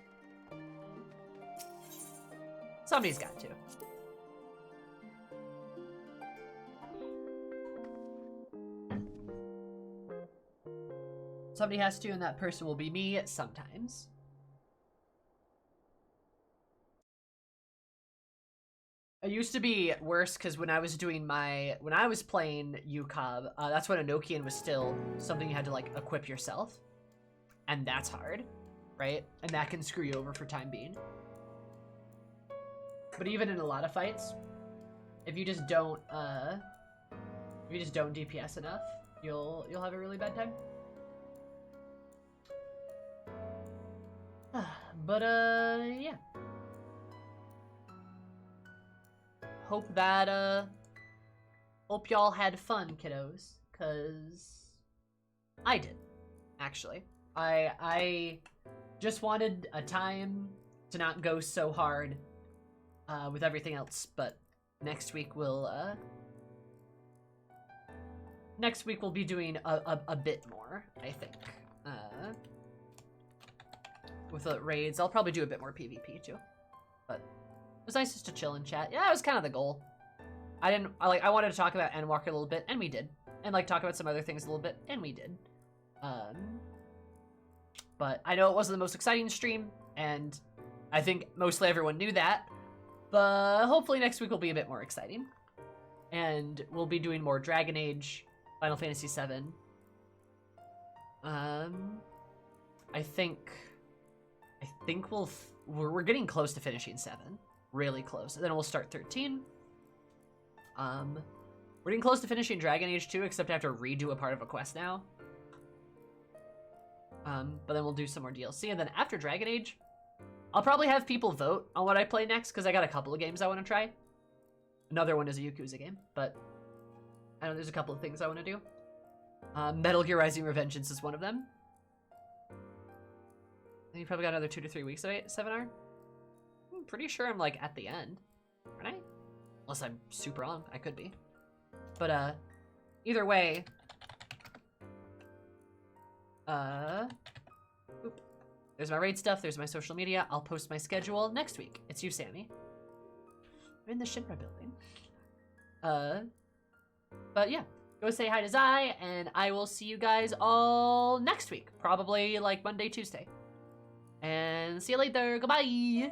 Somebody's got to. Somebody has to, and that person will be me sometimes. It used to be worse because when I was playing UCOB, that's when Enochian was still something you had to like equip yourself. And that's hard, right? And that can screw you over for time being. But even in a lot of fights, if you just don't DPS enough, you'll have a really bad time. But yeah. Hope y'all had fun, kiddos, cause I did, actually. I just wanted a time to not go so hard with everything else, but next week we'll be doing a bit more, I think. With the raids, I'll probably do a bit more PvP too, but it was nice just to chill and chat. Yeah, it was kind of the goal. I wanted to talk about Endwalker a little bit, and we did. And like talk about some other things a little bit, and we did. But I know it wasn't the most exciting stream, and I think mostly everyone knew that. But hopefully next week will be a bit more exciting. And we'll be doing more Dragon Age, Final Fantasy VII. I think we're getting close to finishing 7. Really close. And then we'll start 13. We're getting close to finishing Dragon Age 2, except I have to redo a part of a quest now. But then we'll do some more DLC, and then after Dragon Age, I'll probably have people vote on what I play next, because I got a couple of games I want to try. Another one is a Yakuza game, but I know there's a couple of things I want to do. Metal Gear Rising Revengeance is one of them. And you probably got another 2 to 3 weeks of 7R. I'm pretty sure I'm like at the end, aren't I? Unless I'm super wrong, I could be. But either way, oop. There's my raid stuff. There's my social media. I'll post my schedule next week. It's you, Sammy. I'm in the Shinra building. But yeah, go say hi to Zai, and I will see you guys all next week. Probably like Monday, Tuesday. And see you later. Goodbye.